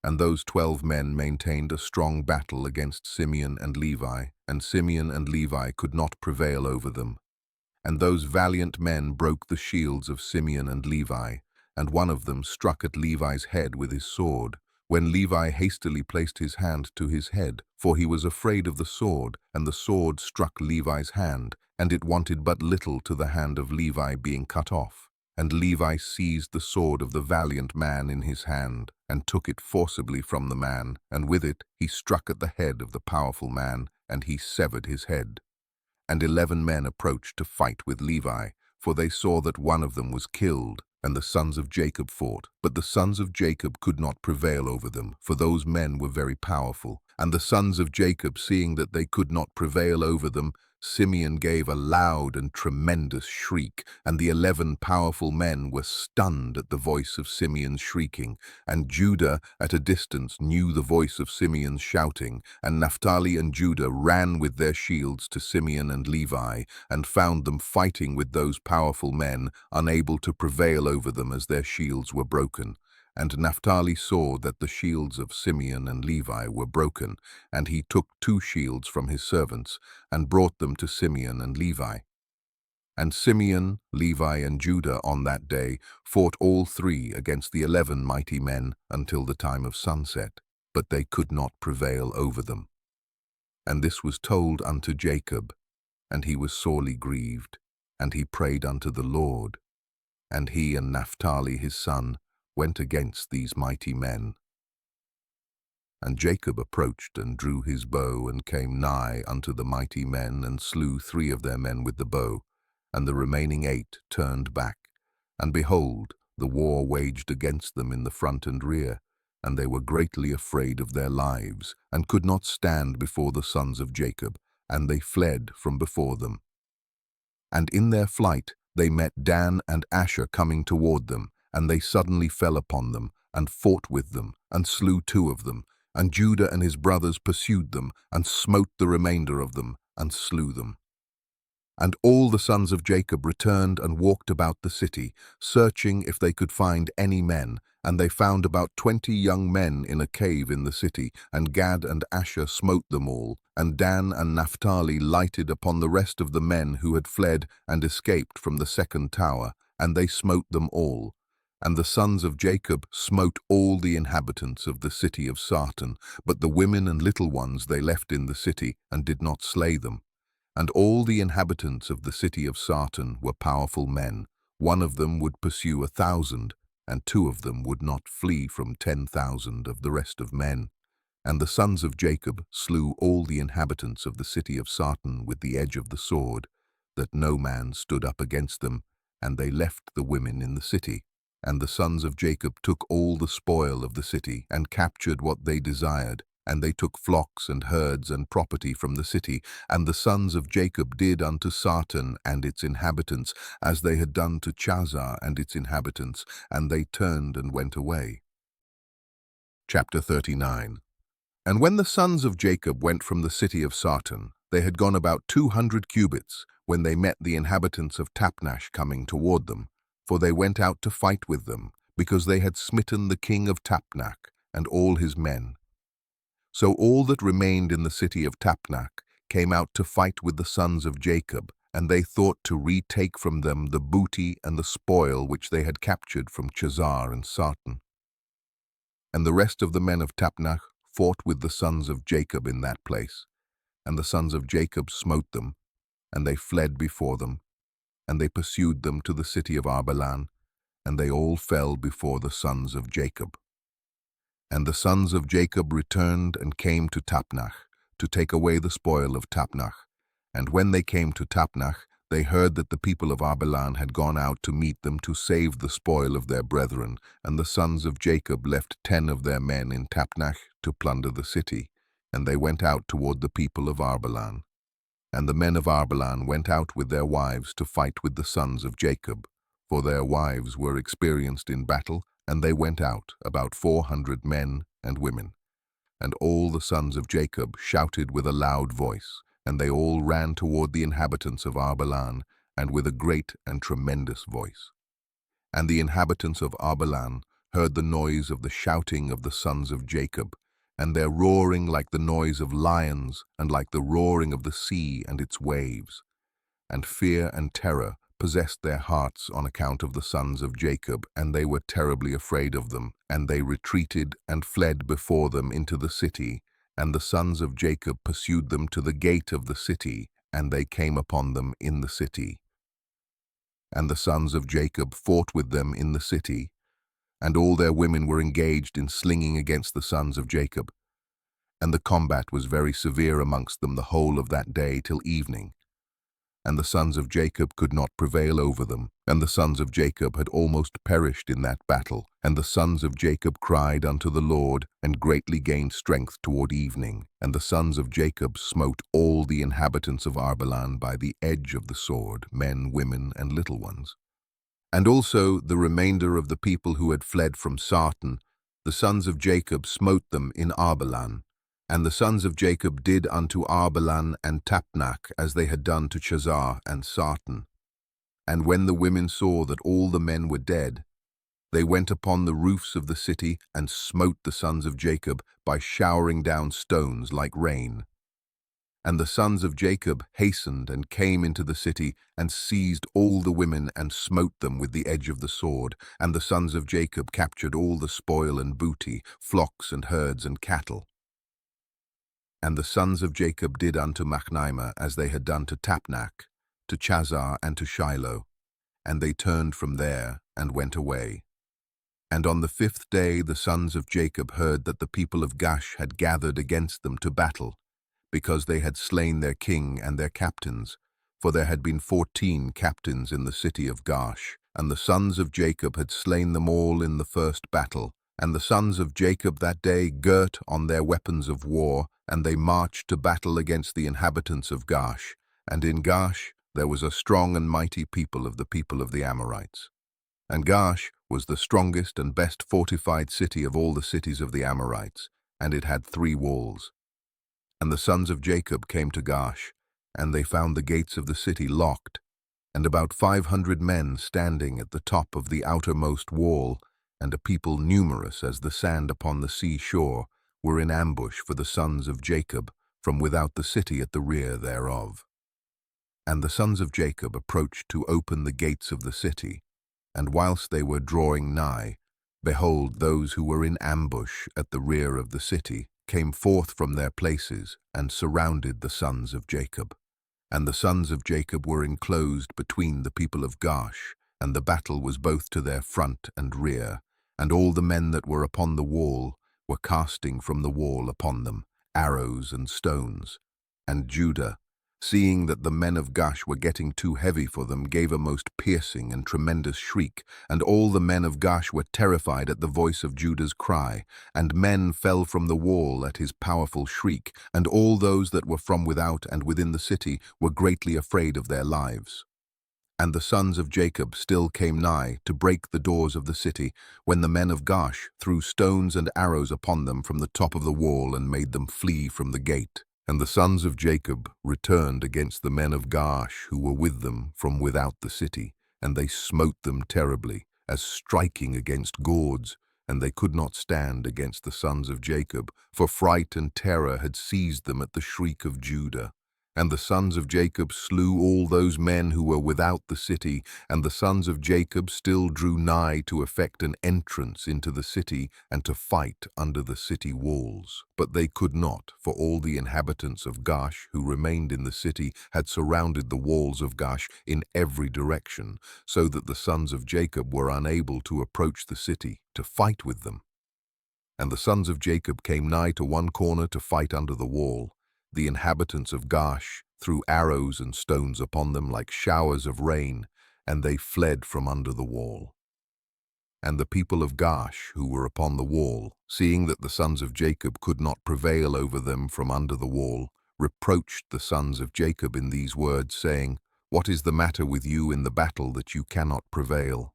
And those 12 men maintained a strong battle against Simeon and Levi, and Simeon and Levi could not prevail over them. And those valiant men broke the shields of Simeon and Levi, and one of them struck at Levi's head with his sword, when Levi hastily placed his hand to his head, for he was afraid of the sword, and the sword struck Levi's hand, and it wanted but little to the hand of Levi being cut off. And Levi seized the sword of the valiant man in his hand, and took it forcibly from the man, and with it he struck at the head of the powerful man, and he severed his head. And 11 men approached to fight with Levi, for they saw that one of them was killed, and the sons of Jacob fought. But the sons of Jacob could not prevail over them, for those men were very powerful. And the sons of Jacob, seeing that they could not prevail over them, Simeon gave a loud and tremendous shriek, and the 11 powerful men were stunned at the voice of Simeon's shrieking. And Judah at a distance knew the voice of Simeon's shouting, and Naphtali and Judah ran with their shields to Simeon and Levi, and found them fighting with those powerful men, unable to prevail over them as their shields were broken. And Naphtali saw that the shields of Simeon and Levi were broken, and he took 2 shields from his servants, and brought them to Simeon and Levi. And Simeon, Levi, and Judah on that day fought all 3 against the 11 mighty men until the time of sunset, but they could not prevail over them. And this was told unto Jacob, and he was sorely grieved, and he prayed unto the Lord. And he and Naphtali his son went against these mighty men. And Jacob approached and drew his bow and came nigh unto the mighty men and slew 3 of their men with the bow, and the remaining 8 turned back. And behold, the war waged against them in the front and rear, and they were greatly afraid of their lives, and could not stand before the sons of Jacob, and they fled from before them. And in their flight they met Dan and Asher coming toward them, and they suddenly fell upon them, and fought with them, and slew 2 of them. And Judah and his brothers pursued them, and smote the remainder of them, and slew them. And all the sons of Jacob returned and walked about the city, searching if they could find any men. And they found about 20 young men in a cave in the city, and Gad and Asher smote them all. And Dan and Naphtali lighted upon the rest of the men who had fled and escaped from the second tower, and they smote them all. And the sons of Jacob smote all the inhabitants of the city of Sartan, but the women and little ones they left in the city, and did not slay them. And all the inhabitants of the city of Sartan were powerful men. One of them would pursue 1,000, and 2 of them would not flee from 10,000 of the rest of men. And the sons of Jacob slew all the inhabitants of the city of Sartan with the edge of the sword, that no man stood up against them, and they left the women in the city. And the sons of Jacob took all the spoil of the city, and captured what they desired, and they took flocks and herds and property from the city. And the sons of Jacob did unto Sartan and its inhabitants as they had done to Chazar and its inhabitants, and they turned and went away. Chapter 39. And when the sons of Jacob went from the city of Sartan, they had gone about 200 cubits, when they met the inhabitants of Tapnash coming toward them. For they went out to fight with them, because they had smitten the king of Tapnach and all his men. So all that remained in the city of Tapnach came out to fight with the sons of Jacob, and they thought to retake from them the booty and the spoil which they had captured from Chazar and Sartan. And the rest of the men of Tapnach fought with the sons of Jacob in that place. And the sons of Jacob smote them, and they fled before them, and they pursued them to the city of Arbelan, and they all fell before the sons of Jacob. And the sons of Jacob returned and came to Tapnach, to take away the spoil of Tapnach. And when they came to Tapnach, they heard that the people of Arbelan had gone out to meet them to save the spoil of their brethren, and the sons of Jacob left 10 of their men in Tapnach to plunder the city, and they went out toward the people of Arbelan. And the men of Arbelan went out with their wives to fight with the sons of Jacob, for their wives were experienced in battle, and they went out, about 400 men and women. And all the sons of Jacob shouted with a loud voice, and they all ran toward the inhabitants of Arbelan, and with a great and tremendous voice. And the inhabitants of Arbelan heard the noise of the shouting of the sons of Jacob, and their roaring like the noise of lions, and like the roaring of the sea and its waves. And fear and terror possessed their hearts on account of the sons of Jacob, and they were terribly afraid of them, and they retreated and fled before them into the city, and the sons of Jacob pursued them to the gate of the city, and they came upon them in the city. And the sons of Jacob fought with them in the city, and all their women were engaged in slinging against the sons of Jacob. And the combat was very severe amongst them the whole of that day till evening. And the sons of Jacob could not prevail over them, and the sons of Jacob had almost perished in that battle. And the sons of Jacob cried unto the Lord, and greatly gained strength toward evening. And the sons of Jacob smote all the inhabitants of Arbelan by the edge of the sword, men, women, and little ones. And also the remainder of the people who had fled from Sartan, the sons of Jacob smote them in Arbelan. And the sons of Jacob did unto Arbelan and Tapnach as they had done to Chazar and Sartan. And when the women saw that all the men were dead, they went upon the roofs of the city and smote the sons of Jacob by showering down stones like rain. And the sons of Jacob hastened and came into the city and seized all the women and smote them with the edge of the sword. And the sons of Jacob captured all the spoil and booty, flocks and herds and cattle. And the sons of Jacob did unto Machnima as they had done to Tapnach, to Chazar, and to Shiloh. And they turned from there and went away. And on the 5th day the sons of Jacob heard that the people of Gash had gathered against them to battle, because they had slain their king and their captains, for there had been 14 captains in the city of Gash. And the sons of Jacob had slain them all in the first battle. And the sons of Jacob that day girt on their weapons of war, and they marched to battle against the inhabitants of Gash. And in Gash there was a strong and mighty people of the Amorites. And Gash was the strongest and best fortified city of all the cities of the Amorites, and it had 3 walls. And the sons of Jacob came to Gash, and they found the gates of the city locked, and about 500 men standing at the top of the outermost wall, and a people numerous as the sand upon the sea shore, were in ambush for the sons of Jacob from without the city at the rear thereof. And the sons of Jacob approached to open the gates of the city, and whilst they were drawing nigh, behold, those who were in ambush at the rear of the city came forth from their places and surrounded the sons of Jacob. And the sons of Jacob were enclosed between the people of Gash, and the battle was both to their front and rear, and all the men that were upon the wall were casting from the wall upon them arrows and stones. And Judah, seeing that the men of Gash were getting too heavy for them, gave a most piercing and tremendous shriek, and all the men of Gash were terrified at the voice of Judah's cry, and men fell from the wall at his powerful shriek, and all those that were from without and within the city were greatly afraid of their lives. And the sons of Jacob still came nigh to break the doors of the city, when the men of Gash threw stones and arrows upon them from the top of the wall and made them flee from the gate. And the sons of Jacob returned against the men of Gash who were with them from without the city, and they smote them terribly, as striking against gourds, and they could not stand against the sons of Jacob, for fright and terror had seized them at the shriek of Judah. And the sons of Jacob slew all those men who were without the city, and the sons of Jacob still drew nigh to effect an entrance into the city and to fight under the city walls. But they could not, for all the inhabitants of Gash who remained in the city had surrounded the walls of Gash in every direction, so that the sons of Jacob were unable to approach the city to fight with them. And the sons of Jacob came nigh to one corner to fight under the wall. The inhabitants of Gash threw arrows and stones upon them like showers of rain, and they fled from under the wall. And the people of Gash, who were upon the wall, seeing that the sons of Jacob could not prevail over them from under the wall, reproached the sons of Jacob in these words, saying, "What is the matter with you in the battle that you cannot prevail?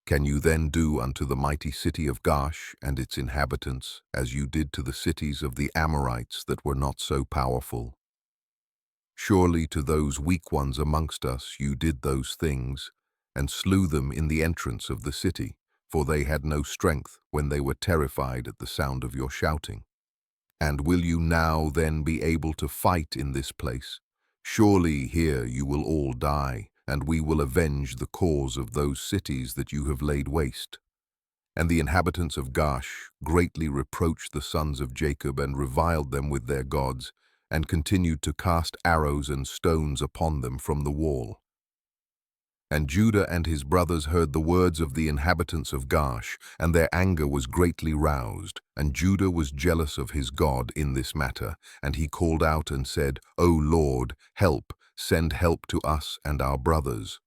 Can you then do unto the mighty city of Gash and its inhabitants as you did to the cities of the Amorites that were not so powerful? Surely to those weak ones amongst us you did those things, and slew them in the entrance of the city, for they had no strength when they were terrified at the sound of your shouting. And will you now then be able to fight in this place? Surely here you will all die, and we will avenge the cause of those cities that you have laid waste." And the inhabitants of Gash greatly reproached the sons of Jacob and reviled them with their gods, and continued to cast arrows and stones upon them from the wall. And Judah and his brothers heard the words of the inhabitants of Gash, and their anger was greatly roused. And Judah was jealous of his God in this matter, and he called out and said, "O Lord, help, send help to us and our brothers."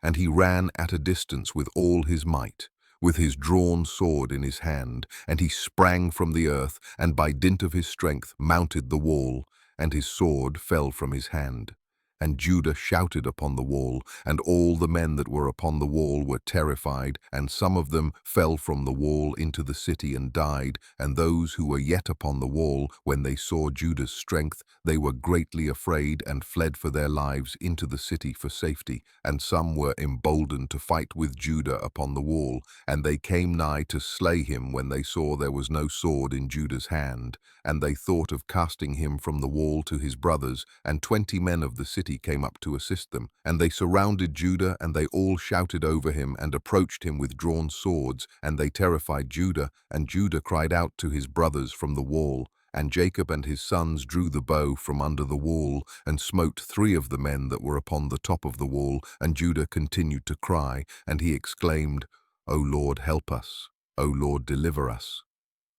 And he ran at a distance with all his might, with his drawn sword in his hand, and he sprang from the earth, and by dint of his strength mounted the wall, and his sword fell from his hand. And Judah shouted upon the wall, and all the men that were upon the wall were terrified, and some of them fell from the wall into the city and died, and those who were yet upon the wall, when they saw Judah's strength, they were greatly afraid and fled for their lives into the city for safety, and some were emboldened to fight with Judah upon the wall, and they came nigh to slay him when they saw there was no sword in Judah's hand, and they thought of casting him from the wall to his brothers, and 20 men of the city came up to assist them, and they surrounded Judah, and they all shouted over him and approached him with drawn swords, and they terrified Judah, and Judah cried out to his brothers from the wall, and Jacob and his sons drew the bow from under the wall, and smote 3 of the men that were upon the top of the wall, and Judah continued to cry, and he exclaimed, "O Lord, help us, O Lord, deliver us."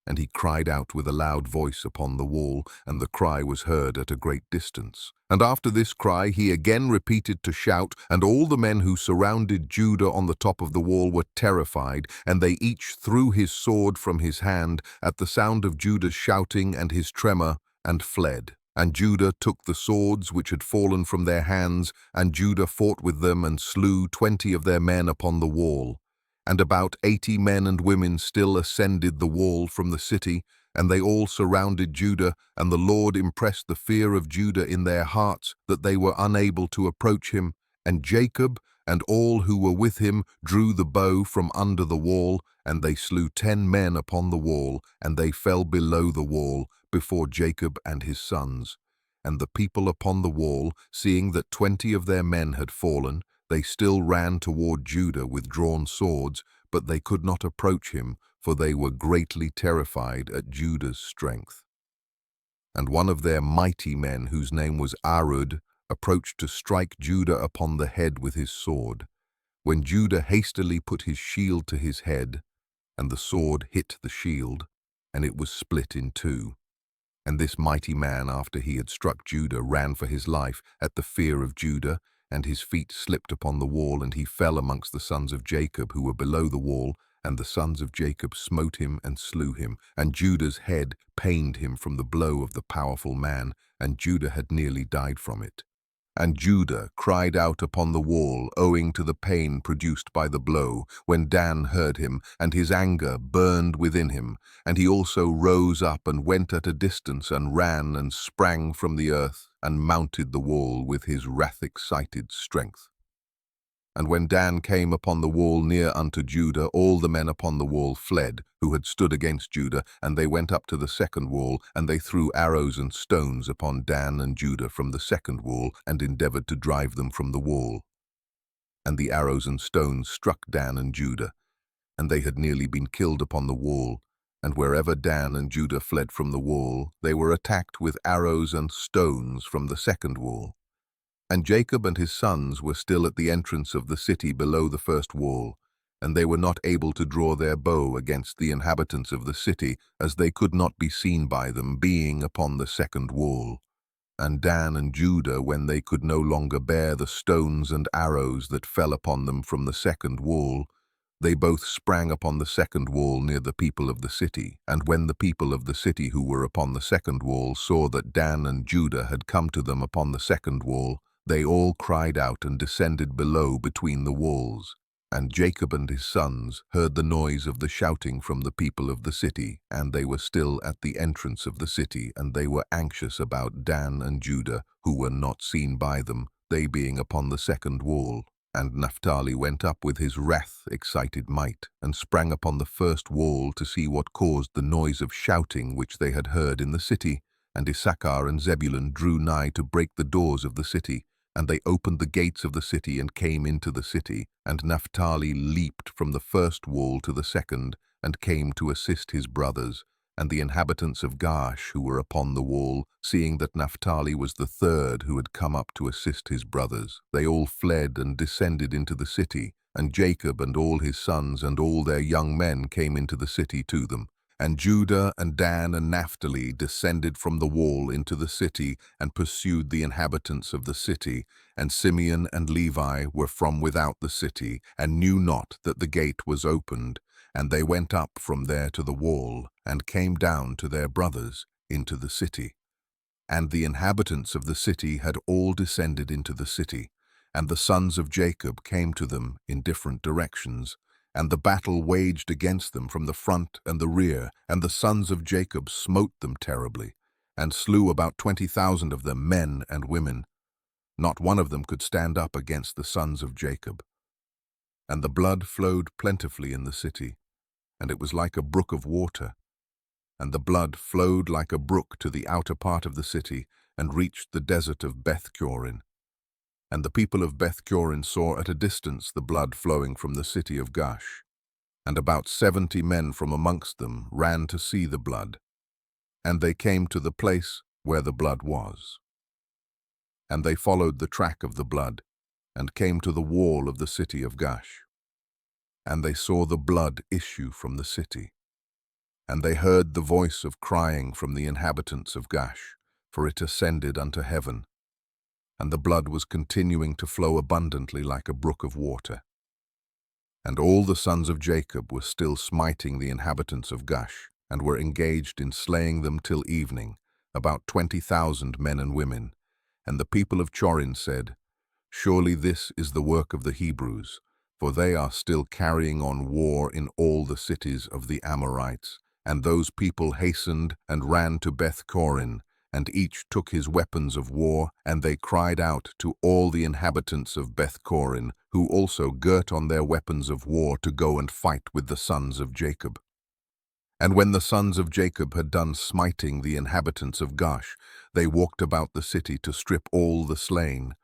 And he cried out with a loud voice upon the wall, and the cry was heard at a great distance. And after this cry he again repeated to shout, and all the men who surrounded Judah on the top of the wall were terrified, and they each threw his sword from his hand at the sound of Judah's shouting and his tremor, and fled. And Judah took the swords which had fallen from their hands, and Judah fought with them and slew 20 of their men upon the wall. And about 80 men and women still ascended the wall from the city, and they all surrounded Judah, and the Lord impressed the fear of Judah in their hearts, that they were unable to approach him. And Jacob and all who were with him drew the bow from under the wall, and they slew 10 men upon the wall, and they fell below the wall before Jacob and his sons. And the people upon the wall, seeing that 20 of their men had fallen, they still ran toward Judah with drawn swords, but they could not approach him, for they were greatly terrified at Judah's strength. And one of their mighty men, whose name was Arud, approached to strike Judah upon the head with his sword, when Judah hastily put his shield to his head, and the sword hit the shield, and it was split in 2. And this mighty man, after he had struck Judah, ran for his life at the fear of Judah, and his feet slipped upon the wall, and he fell amongst the sons of Jacob who were below the wall, and the sons of Jacob smote him and slew him, and Judah's head pained him from the blow of the powerful man, and Judah had nearly died from it. And Judah cried out upon the wall, owing to the pain produced by the blow, when Dan heard him, and his anger burned within him. And he also rose up and went at a distance, and ran and sprang from the earth, and mounted the wall with his wrath-excited strength. And when Dan came upon the wall near unto Judah, all the men upon the wall fled, who had stood against Judah, and they went up to the second wall, and they threw arrows and stones upon Dan and Judah from the second wall, and endeavored to drive them from the wall. And the arrows and stones struck Dan and Judah, and they had nearly been killed upon the wall. And wherever Dan and Judah fled from the wall, they were attacked with arrows and stones from the second wall. And Jacob and his sons were still at the entrance of the city below the first wall, and they were not able to draw their bow against the inhabitants of the city, as they could not be seen by them, being upon the second wall. And Dan and Judah, when they could no longer bear the stones and arrows that fell upon them from the second wall, they both sprang upon the second wall near the people of the city. And when the people of the city who were upon the second wall saw that Dan and Judah had come to them upon the second wall, they all cried out and descended below between the walls. And Jacob and his sons heard the noise of the shouting from the people of the city, and they were still at the entrance of the city, and they were anxious about Dan and Judah, who were not seen by them, they being upon the second wall. And Naphtali went up with his wrath-excited might, and sprang upon the first wall to see what caused the noise of shouting which they had heard in the city. And Issachar and Zebulun drew nigh to break the doors of the city, and they opened the gates of the city and came into the city. And Naphtali leaped from the first wall to the second, and came to assist his brothers. And the inhabitants of Gaash, who were upon the wall, seeing that Naphtali was the third who had come up to assist his brothers, they all fled and descended into the city. And Jacob and all his sons and all their young men came into the city to them. And Judah and Dan and Naphtali descended from the wall into the city and pursued the inhabitants of the city. And Simeon and Levi were from without the city, and knew not that the gate was opened. And they went up from there to the wall, and came down to their brothers into the city. And the inhabitants of the city had all descended into the city, and the sons of Jacob came to them in different directions. And the battle waged against them from the front and the rear, and the sons of Jacob smote them terribly, and slew about 20,000 of them, men and women. Not one of them could stand up against the sons of Jacob. And the blood flowed plentifully in the city, and it was like a brook of water. And the blood flowed like a brook to the outer part of the city, and reached the desert of Beth-chorin. And the people of Beth-chorin saw at a distance the blood flowing from the city of Gaash. And about 70 men from amongst them ran to see the blood. And they came to the place where the blood was. And they followed the track of the blood, and came to the wall of the city of Gaash. And they saw the blood issue from the city. And they heard the voice of crying from the inhabitants of Gaash, for it ascended unto heaven. And the blood was continuing to flow abundantly like a brook of water. And all the sons of Jacob were still smiting the inhabitants of Gaash, and were engaged in slaying them till evening, about 20,000 men and women. And the people of Chorin said, Surely this is the work of the Hebrews, for they are still carrying on war in all the cities of the Amorites. And those people hastened and ran to Beth-chorin, and each took his weapons of war, and they cried out to all the inhabitants of Beth-chorin, who also girt on their weapons of war to go and fight with the sons of Jacob. And when the sons of Jacob had done smiting the inhabitants of Gaash, they walked about the city to strip all the slain.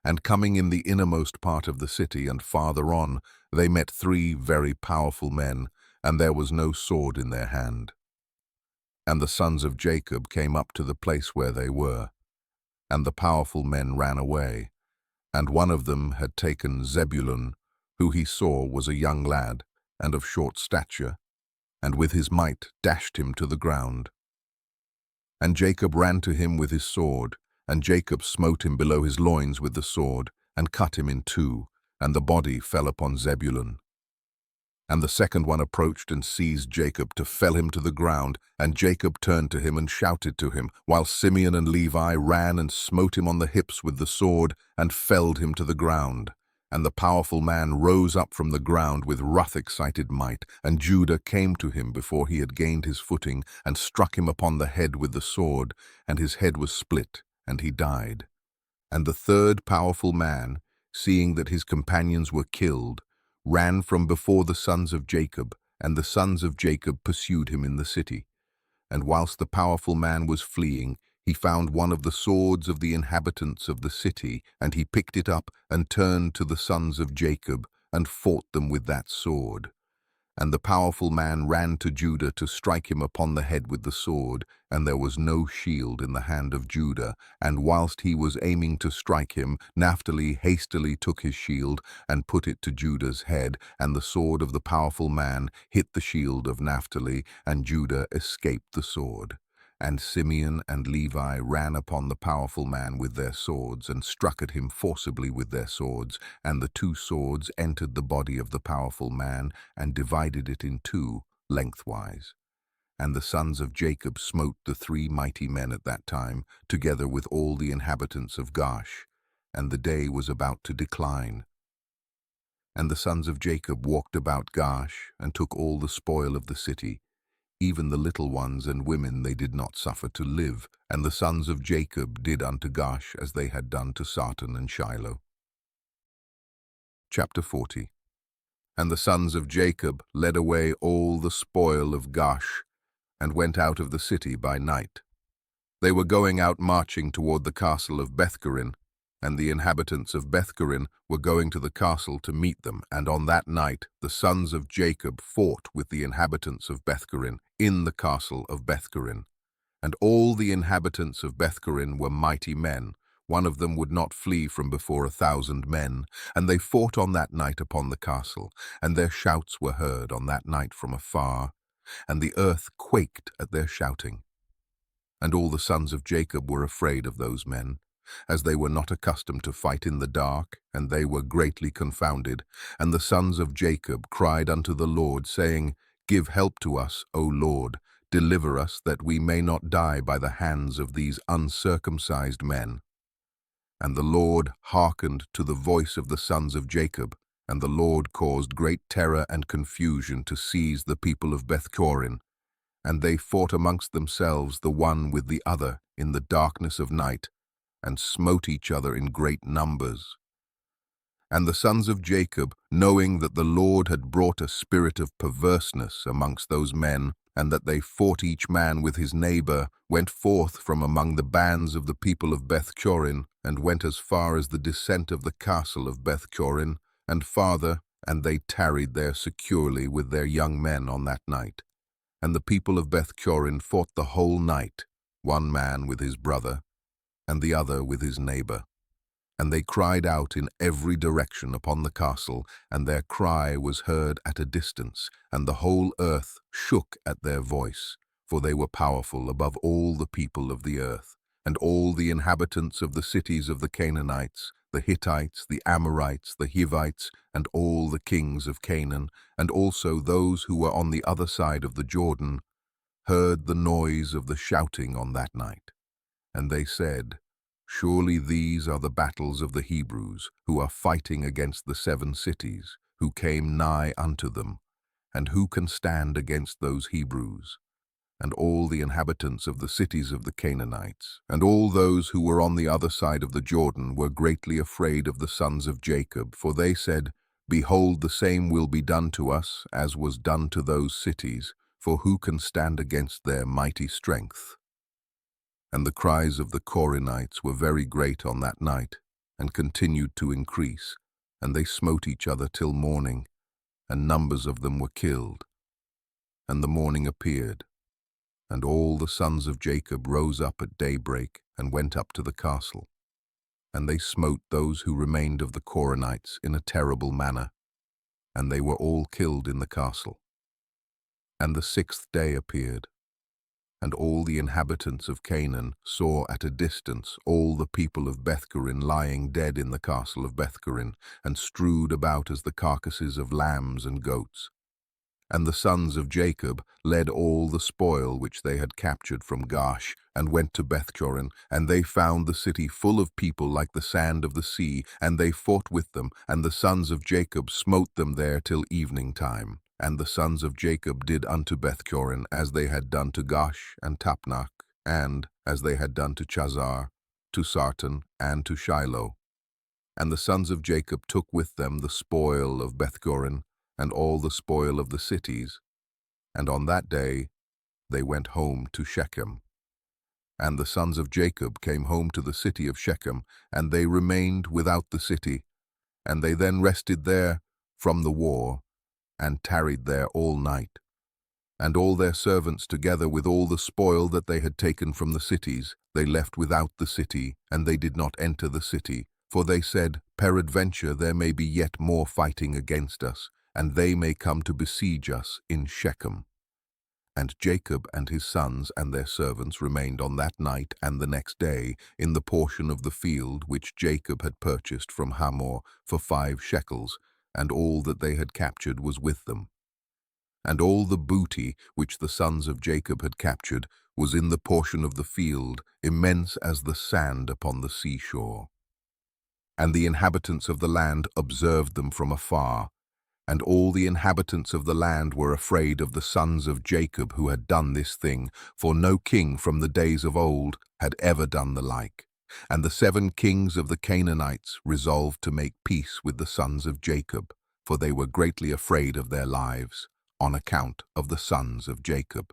And coming in the innermost part of the city and farther on, they met 3 very powerful men, and there was no sword in their hand. And the sons of Jacob came up to the place where they were, and the powerful men ran away. And one of them had taken Zebulun, who he saw was a young lad, and of short stature, and with his might dashed him to the ground. And Jacob ran to him with his sword, and Jacob smote him below his loins with the sword, and cut him in 2, and the body fell upon Zebulun. And the second one approached and seized Jacob to fell him to the ground, and Jacob turned to him and shouted to him, while Simeon and Levi ran and smote him on the hips with the sword, and felled him to the ground. And the powerful man rose up from the ground with wrath-excited might, and Judah came to him before he had gained his footing, and struck him upon the head with the sword, and his head was split, and he died. And the third powerful man, seeing that his companions were killed, ran from before the sons of Jacob, and the sons of Jacob pursued him in the city. And whilst the powerful man was fleeing, he found one of the swords of the inhabitants of the city, and he picked it up and turned to the sons of Jacob and fought them with that sword. And the powerful man ran to Judah to strike him upon the head with the sword, and there was no shield in the hand of Judah. And whilst he was aiming to strike him, Naphtali hastily took his shield and put it to Judah's head, and the sword of the powerful man hit the shield of Naphtali, and Judah escaped the sword. And Simeon and Levi ran upon the powerful man with their swords, and struck at him forcibly with their swords, and the two swords entered the body of the powerful man, and divided it in two, lengthwise. And the sons of Jacob smote the 3 mighty men at that time, together with all the inhabitants of Gaash, and the day was about to decline. And the sons of Jacob walked about Gaash, and took all the spoil of the city. Even the little ones and women they did not suffer to live, and the sons of Jacob did unto Gaash as they had done to Sartan and Shiloh. Chapter 40. And the sons of Jacob led away all the spoil of Gaash, and went out of the city by night. They were going out marching toward the castle of Bethgorin, and the inhabitants of Bethgorin were going to the castle to meet them, and on that night the sons of Jacob fought with the inhabitants of Bethgorin in the castle of Bethgorin. And all the inhabitants of Bethgorin were mighty men. One of them would not flee from before 1,000 men. And they fought on that night upon the castle, and their shouts were heard on that night from afar, and the earth quaked at their shouting. And all the sons of Jacob were afraid of those men, as they were not accustomed to fight in the dark, and they were greatly confounded. And the sons of Jacob cried unto the Lord, saying, Give help to us, O Lord, deliver us, that we may not die by the hands of these uncircumcised men. And the Lord hearkened to the voice of the sons of Jacob, and the Lord caused great terror and confusion to seize the people of Bethchorin. And they fought amongst themselves the one with the other in the darkness of night, and smote each other in great numbers. And the sons of Jacob, knowing that the Lord had brought a spirit of perverseness amongst those men, and that they fought each man with his neighbor, went forth from among the bands of the people of Bethchorin, and went as far as the descent of the castle of Bethchorin, and farther, and they tarried there securely with their young men on that night. And the people of Bethchorin fought the whole night, one man with his brother, and the other with his neighbor. And they cried out in every direction upon the castle, and their cry was heard at a distance, and the whole earth shook at their voice, for they were powerful above all the people of the earth. And all the inhabitants of the cities of the Canaanites, the Hittites, the Amorites, the Hivites, and all the kings of Canaan, and also those who were on the other side of the Jordan, heard the noise of the shouting on that night. And they said, Surely these are the battles of the Hebrews, who are fighting against the 7 cities, who came nigh unto them. And who can stand against those Hebrews? And all the inhabitants of the cities of the Canaanites, and all those who were on the other side of the Jordan, were greatly afraid of the sons of Jacob, for they said, Behold, the same will be done to us, as was done to those cities, for who can stand against their mighty strength? And the cries of the Corinites were very great on that night, and continued to increase, and they smote each other till morning, and numbers of them were killed. And the morning appeared, and all the sons of Jacob rose up at daybreak, and went up to the castle. And they smote those who remained of the Corinites in a terrible manner, and they were all killed in the castle. And the 6th day appeared, and all the inhabitants of Canaan saw at a distance all the people of Bethchorin lying dead in the castle of Bethchorin, and strewed about as the carcasses of lambs and goats. And the sons of Jacob led all the spoil which they had captured from Gaash, and went to Bethchorin, and they found the city full of people like the sand of the sea, and they fought with them, and the sons of Jacob smote them there till evening time. And the sons of Jacob did unto Bethchorin as they had done to Gaash and Tapnach, and as they had done to Chazar, to Sartan, and to Shiloh. And the sons of Jacob took with them the spoil of Bethgoren, and all the spoil of the cities. And on that day they went home to Shechem. And the sons of Jacob came home to the city of Shechem, and they remained without the city. And they then rested there from the war, and tarried there all night. And all their servants, together with all the spoil that they had taken from the cities, they left without the city, and they did not enter the city. For they said, Peradventure there may be yet more fighting against us, and they may come to besiege us in Shechem. And Jacob and his sons and their servants remained on that night and the next day in the portion of the field which Jacob had purchased from Hamor for 5 shekels, and all that they had captured was with them. And all the booty which the sons of Jacob had captured was in the portion of the field, immense as the sand upon the seashore. And the inhabitants of the land observed them from afar, and all the inhabitants of the land were afraid of the sons of Jacob who had done this thing, for no king from the days of old had ever done the like. And the 7 kings of the Canaanites resolved to make peace with the sons of Jacob, for they were greatly afraid of their lives, on account of the sons of Jacob.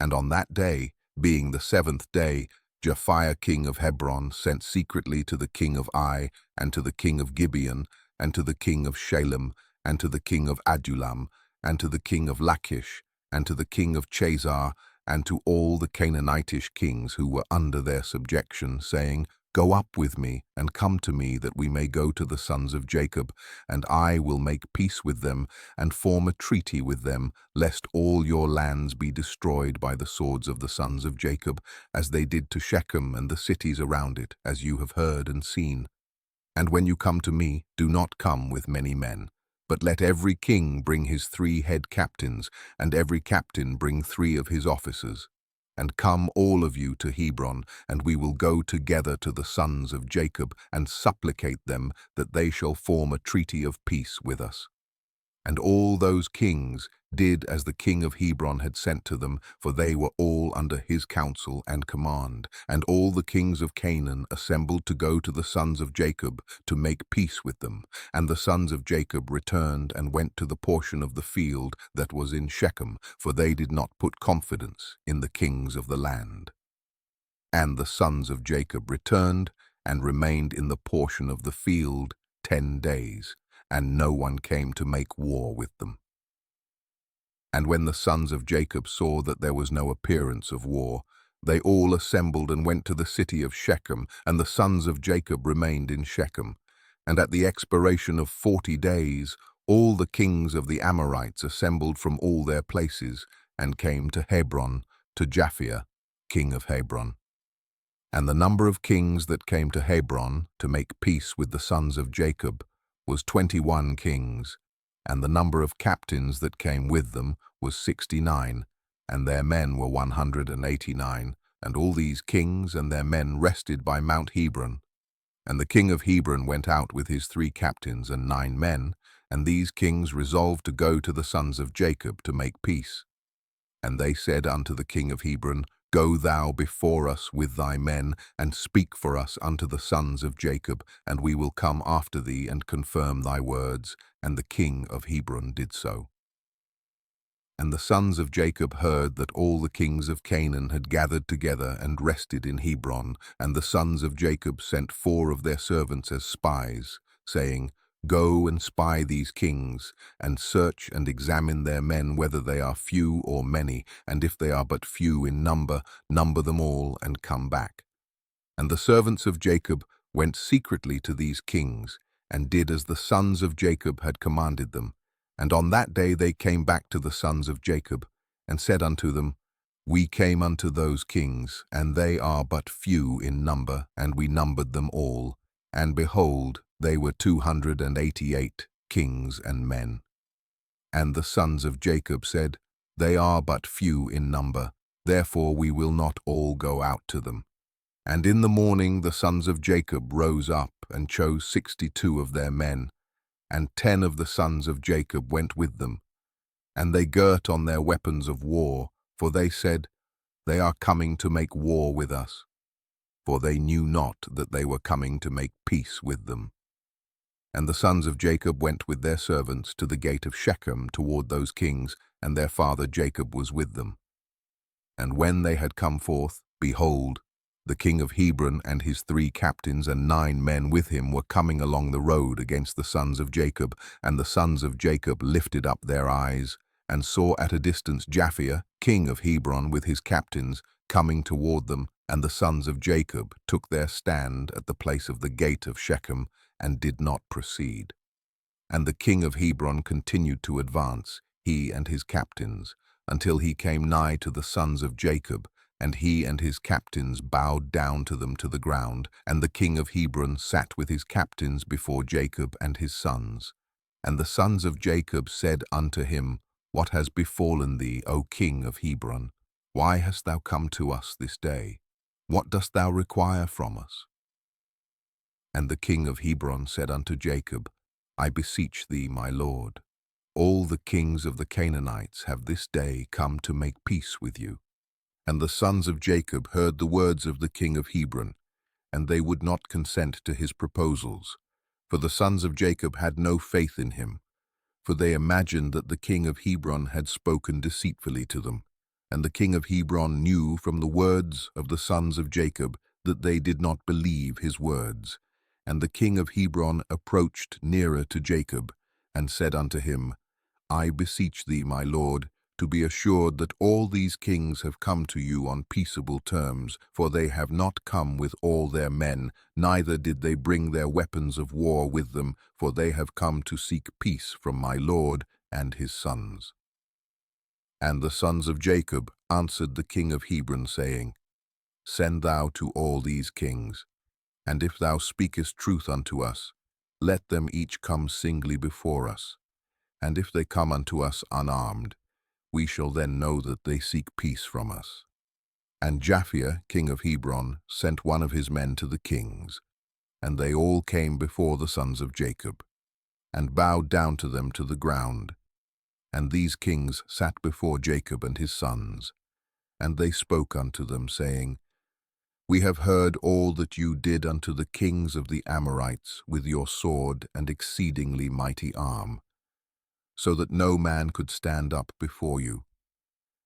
And on that day, being the 7th day, Japhiah king of Hebron sent secretly to the king of Ai, and to the king of Gibeon, and to the king of Shalem, and to the king of Adullam, and to the king of Lachish, and to the king of Chazar, and to all the Canaanitish kings who were under their subjection, saying, Go up with me, and come to me, that we may go to the sons of Jacob, and I will make peace with them, and form a treaty with them, lest all your lands be destroyed by the swords of the sons of Jacob, as they did to Shechem and the cities around it, as you have heard and seen. And when you come to me, do not come with many men, but let every king bring his 3 head captains, and every captain bring 3 of his officers. And come all of you to Hebron, and we will go together to the sons of Jacob, and supplicate them that they shall form a treaty of peace with us. And all those kings did as the king of Hebron had sent to them, for they were all under his counsel and command. And all the kings of Canaan assembled to go to the sons of Jacob to make peace with them. And the sons of Jacob returned and went to the portion of the field that was in Shechem, for they did not put confidence in the kings of the land. And the sons of Jacob returned and remained in the portion of the field 10 days. And no one came to make war with them. And when the sons of Jacob saw that there was no appearance of war, they all assembled and went to the city of Shechem, and the sons of Jacob remained in Shechem. And at the expiration of 40 days, all the kings of the Amorites assembled from all their places, and came to Hebron, to Japhiah, king of Hebron. And the number of kings that came to Hebron to make peace with the sons of Jacob was 21 kings, and the number of captains that came with them was 69, and their men were 189, and all these kings and their men rested by Mount Hebron. And the king of Hebron went out with his 3 captains and 9 men, and these kings resolved to go to the sons of Jacob to make peace. And they said unto the king of Hebron, Go thou before us with thy men, and speak for us unto the sons of Jacob, and we will come after thee and confirm thy words. And the king of Hebron did so. And the sons of Jacob heard that all the kings of Canaan had gathered together and rested in Hebron, and the sons of Jacob sent 4 of their servants as spies, saying, Go and spy these kings, and search and examine their men, whether they are few or many, and if they are but few in number, number them all and come back. And the servants of Jacob went secretly to these kings, and did as the sons of Jacob had commanded them. And on that day they came back to the sons of Jacob, and said unto them, We came unto those kings, and they are but few in number, and we numbered them all. And behold, they were 288 kings and men. And the sons of Jacob said, They are but few in number, therefore we will not all go out to them. And in the morning the sons of Jacob rose up and chose 62 of their men, and 10 of the sons of Jacob went with them. And they girt on their weapons of war, for they said, They are coming to make war with us. For they knew not that they were coming to make peace with them. And the sons of Jacob went with their servants to the gate of Shechem toward those kings, and their father Jacob was with them. And when they had come forth, behold, the king of Hebron and his 3 captains and 9 men with him were coming along the road against the sons of Jacob. And the sons of Jacob lifted up their eyes, and saw at a distance Japhet, king of Hebron, with his captains, coming toward them. And the sons of Jacob took their stand at the place of the gate of Shechem, and did not proceed. And the king of Hebron continued to advance, he and his captains, until he came nigh to the sons of Jacob, and he and his captains bowed down to them to the ground. And the king of Hebron sat with his captains before Jacob and his sons. And the sons of Jacob said unto him, What has befallen thee, O king of Hebron? Why hast thou come to us this day? What dost thou require from us? And the king of Hebron said unto Jacob, I beseech thee, my lord, all the kings of the Canaanites have this day come to make peace with you. And the sons of Jacob heard the words of the king of Hebron, and they would not consent to his proposals, for the sons of Jacob had no faith in him, for they imagined that the king of Hebron had spoken deceitfully to them. And the king of Hebron knew from the words of the sons of Jacob that they did not believe his words. And the king of Hebron approached nearer to Jacob, and said unto him, I beseech thee, my lord, to be assured that all these kings have come to you on peaceable terms, for they have not come with all their men, neither did they bring their weapons of war with them, for they have come to seek peace from my lord and his sons. And the sons of Jacob answered the king of Hebron, saying, Send thou to all these kings, and if thou speakest truth unto us, let them each come singly before us. And if they come unto us unarmed, we shall then know that they seek peace from us. And Japhet, king of Hebron, sent one of his men to the kings, and they all came before the sons of Jacob, and bowed down to them to the ground. And these kings sat before Jacob and his sons, and they spoke unto them, saying, We have heard all that you did unto the kings of the Amorites with your sword and exceedingly mighty arm, so that no man could stand up before you.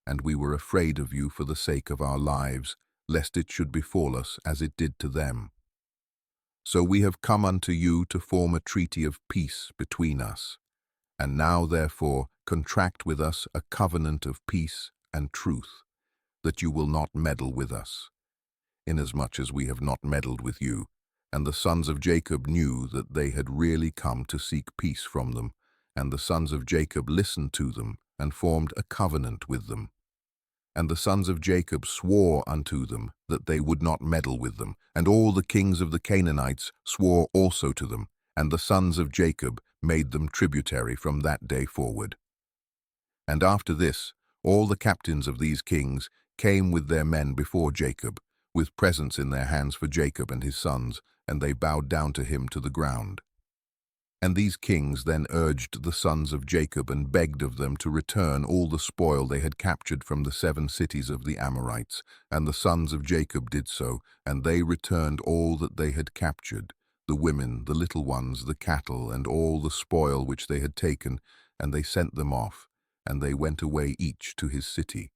And we were afraid of you for the sake of our lives, lest it should befall us as it did to them. So we have come unto you to form a treaty of peace between us. And now, therefore, contract with us a covenant of peace and truth, that you will not meddle with us, inasmuch as we have not meddled with you. And the sons of Jacob knew that they had really come to seek peace from them, and the sons of Jacob listened to them, and formed a covenant with them. And the sons of Jacob swore unto them that they would not meddle with them, and all the kings of the Canaanites swore also to them, and the sons of Jacob made them tributary from that day forward. And after this, all the captains of these kings came with their men before Jacob, with presents in their hands for Jacob and his sons, and they bowed down to him to the ground. And these kings then urged the sons of Jacob and begged of them to return all the spoil they had captured from the 7 cities of the Amorites. And the sons of Jacob did so, and they returned all that they had captured, the women, the little ones, the cattle, and all the spoil which they had taken, and they sent them off, and they went away each to his city.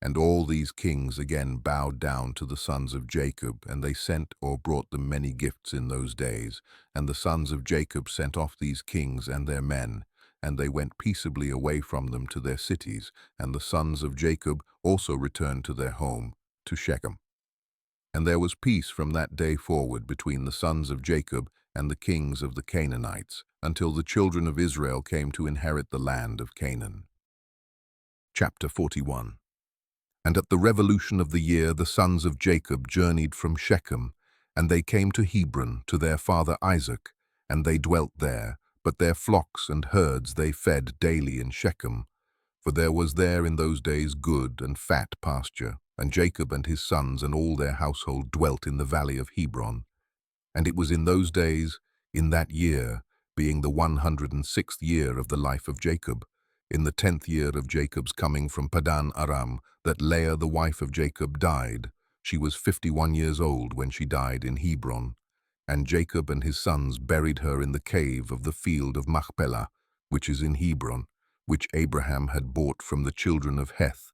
And all these kings again bowed down to the sons of Jacob, and they sent or brought them many gifts in those days. And the sons of Jacob sent off these kings and their men, and they went peaceably away from them to their cities. And the sons of Jacob also returned to their home, to Shechem. And there was peace from that day forward between the sons of Jacob and the kings of the Canaanites, until the children of Israel came to inherit the land of Canaan. Chapter 41. And at the revolution of the year the sons of Jacob journeyed from Shechem, and they came to Hebron to their father Isaac, and they dwelt there, but their flocks and herds they fed daily in Shechem, for there was there in those days good and fat pasture, and Jacob and his sons and all their household dwelt in the valley of Hebron. And it was in those days, in that year, being the 106th year of the life of Jacob, in the 10th year of Jacob's coming from Padan Aram, that Leah the wife of Jacob died. She was 51 years old when she died in Hebron. And Jacob and his sons buried her in the cave of the field of Machpelah, which is in Hebron, which Abraham had bought from the children of Heth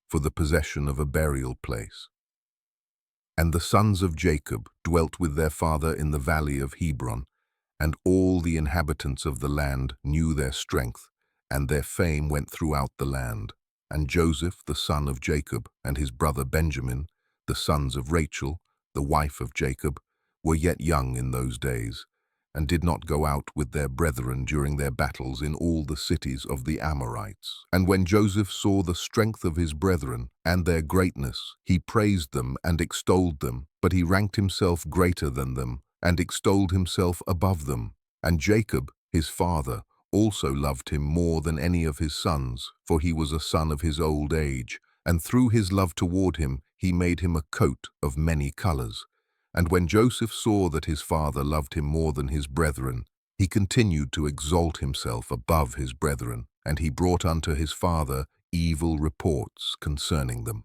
for the possession of a burial place. And the sons of Jacob dwelt with their father in the valley of Hebron, and all the inhabitants of the land knew their strength, and their fame went throughout the land. And Joseph, the son of Jacob, and his brother Benjamin, the sons of Rachel, the wife of Jacob, were yet young in those days, and did not go out with their brethren during their battles in all the cities of the Amorites. And when Joseph saw the strength of his brethren and their greatness, he praised them and extolled them, but he ranked himself greater than them, and extolled himself above them. And Jacob, his father, also loved him more than any of his sons, for he was a son of his old age, and through his love toward him he made him a coat of many colors. And when Joseph saw that his father loved him more than his brethren, he continued to exalt himself above his brethren, and he brought unto his father evil reports concerning them.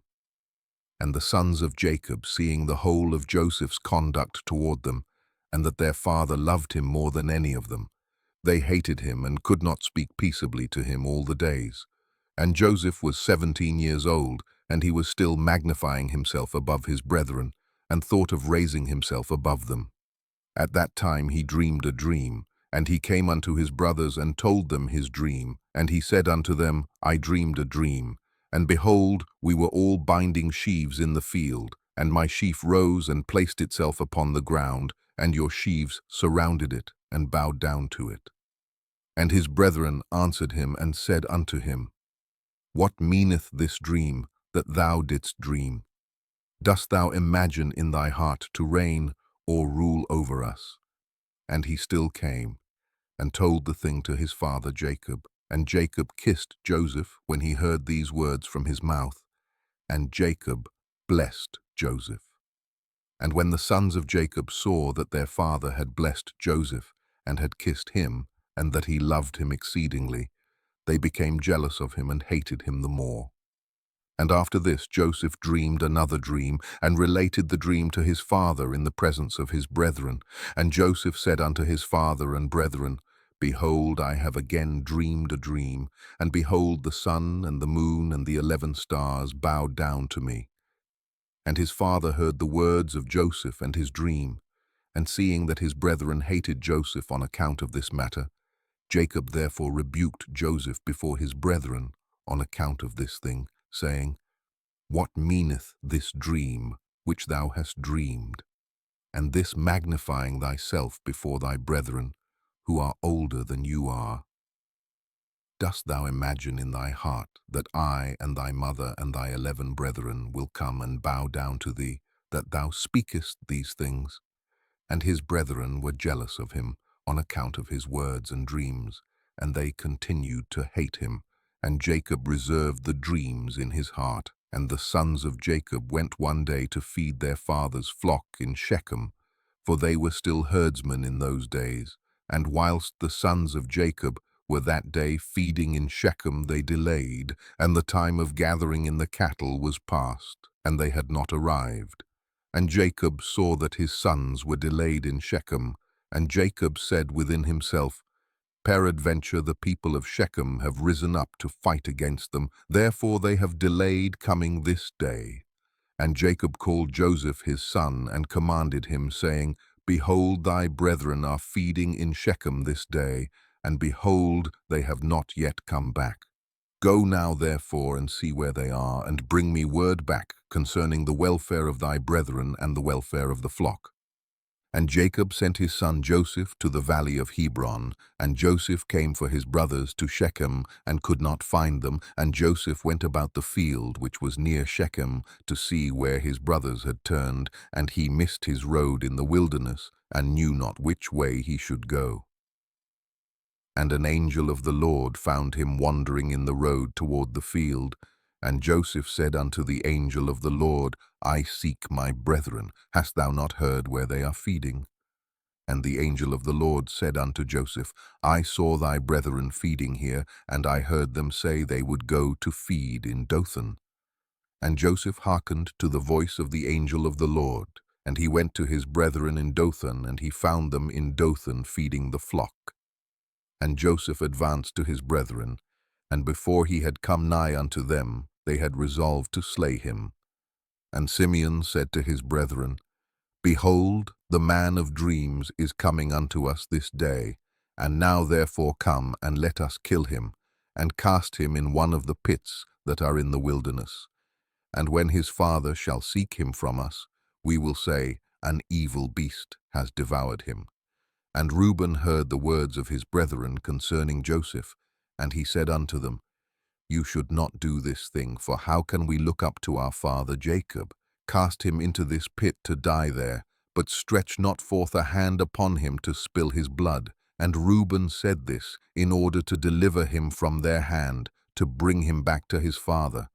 And the sons of Jacob, seeing the whole of Joseph's conduct toward them, and that their father loved him more than any of them, they hated him and could not speak peaceably to him all the days. And Joseph was 17 years old, and he was still magnifying himself above his brethren, and thought of raising himself above them. At that time he dreamed a dream, and he came unto his brothers and told them his dream. And he said unto them, I dreamed a dream, and behold, we were all binding sheaves in the field, and my sheaf rose and placed itself upon the ground, and your sheaves surrounded it and bowed down to it. And his brethren answered him and said unto him, What meaneth this dream that thou didst dream? Dost thou imagine in thy heart to reign or rule over us? And he still came, and told the thing to his father Jacob. And Jacob kissed Joseph when he heard these words from his mouth, and Jacob blessed Joseph. And when the sons of Jacob saw that their father had blessed Joseph, and had kissed him, and that he loved him exceedingly, they became jealous of him and hated him the more. And after this Joseph dreamed another dream, and related the dream to his father in the presence of his brethren. And Joseph said unto his father and brethren, Behold, I have again dreamed a dream, and behold, the sun and the moon and the 11 stars bowed down to me. And his father heard the words of Joseph and his dream, and seeing that his brethren hated Joseph on account of this matter, Jacob therefore rebuked Joseph before his brethren on account of this thing, saying, What meaneth this dream which thou hast dreamed? And this magnifying thyself before thy brethren, who are older than you are. Dost thou imagine in thy heart that I and thy mother and thy 11 brethren will come and bow down to thee, that thou speakest these things? And his brethren were jealous of him on account of his words and dreams, and they continued to hate him. And Jacob reserved the dreams in his heart. And the sons of Jacob went one day to feed their father's flock in Shechem, for they were still herdsmen in those days. And whilst the sons of Jacob were that day feeding in Shechem, they delayed, and the time of gathering in the cattle was past, and they had not arrived. And Jacob saw that his sons were delayed in Shechem, and Jacob said within himself, Peradventure the people of Shechem have risen up to fight against them, therefore they have delayed coming this day. And Jacob called Joseph his son, and commanded him, saying, Behold, thy brethren are feeding in Shechem this day, and behold, they have not yet come back. Go now therefore and see where they are, and bring me word back concerning the welfare of thy brethren and the welfare of the flock. And Jacob sent his son Joseph to the valley of Hebron, and Joseph came for his brothers to Shechem, and could not find them. And Joseph went about the field which was near Shechem to see where his brothers had turned, and he missed his road in the wilderness, and knew not which way he should go. And an angel of the Lord found him wandering in the road toward the field. And Joseph said unto the angel of the Lord, I seek my brethren. Hast thou not heard where they are feeding? And the angel of the Lord said unto Joseph, I saw thy brethren feeding here, and I heard them say they would go to feed in Dothan. And Joseph hearkened to the voice of the angel of the Lord. And he went to his brethren in Dothan, and he found them in Dothan feeding the flock. And Joseph advanced to his brethren, and before he had come nigh unto them, they had resolved to slay him. And Simeon said to his brethren, Behold, the man of dreams is coming unto us this day, and now therefore come, and let us kill him, and cast him in one of the pits that are in the wilderness. And when his father shall seek him from us, we will say, An evil beast has devoured him. And Reuben heard the words of his brethren concerning Joseph, and he said unto them, You should not do this thing, for how can we look up to our father Jacob? Cast him into this pit to die there, but stretch not forth a hand upon him to spill his blood. And Reuben said this in order to deliver him from their hand, to bring him back to his father.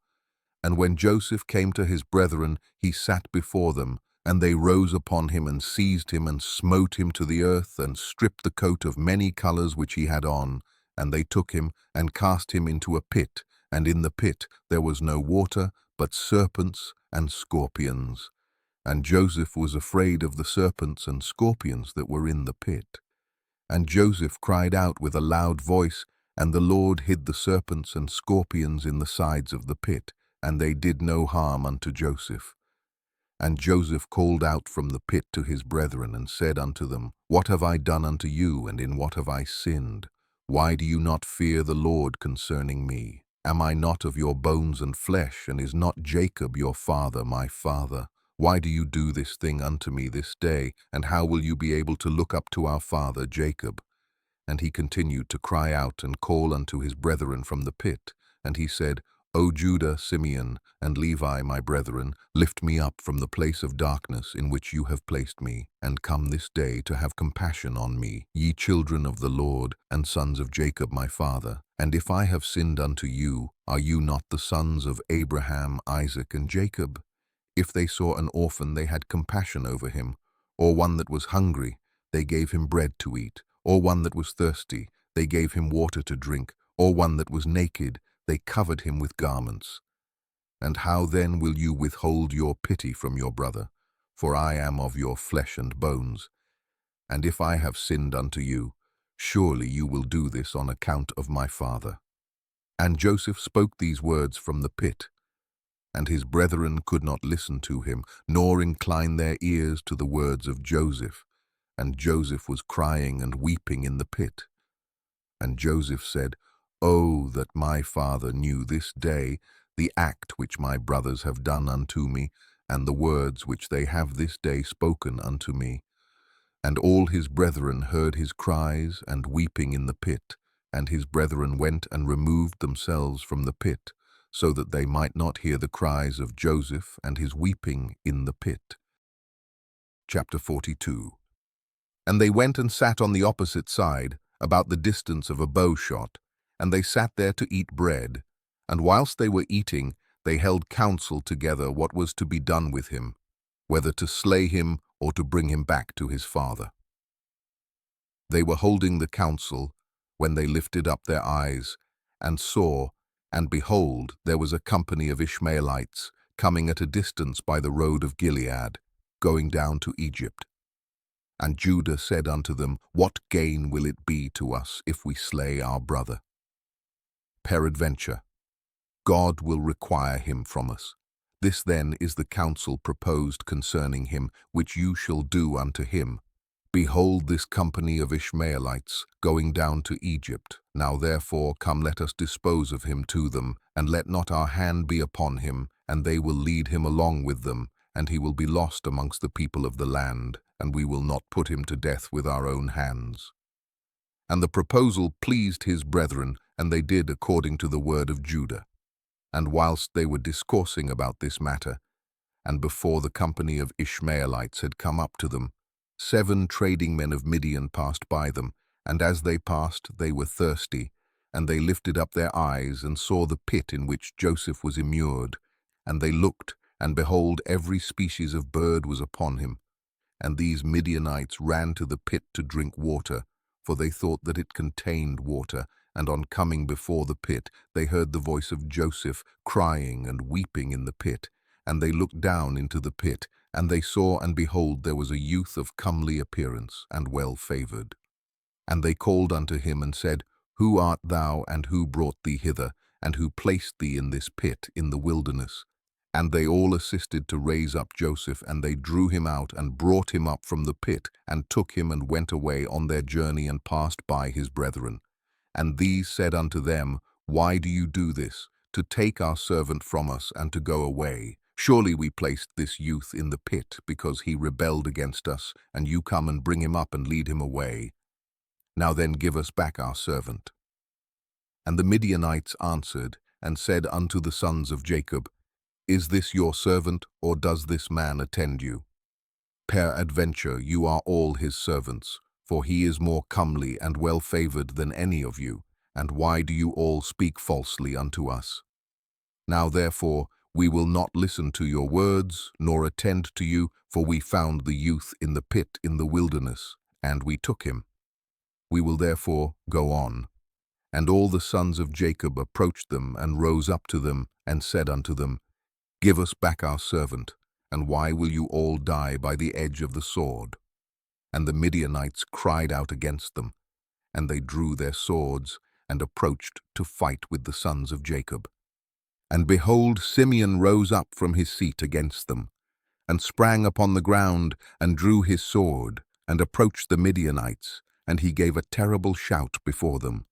And when Joseph came to his brethren, he sat before them, and they rose upon him and seized him and smote him to the earth and stripped the coat of many colors which he had on. And they took him and cast him into a pit, and in the pit there was no water, but serpents and scorpions. And Joseph was afraid of the serpents and scorpions that were in the pit. And Joseph cried out with a loud voice, and the Lord hid the serpents and scorpions in the sides of the pit, and they did no harm unto Joseph. And Joseph called out from the pit to his brethren, and said unto them, What have I done unto you, and in what have I sinned? Why do you not fear the Lord concerning me? Am I not of your bones and flesh, and is not Jacob your father my father? Why do you do this thing unto me this day, and how will you be able to look up to our father Jacob? And he continued to cry out and call unto his brethren from the pit. And he said, O Judah, Simeon, and Levi, my brethren, lift me up from the place of darkness in which you have placed me, and come this day to have compassion on me, ye children of the Lord, and sons of Jacob my father. And if I have sinned unto you, are you not the sons of Abraham, Isaac, and Jacob? If they saw an orphan, they had compassion over him, or one that was hungry, they gave him bread to eat, or one that was thirsty, they gave him water to drink, or one that was naked, they covered him with garments. And how then will you withhold your pity from your brother? For I am of your flesh and bones. And if I have sinned unto you, surely you will do this on account of my father. And Joseph spoke these words from the pit, and his brethren could not listen to him, nor incline their ears to the words of Joseph. And Joseph was crying and weeping in the pit. And Joseph said, Oh, that my father knew this day the act which my brothers have done unto me, and the words which they have this day spoken unto me. And all his brethren heard his cries and weeping in the pit, and his brethren went and removed themselves from the pit, so that they might not hear the cries of Joseph and his weeping in the pit. Chapter 42. And they went and sat on the opposite side, about the distance of a bow shot, and they sat there to eat bread. And whilst they were eating, they held counsel together what was to be done with him, whether to slay him or to bring him back to his father. They were holding the counsel, when they lifted up their eyes, and saw, and behold, there was a company of Ishmaelites, coming at a distance by the road of Gilead, going down to Egypt. And Judah said unto them, What gain will it be to us if we slay our brother? Peradventure, God will require him from us. This then is the counsel proposed concerning him, which you shall do unto him. Behold this company of Ishmaelites going down to Egypt. Now therefore come, let us dispose of him to them, and let not our hand be upon him, and they will lead him along with them, and he will be lost amongst the people of the land, and we will not put him to death with our own hands. And the proposal pleased his brethren, and they did according to the word of Judah. And whilst they were discoursing about this matter, and before the company of Ishmaelites had come up to them, 7 trading men of Midian passed by them, and as they passed they were thirsty, and they lifted up their eyes and saw the pit in which Joseph was immured. And they looked, and behold, every species of bird was upon him. And these Midianites ran to the pit to drink water, for they thought that it contained water. And on coming before the pit, they heard the voice of Joseph crying and weeping in the pit. And they looked down into the pit, And they saw, and behold, there was a youth of comely appearance, and well-favored. And they called unto him, and said, Who art thou, and who brought thee hither, and who placed thee in this pit in the wilderness? And they all assisted to raise up Joseph, and they drew him out, and brought him up from the pit, and took him, and went away on their journey, and passed by his brethren. And these said unto them, Why do you do this, to take our servant from us, and to go away? Surely we placed this youth in the pit, because he rebelled against us, and you come and bring him up, and lead him away. Now then give us back our servant. And the Midianites answered, and said unto the sons of Jacob, Is this your servant, or does this man attend you? Peradventure you are all his servants, for he is more comely and well-favored than any of you. And why do you all speak falsely unto us? Now therefore we will not listen to your words, nor attend to you, for we found the youth in the pit in the wilderness, and we took him. We will therefore go on. And all the sons of Jacob approached them, and rose up to them, and said unto them, Give us back our servant, and why will you all die by the edge of the sword? And the Midianites cried out against them, and they drew their swords, and approached to fight with the sons of Jacob. And behold, Simeon rose up from his seat against them, and sprang upon the ground, and drew his sword, and approached the Midianites, and he gave a terrible shout before them,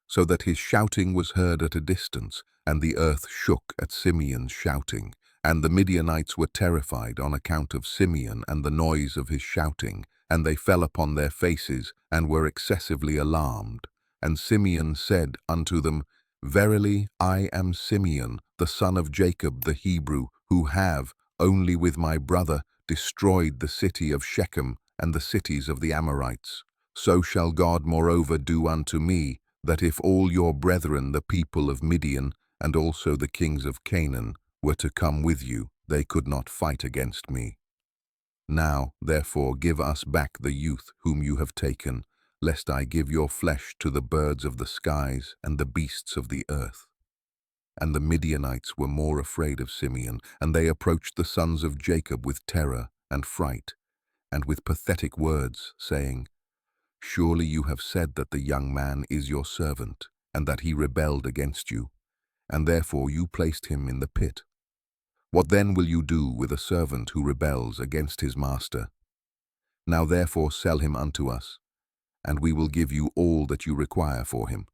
so that his shouting was heard at a distance, and the earth shook at Simeon's shouting. And the Midianites were terrified on account of Simeon and the noise of his shouting, and they fell upon their faces, and were excessively alarmed. And Simeon said unto them, Verily I am Simeon, the son of Jacob the Hebrew, who have, only with my brother, destroyed the city of Shechem and the cities of the Amorites. So shall God moreover do unto me, that if all your brethren the people of Midian, and also the kings of Canaan, were to come with you, they could not fight against me. Now, therefore, give us back the youth whom you have taken, lest I give your flesh to the birds of the skies and the beasts of the earth. And the Midianites were more afraid of Simeon, and they approached the sons of Jacob with terror and fright, and with pathetic words, saying, Surely you have said that the young man is your servant, and that he rebelled against you, and therefore you placed him in the pit. What then will you do with a servant who rebels against his master? Now therefore sell him unto us, and we will give you all that you require for him.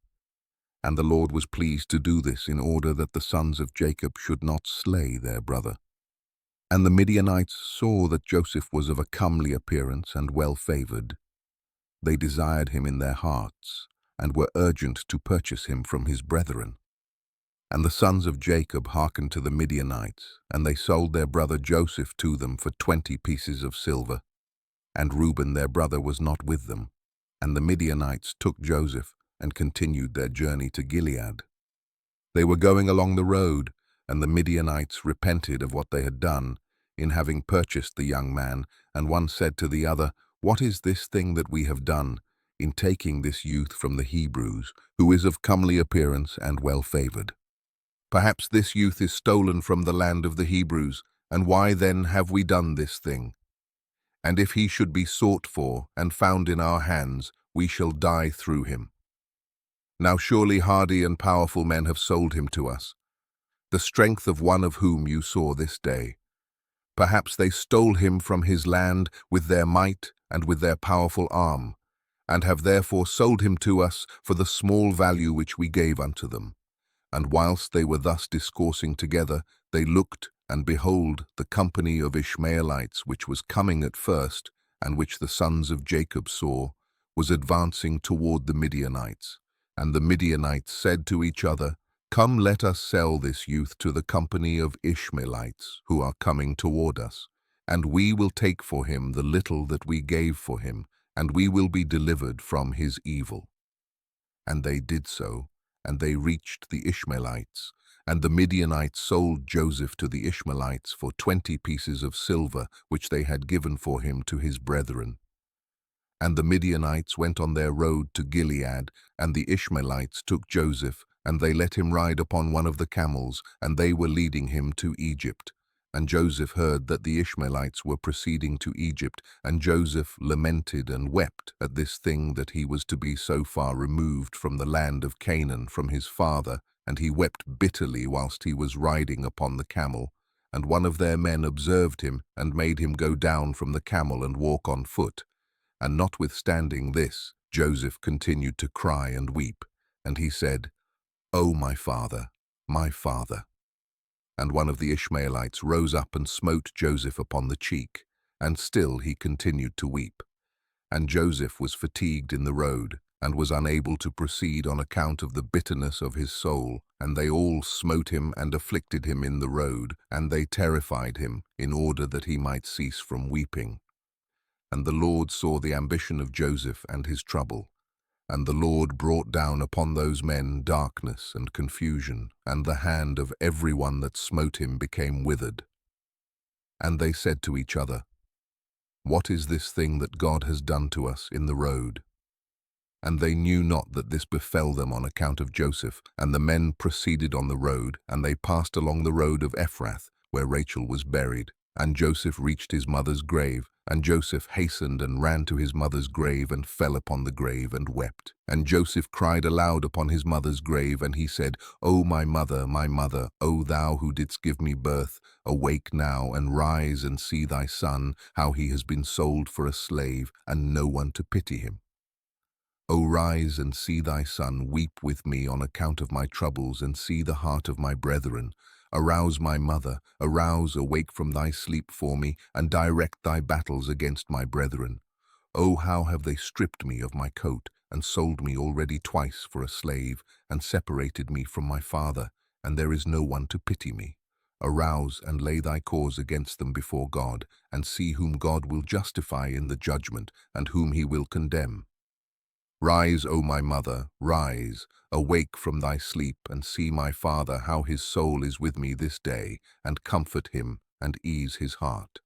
And the Lord was pleased to do this in order that the sons of Jacob should not slay their brother. And the Midianites saw that Joseph was of a comely appearance and well-favored. They desired him in their hearts, and were urgent to purchase him from his brethren. And the sons of Jacob hearkened to the Midianites, and they sold their brother Joseph to them for 20 pieces of silver. And Reuben their brother was not with them. And the Midianites took Joseph, and continued their journey to Gilead. They were going along the road, and the Midianites repented of what they had done, in having purchased the young man, and one said to the other, What is this thing that we have done, in taking this youth from the Hebrews, who is of comely appearance and well-favored? Perhaps this youth is stolen from the land of the Hebrews, and why then have we done this thing? And if he should be sought for and found in our hands, we shall die through him. Now surely hardy and powerful men have sold him to us, the strength of one of whom you saw this day. Perhaps they stole him from his land with their might and with their powerful arm, and have therefore sold him to us for the small value which we gave unto them. And whilst they were thus discoursing together, they looked, and behold, the company of Ishmaelites, which was coming at first, and which the sons of Jacob saw, was advancing toward the Midianites. And the Midianites said to each other, Come, let us sell this youth to the company of Ishmaelites, who are coming toward us, and we will take for him the little that we gave for him, and we will be delivered from his evil. And they did so, and they reached the Ishmaelites, and the Midianites sold Joseph to the Ishmaelites for 20 pieces of silver, which they had given for him to his brethren. And the Midianites went on their road to Gilead, and the Ishmaelites took Joseph, and they let him ride upon one of the camels, and they were leading him to Egypt. And Joseph heard that the Ishmaelites were proceeding to Egypt, and Joseph lamented and wept at this thing, that he was to be so far removed from the land of Canaan, from his father, and he wept bitterly whilst he was riding upon the camel. And one of their men observed him, and made him go down from the camel and walk on foot. And notwithstanding this, Joseph continued to cry and weep. And he said, "O my father, my father." And one of the Ishmaelites rose up and smote Joseph upon the cheek, and still he continued to weep. And Joseph was fatigued in the road, and was unable to proceed on account of the bitterness of his soul. And they all smote him and afflicted him in the road, and they terrified him, in order that he might cease from weeping. And the Lord saw the ambition of Joseph and his trouble. And the Lord brought down upon those men darkness and confusion, and the hand of every one that smote him became withered. And they said to each other, "What is this thing that God has done to us in the road?" And they knew not that this befell them on account of Joseph. And the men proceeded on the road, and they passed along the road of Ephrath, where Rachel was buried. And Joseph reached his mother's grave, and Joseph hastened and ran to his mother's grave, and fell upon the grave and wept. And Joseph cried aloud upon his mother's grave, and he said, "O my mother, O thou who didst give me birth, awake now, and rise and see thy son, how he has been sold for a slave, and no one to pity him. O rise and see thy son, weep with me on account of my troubles, and see the heart of my brethren. Arouse my mother, arouse, awake from thy sleep for me, and direct thy battles against my brethren. O how have they stripped me of my coat, and sold me already twice for a slave, and separated me from my father, and there is no one to pity me. Arouse and lay thy cause against them before God, and see whom God will justify in the judgment, and whom he will condemn. Rise, O my mother, rise, awake from thy sleep, and see my father, how his soul is with me this day, and comfort him, and ease his heart."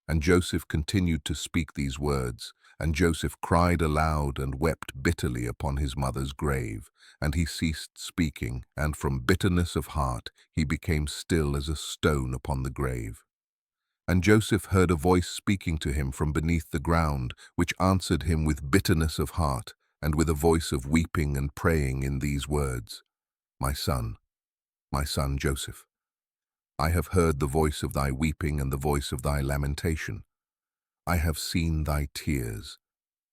And Joseph continued to speak these words, and Joseph cried aloud and wept bitterly upon his mother's grave. And he ceased speaking, and from bitterness of heart he became still as a stone upon the grave. And Joseph heard a voice speaking to him from beneath the ground, which answered him with bitterness of heart, and with a voice of weeping and praying in these words, my son Joseph, I have heard the voice of thy weeping and the voice of thy lamentation. I have seen thy tears.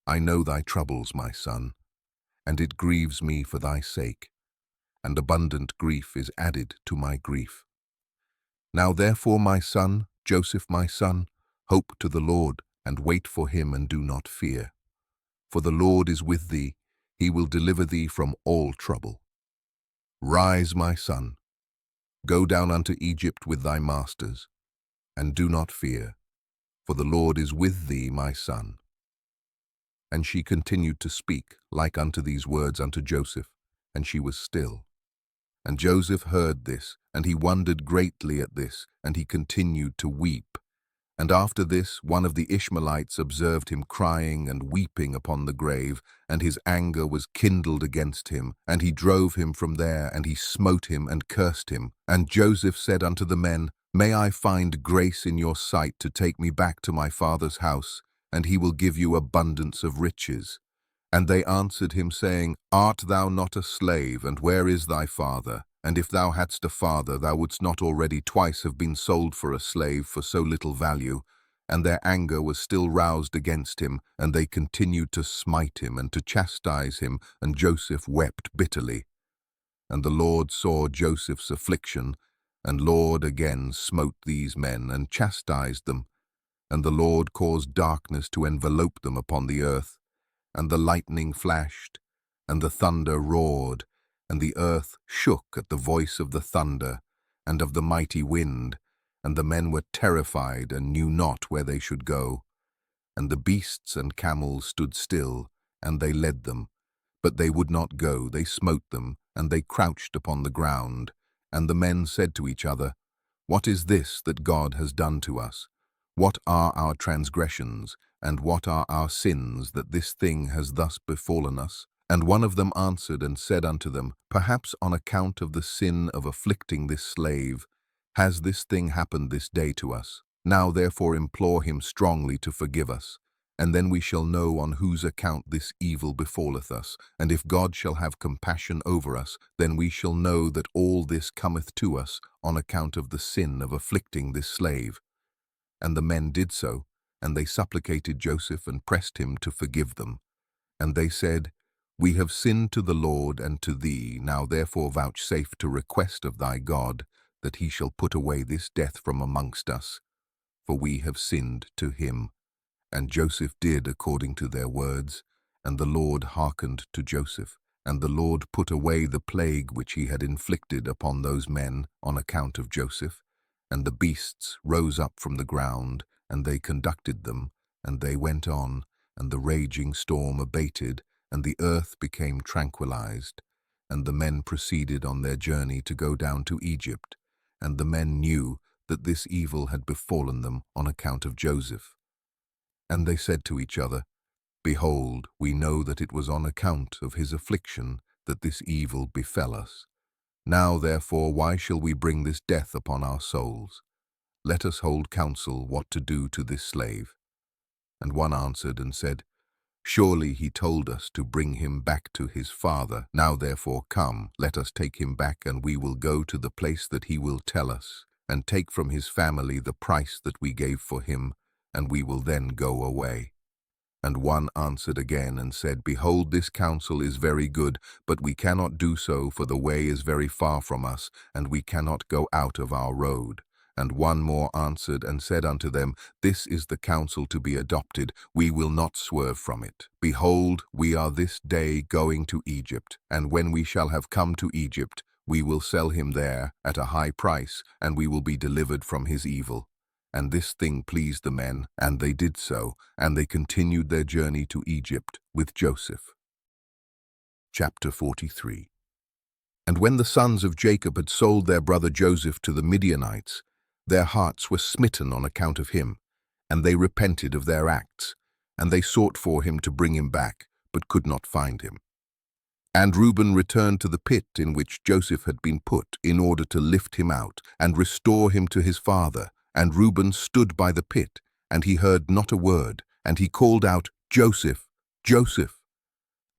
I know thy troubles, my son, and it grieves me for thy sake, and abundant grief is added to my grief. Now therefore, my son, Joseph, my son, hope to the Lord, and wait for him, and do not fear. For the Lord is with thee, he will deliver thee from all trouble. Rise, my son, go down unto Egypt with thy masters, and do not fear, for the Lord is with thee, my son. And she continued to speak like unto these words unto Joseph, and she was still. And Joseph heard this, and he wondered greatly at this, and he continued to weep. And after this, one of the Ishmaelites observed him crying and weeping upon the grave, and his anger was kindled against him, and he drove him from there, and he smote him and cursed him. And Joseph said unto the men, May I find grace in your sight to take me back to my father's house, and he will give you abundance of riches. And they answered him, saying, Art thou not a slave, and where is thy father? And if thou hadst a father, thou wouldst not already twice have been sold for a slave for so little value. And their anger was still roused against him, and they continued to smite him and to chastise him, and Joseph wept bitterly. And the Lord saw Joseph's affliction, and Lord again smote these men, and chastised them. And the Lord caused darkness to envelope them upon the earth, and the lightning flashed, and the thunder roared, and the earth shook at the voice of the thunder, and of the mighty wind, and the men were terrified, and knew not where they should go. And the beasts and camels stood still, and they led them. But they would not go, they smote them, and they crouched upon the ground. And the men said to each other, What is this that God has done to us? What are our transgressions, and what are our sins, that this thing has thus befallen us? And one of them answered and said unto them, Perhaps on account of the sin of afflicting this slave, Has this thing happened this day to us? Now therefore implore him strongly to forgive us, and then we shall know on whose account this evil befalleth us. And if God shall have compassion over us, then we shall know that all this cometh to us on account of the sin of afflicting this slave. And the men did so, and they supplicated Joseph and pressed him to forgive them. And they said, We have sinned to the Lord and to thee. Now therefore vouchsafe to request of thy God, that he shall put away this death from amongst us, for we have sinned to him. And Joseph did according to their words, and the Lord hearkened to Joseph. And the Lord put away the plague which he had inflicted upon those men on account of Joseph. And the beasts rose up from the ground, and they conducted them, and they went on, and the raging storm abated, and the earth became tranquilized. And the men proceeded on their journey to go down to Egypt. And the men knew that this evil had befallen them on account of Joseph. And they said to each other, Behold, we know that it was on account of his affliction that this evil befell us. Now therefore why shall we bring this death upon our souls? Let us hold counsel what to do to this slave. And one answered and said, Surely he told us to bring him back to his father. Now therefore come, let us take him back, and we will go to the place that he will tell us, and take from his family the price that we gave for him, and we will then go away. And one answered again and said, Behold, this counsel is very good, but we cannot do so, for the way is very far from us, and we cannot go out of our road. And one more answered and said unto them, This is the counsel to be adopted, we will not swerve from it. Behold, we are this day going to Egypt, and when we shall have come to Egypt, we will sell him there at a high price, and we will be delivered from his evil. And this thing pleased the men, and they did so, and they continued their journey to Egypt with Joseph. Chapter 43. And when the sons of Jacob had sold their brother Joseph to the Midianites, their hearts were smitten on account of him, and they repented of their acts, and they sought for him to bring him back, but could not find him. And Reuben returned to the pit in which Joseph had been put, in order to lift him out, and restore him to his father. And Reuben stood by the pit, and he heard not a word, and he called out, Joseph, Joseph.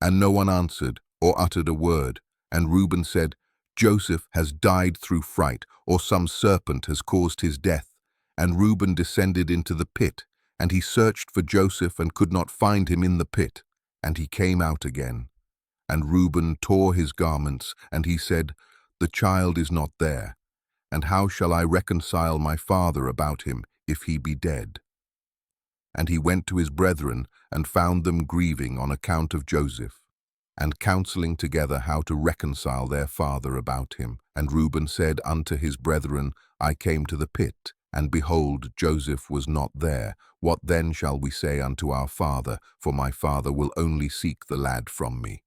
And no one answered or uttered a word. And Reuben said, Joseph has died through fright, or some serpent has caused his death. And Reuben descended into the pit, and he searched for Joseph and could not find him in the pit. And he came out again. And Reuben tore his garments, and he said, The child is not there. And how shall I reconcile my father about him, if he be dead? And he went to his brethren, and found them grieving on account of Joseph, and counseling together how to reconcile their father about him. And Reuben said unto his brethren, I came to the pit, and behold, Joseph was not there. What then shall we say unto our father? For my father will only seek the lad from me.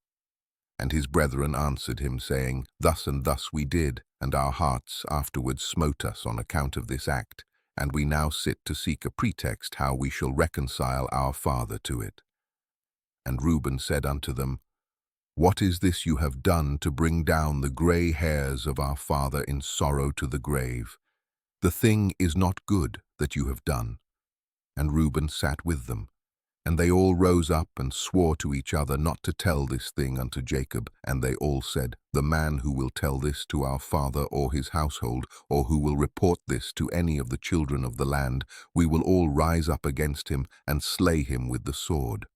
And his brethren answered him, saying, Thus and thus we did, and our hearts afterwards smote us on account of this act, and we now sit to seek a pretext how we shall reconcile our father to it. And Reuben said unto them, What is this you have done to bring down the grey hairs of our father in sorrow to the grave? The thing is not good that you have done. And Reuben sat with them. And they all rose up and swore to each other not to tell this thing unto Jacob. And they all said, The man who will tell this to our father or his household, or who will report this to any of the children of the land, we will all rise up against him and slay him with the sword.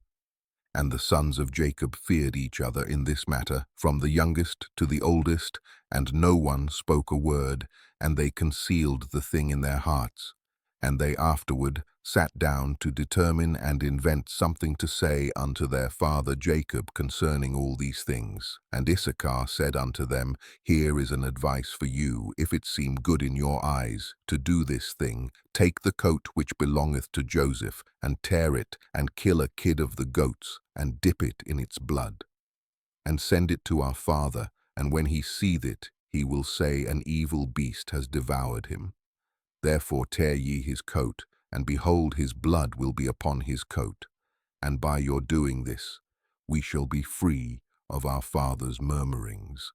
And the sons of Jacob feared each other in this matter, from the youngest to the oldest, and no one spoke a word, and they concealed the thing in their hearts. And they afterward sat down to determine and invent something to say unto their father Jacob concerning all these things. And Issachar said unto them, Here is an advice for you, if it seem good in your eyes, to do this thing. Take the coat which belongeth to Joseph, and tear it, and kill a kid of the goats, and dip it in its blood. And send it to our father, and when he seeth it, he will say, An evil beast has devoured him. Therefore tear ye his coat, and behold, his blood will be upon his coat. And by your doing this, we shall be free of our father's murmurings.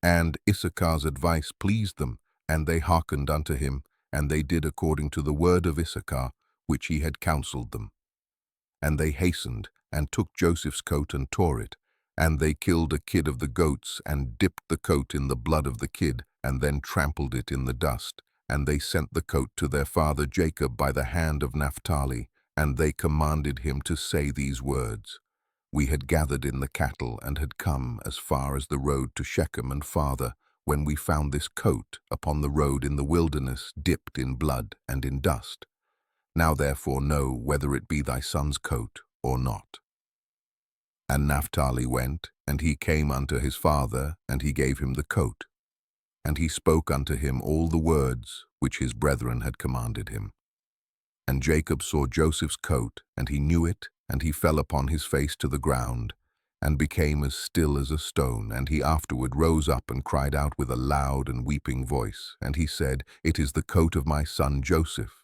And Issachar's advice pleased them, And they hearkened unto him, and they did according to the word of Issachar, which he had counselled them. And they hastened, and took Joseph's coat, and tore it. And they killed a kid of the goats, and dipped the coat in the blood of the kid, and then trampled it in the dust. And they sent the coat to their father Jacob by the hand of Naphtali, and they commanded him to say these words: We had gathered in the cattle, and had come as far as the road to Shechem and farther, when we found this coat upon the road in the wilderness, dipped in blood and in dust. Now therefore know whether it be thy son's coat or not. And Naphtali went, and he came unto his father, and he gave him the coat. And he spoke unto him all the words which his brethren had commanded him. And Jacob saw Joseph's coat, and he knew it, and he fell upon his face to the ground, and became as still as a stone. And he afterward rose up and cried out with a loud and weeping voice. And he said, It is the coat of my son Joseph.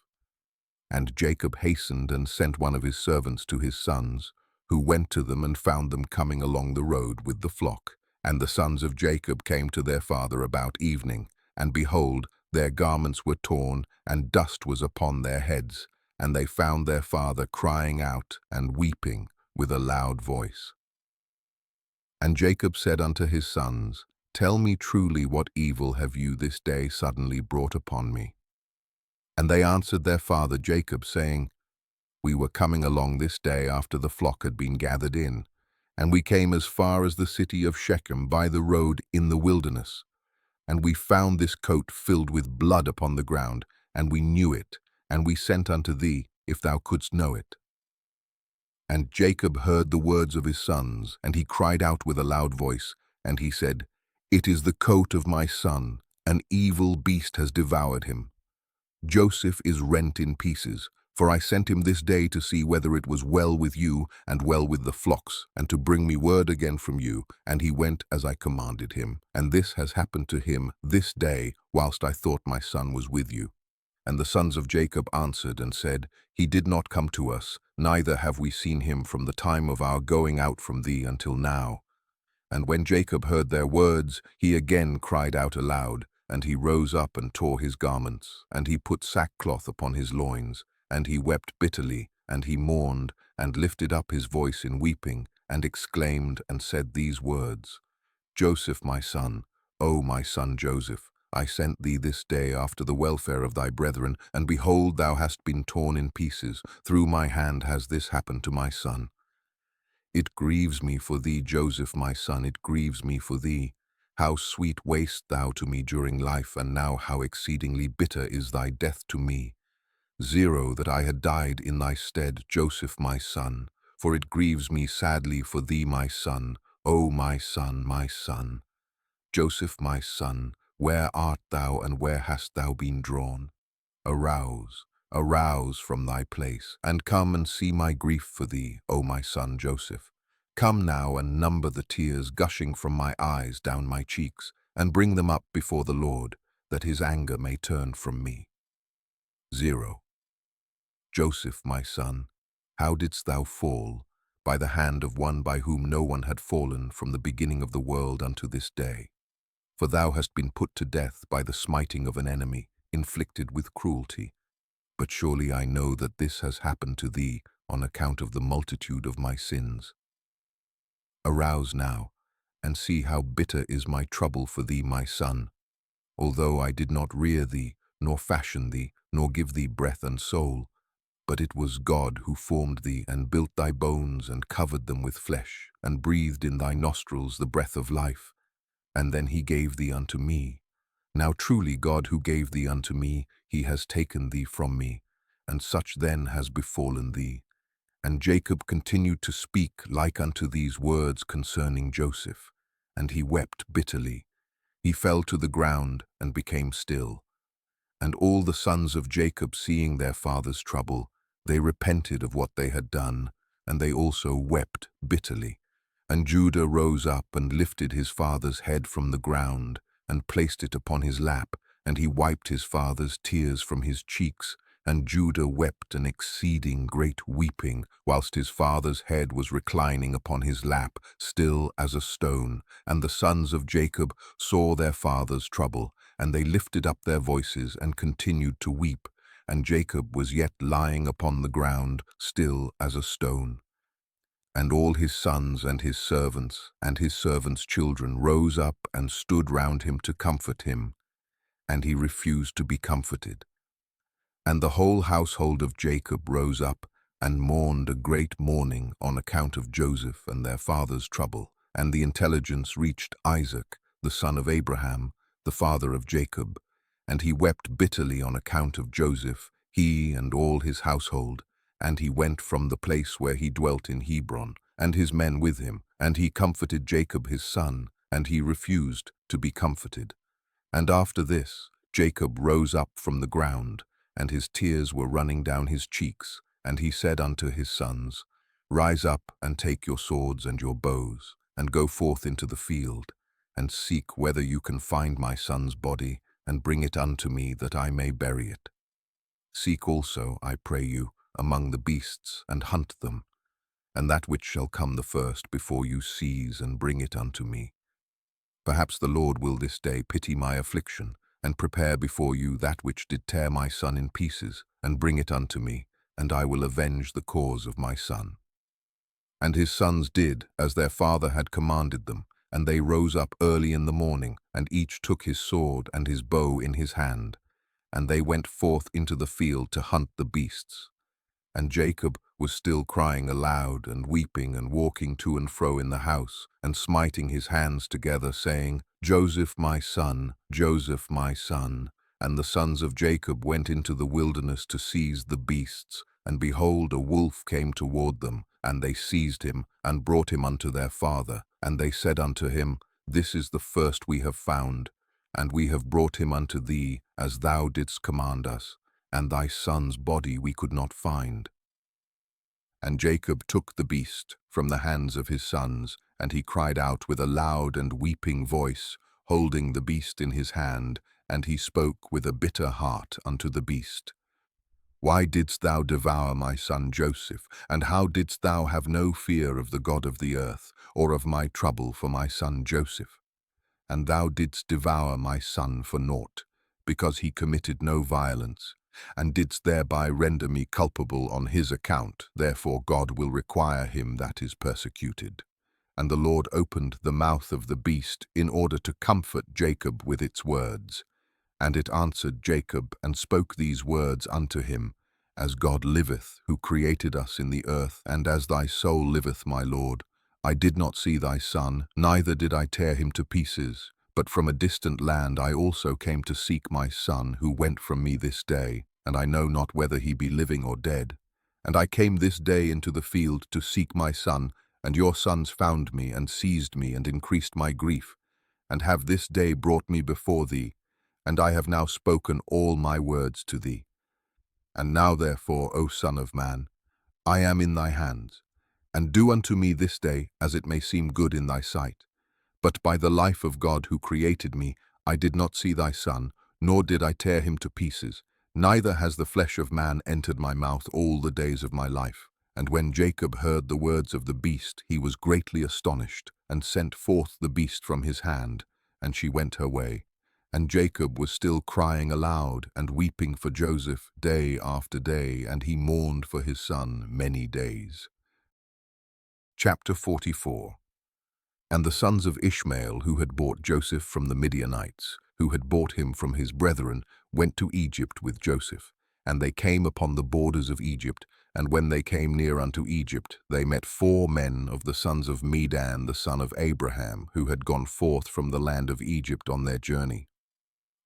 And Jacob hastened and sent one of his servants to his sons, who went to them and found them coming along the road with the flock. And the sons of Jacob came to their father about evening, and behold, their garments were torn, and dust was upon their heads. And they found their father crying out and weeping with a loud voice. And Jacob said unto his sons, Tell me truly, what evil have you this day suddenly brought upon me? And they answered their father Jacob, saying, We were coming along this day after the flock had been gathered in, and we came as far as the city of Shechem by the road in the wilderness. And we found this coat filled with blood upon the ground, and we knew it, and we sent unto thee, if thou couldst know it. And Jacob heard the words of his sons, and he cried out with a loud voice, and he said, It is the coat of my son, an evil beast has devoured him. Joseph is rent in pieces, for I sent him this day to see whether it was well with you and well with the flocks, and to bring me word again from you. And he went as I commanded him. And this has happened to him this day, whilst I thought my son was with you. And the sons of Jacob answered and said, He did not come to us, neither have we seen him from the time of our going out from thee until now. And when Jacob heard their words, he again cried out aloud, and he rose up and tore his garments, and he put sackcloth upon his loins, and he wept bitterly, and he mourned, and lifted up his voice in weeping, and exclaimed and said these words: Joseph, my son, O my son Joseph, I sent thee this day after the welfare of thy brethren, and behold, thou hast been torn in pieces. Through my hand has this happened to my son. It grieves me for thee, Joseph, my son, it grieves me for thee. How sweet wast thou to me during life, and now how exceedingly bitter is thy death to me. 0 that I had died in thy stead, Joseph, my son, for it grieves me sadly for thee, my son, O my son, my son. Joseph, my son, where art thou, and where hast thou been drawn? Arouse, arouse from thy place, and come and see my grief for thee, O my son Joseph. Come now and number the tears gushing from my eyes down my cheeks, and bring them up before the Lord, that his anger may turn from me. 0. Joseph, my son, how didst thou fall? By the hand of one by whom no one had fallen from the beginning of the world unto this day. For thou hast been put to death by the smiting of an enemy, inflicted with cruelty. But surely I know that this has happened to thee on account of the multitude of my sins. Arouse now, and see how bitter is my trouble for thee, my son. Although I did not rear thee, nor fashion thee, nor give thee breath and soul, but it was God who formed thee, and built thy bones, and covered them with flesh, and breathed in thy nostrils the breath of life. And then he gave thee unto me. Now truly God who gave thee unto me, he has taken thee from me, and such then has befallen thee. And Jacob continued to speak like unto these words concerning Joseph, and he wept bitterly. He fell to the ground and became still. And all the sons of Jacob, seeing their father's trouble, they repented of what they had done, and they also wept bitterly. And Judah rose up and lifted his father's head from the ground, and placed it upon his lap, and he wiped his father's tears from his cheeks. And Judah wept an exceeding great weeping, whilst his father's head was reclining upon his lap, still as a stone. And the sons of Jacob saw their father's trouble, And they lifted up their voices and continued to weep, and Jacob was yet lying upon the ground, still as a stone. And all his sons and his servants' children rose up and stood round him to comfort him, and he refused to be comforted. And the whole household of Jacob rose up and mourned a great mourning on account of Joseph and their father's trouble. And the intelligence reached Isaac, the son of Abraham, the father of Jacob, and he wept bitterly on account of Joseph, he and all his household. And he went from the place where he dwelt in Hebron, and his men with him, and he comforted Jacob his son, and he refused to be comforted. And after this, Jacob rose up from the ground, and his tears were running down his cheeks, and he said unto his sons, Rise up, and take your swords and your bows, and go forth into the field, and seek whether you can find my son's body, and bring it unto me, that I may bury it. Seek also, I pray you, among the beasts, and hunt them, and that which shall come the first before you seize and bring it unto me. Perhaps the Lord will this day pity my affliction, and prepare before you that which did tear my son in pieces, and bring it unto me, and I will avenge the cause of my son. And his sons did as their father had commanded them, and they rose up early in the morning, and each took his sword and his bow in his hand, and they went forth into the field to hunt the beasts. And Jacob was still crying aloud, and weeping, and walking to and fro in the house, and smiting his hands together, saying, Joseph my son, Joseph my son. And the sons of Jacob went into the wilderness to seize the beasts, and behold, a wolf came toward them, and they seized him, and brought him unto their father. And they said unto him, This is the first we have found, and we have brought him unto thee, as thou didst command us, and thy son's body we could not find. And Jacob took the beast from the hands of his sons, and he cried out with a loud and weeping voice, holding the beast in his hand, and he spoke with a bitter heart unto the beast. Why didst thou devour my son Joseph, and how didst thou have no fear of the God of the earth, or of my trouble for my son Joseph? And thou didst devour my son for naught, because he committed no violence, and didst thereby render me culpable on his account. Therefore God will require him that is persecuted. And the Lord opened the mouth of the beast in order to comfort Jacob with its words. And it answered Jacob, and spoke these words unto him, As God liveth, who created us in the earth, and as thy soul liveth, my Lord, I did not see thy son, neither did I tear him to pieces, but from a distant land I also came to seek my son, who went from me this day, and I know not whether he be living or dead. And I came this day into the field to seek my son, and your sons found me, and seized me, and increased my grief, and have this day brought me before thee, and I have now spoken all my words to thee. And now therefore, O Son of man, I am in thy hands, and do unto me this day as it may seem good in thy sight. But by the life of God who created me, I did not see thy son, nor did I tear him to pieces, neither has the flesh of man entered my mouth all the days of my life. And when Jacob heard the words of the beast, he was greatly astonished, and sent forth the beast from his hand, and she went her way. And Jacob was still crying aloud, and weeping for Joseph day after day, and he mourned for his son many days. Chapter 44. And the sons of Ishmael, who had bought Joseph from the Midianites, who had bought him from his brethren, went to Egypt with Joseph. And they came upon the borders of Egypt, and when they came near unto Egypt, they met 4 men of the sons of Medan, the son of Abraham, who had gone forth from the land of Egypt on their journey.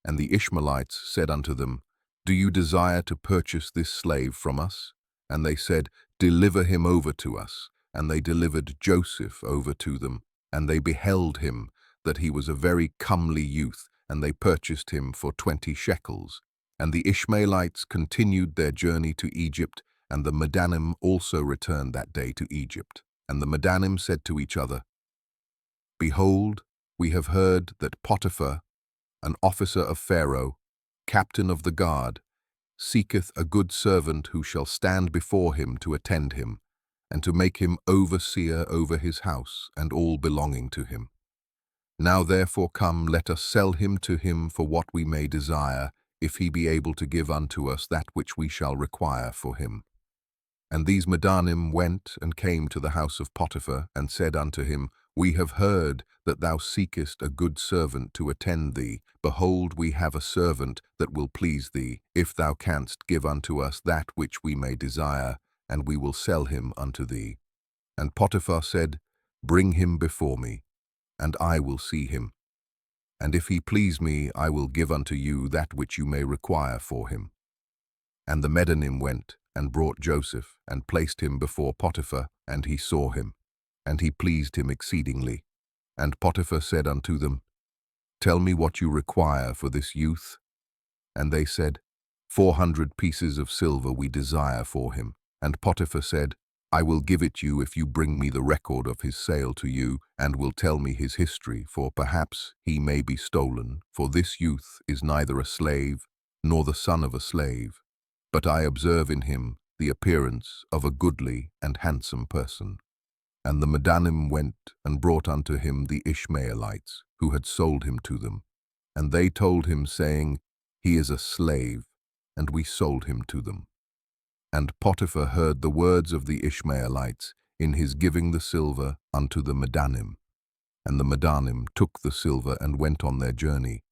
And the Ishmaelites said unto them, Do you desire to purchase this slave from us? And they said, Deliver him over to us. And they delivered Joseph over to them. And they beheld him, that he was a very comely youth, and they purchased him for 20 shekels. And the Ishmaelites continued their journey to Egypt, and the Medanim also returned that day to Egypt. And the Medanim said to each other, Behold, we have heard that Potiphar, an officer of Pharaoh, captain of the guard, seeketh a good servant who shall stand before him to attend him, and to make him overseer over his house and all belonging to him. Now therefore come, let us sell him to him for what we may desire, if he be able to give unto us that which we shall require for him. And these Medanim went and came to the house of Potiphar, and said unto him, We have heard that thou seekest a good servant to attend thee. Behold, we have a servant that will please thee, if thou canst give unto us that which we may desire, and we will sell him unto thee. And Potiphar said, Bring him before me, and I will see him. And if he please me, I will give unto you that which you may require for him. And the Medanim went, and brought Joseph, and placed him before Potiphar, and he saw him, and he pleased him exceedingly. And Potiphar said unto them, Tell me what you require for this youth. And they said, 400 pieces of silver we desire for him. And Potiphar said, I will give it you if you bring me the record of his sale to you, and will tell me his history, for perhaps he may be stolen, for this youth is neither a slave, nor the son of a slave, but I observe in him the appearance of a goodly and handsome person. And the Medanim went and brought unto him the Ishmaelites, who had sold him to them. And they told him, saying, He is a slave, and we sold him to them. And Potiphar heard the words of the Ishmaelites in his giving the silver unto the Medanim. And the Medanim took the silver and went on their journey,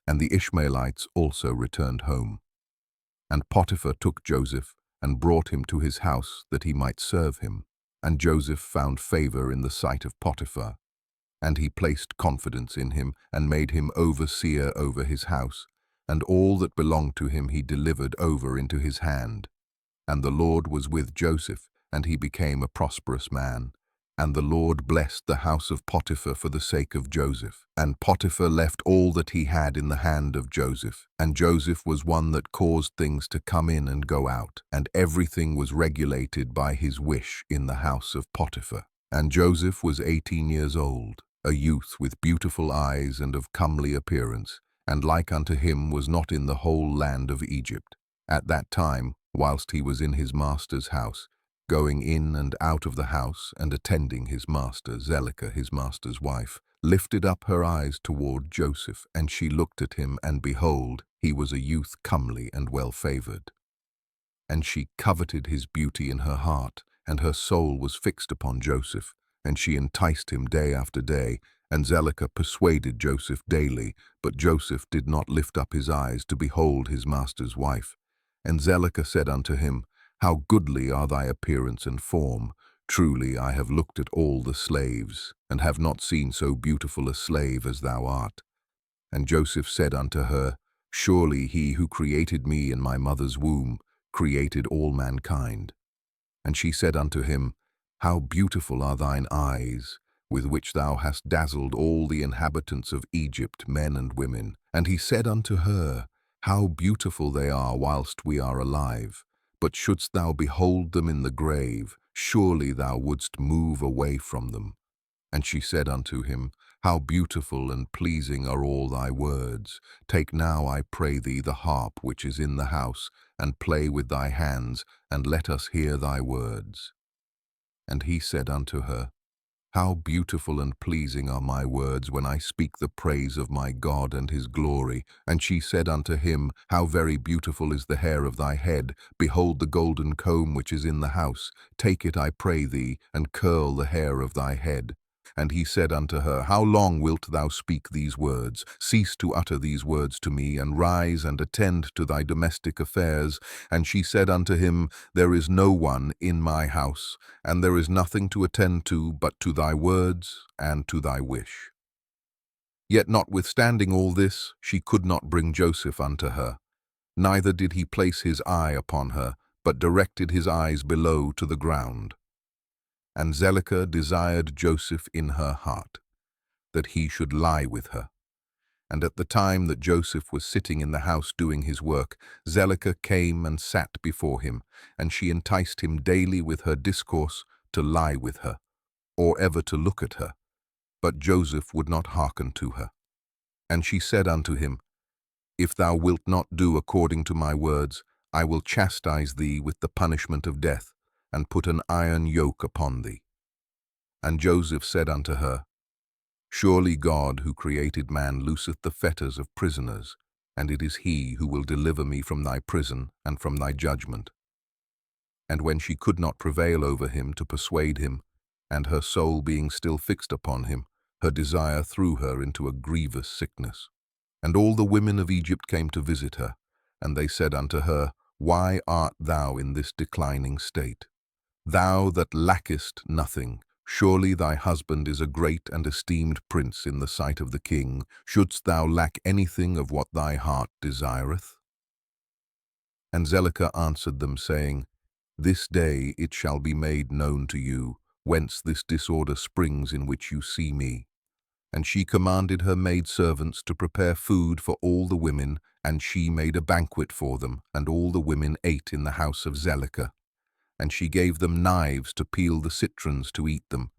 and the Ishmaelites also returned home. And Potiphar took Joseph and brought him to his house that he might serve him. And Joseph found favor in the sight of Potiphar. And he placed confidence in him and made him overseer over his house, and all that belonged to him he delivered over into his hand. And the Lord was with Joseph, and he became a prosperous man. And the Lord blessed the house of Potiphar for the sake of Joseph. And Potiphar left all that he had in the hand of Joseph. And Joseph was one that caused things to come in and go out, and everything was regulated by his wish in the house of Potiphar. And Joseph was 18 years old, a youth with beautiful eyes and of comely appearance, and like unto him was not in the whole land of Egypt. At that time, whilst he was in his master's house, going in and out of the house and attending his master, Zelicah, his master's wife, lifted up her eyes toward Joseph, and she looked at him, and behold, he was a youth comely and well-favored. And she coveted his beauty in her heart, and her soul was fixed upon Joseph, and she enticed him day after day, and Zelicah persuaded Joseph daily, but Joseph did not lift up his eyes to behold his master's wife. And Zelicah said unto him, How goodly are thy appearance and form! Truly I have looked at all the slaves, and have not seen so beautiful a slave as thou art. And Joseph said unto her, Surely he who created me in my mother's womb created all mankind. And she said unto him, How beautiful are thine eyes, with which thou hast dazzled all the inhabitants of Egypt, men and women. And he said unto her, How beautiful they are whilst we are alive! But shouldst thou behold them in the grave, surely thou wouldst move away from them. And she said unto him, How beautiful and pleasing are all thy words! Take now, I pray thee, the harp which is in the house, and play with thy hands, and let us hear thy words. And he said unto her, How beautiful and pleasing are my words when I speak the praise of my God and his glory. And she said unto him, How very beautiful is the hair of thy head! Behold the golden comb which is in the house. Take it, I pray thee, and curl the hair of thy head. And he said unto her, How long wilt thou speak these words? Cease to utter these words to me, and rise and attend to thy domestic affairs. And she said unto him, There is no one in my house, and there is nothing to attend to but to thy words and to thy wish. Yet notwithstanding all this, she could not bring Joseph unto her. Neither did he place his eye upon her, but directed his eyes below to the ground. And Zelicah desired Joseph in her heart, that he should lie with her. And at the time that Joseph was sitting in the house doing his work, Zelicah came and sat before him, and she enticed him daily with her discourse to lie with her, or ever to look at her. But Joseph would not hearken to her. And she said unto him, If thou wilt not do according to my words, I will chastise thee with the punishment of death, and put an iron yoke upon thee. And Joseph said unto her, Surely God, who created man, looseth the fetters of prisoners, and it is he who will deliver me from thy prison and from thy judgment. And when she could not prevail over him to persuade him, and her soul being still fixed upon him, her desire threw her into a grievous sickness. And all the women of Egypt came to visit her, and they said unto her, Why art thou in this declining state? Thou that lackest nothing, surely thy husband is a great and esteemed prince in the sight of the king. Shouldst thou lack anything of what thy heart desireth? And Zelicah answered them, saying, This day it shall be made known to you, whence this disorder springs in which you see me. And she commanded her maidservants to prepare food for all the women, and she made a banquet for them, and all the women ate in the house of Zelicah. And she gave them knives to peel the citrons to eat them.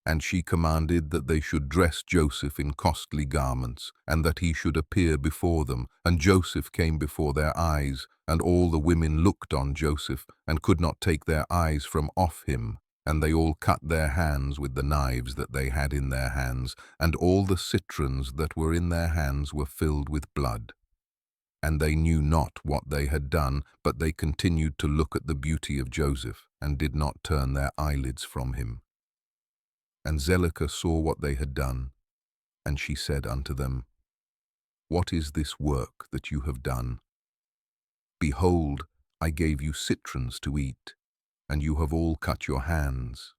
And she commanded that they should dress Joseph in costly garments, and that he should appear before them. And Joseph came before their eyes, and all the women looked on Joseph, and could not take their eyes from off him. And they all cut their hands with the knives that they had in their hands, and all the citrons that were in their hands were filled with blood. And they knew not what they had done, but they continued to look at the beauty of Joseph, and did not turn their eyelids from him. And Zelicah saw what they had done, and she said unto them, What is this work that you have done? Behold, I gave you citrons to eat, and you have all cut your hands.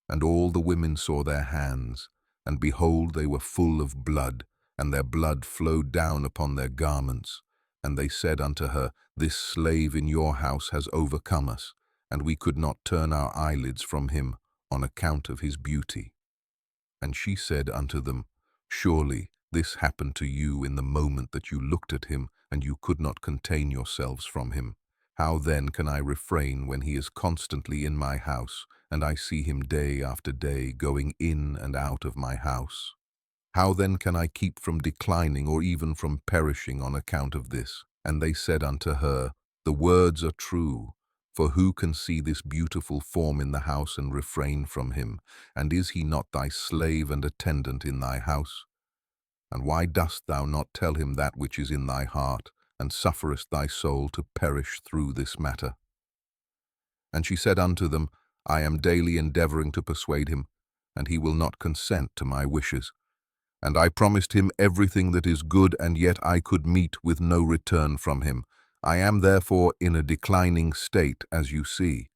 And all the women saw their hands, and behold, they were full of blood, and their blood flowed down upon their garments. And they said unto her, This slave in your house has overcome us, and we could not turn our eyelids from him on account of his beauty. And she said unto them, Surely this happened to you in the moment that you looked at him, and you could not contain yourselves from him. How then can I refrain when he is constantly in my house, and I see him day after day going in and out of my house? How then can I keep from declining or even from perishing on account of this? And they said unto her, The words are true. For who can see this beautiful form in the house and refrain from him? And is he not thy slave and attendant in thy house? And why dost thou not tell him that which is in thy heart, and sufferest thy soul to perish through this matter? And she said unto them, I am daily endeavoring to persuade him, and he will not consent to my wishes. And I promised him everything that is good, and yet I could meet with no return from him. I am therefore in a declining state, as you see.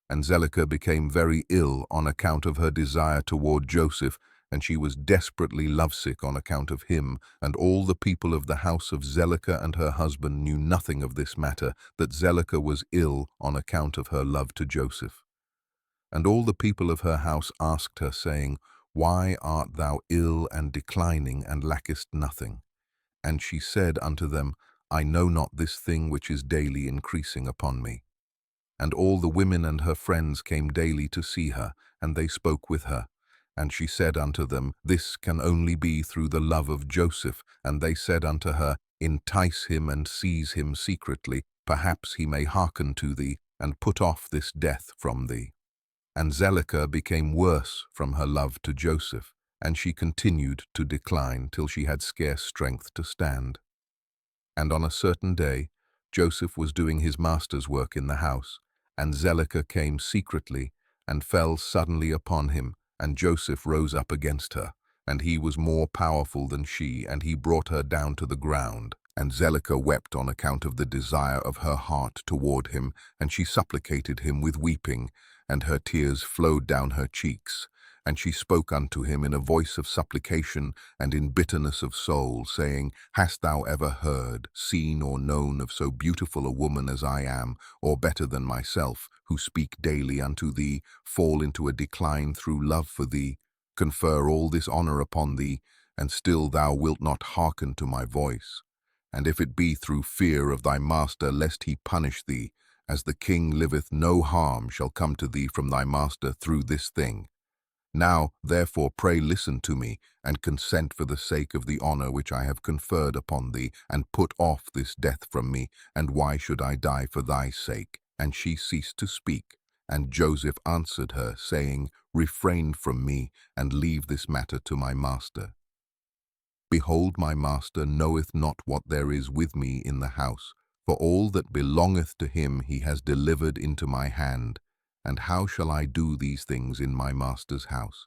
And Zelicah became very ill on account of her desire toward Joseph, and she was desperately lovesick on account of him. And all the people of the house of Zelicah and her husband knew nothing of this matter, that Zelicah was ill on account of her love to Joseph. And all the people of her house asked her, saying, Why art thou ill and declining, and lackest nothing? And she said unto them, I know not this thing which is daily increasing upon me. And all the women and her friends came daily to see her, and they spoke with her. And she said unto them, This can only be through the love of Joseph. And they said unto her, Entice him and seize him secretly, perhaps he may hearken to thee, and put off this death from thee. And Zelicah became worse from her love to Joseph, and she continued to decline till she had scarce strength to stand. And on a certain day, Joseph was doing his master's work in the house, and Zelicah came secretly, and fell suddenly upon him, and Joseph rose up against her. And he was more powerful than she, and he brought her down to the ground. And Zelicah wept on account of the desire of her heart toward him, and she supplicated him with weeping, and her tears flowed down her cheeks. And she spoke unto him in a voice of supplication, and in bitterness of soul, saying, Hast thou ever heard, seen, or known of so beautiful a woman as I am, or better than myself, who speak daily unto thee, fall into a decline through love for thee, confer all this honor upon thee, and still thou wilt not hearken to my voice? And if it be through fear of thy master, lest he punish thee, as the king liveth, no harm shall come to thee from thy master through this thing. Now, therefore, pray listen to me, and consent for the sake of the honor which I have conferred upon thee, and put off this death from me, and why should I die for thy sake? And she ceased to speak, And Joseph answered her, saying, Refrain from me, and leave this matter to my master. Behold, my master knoweth not what there is with me in the house, for all that belongeth to him he has delivered into my hand. And how shall I do these things in my master's house?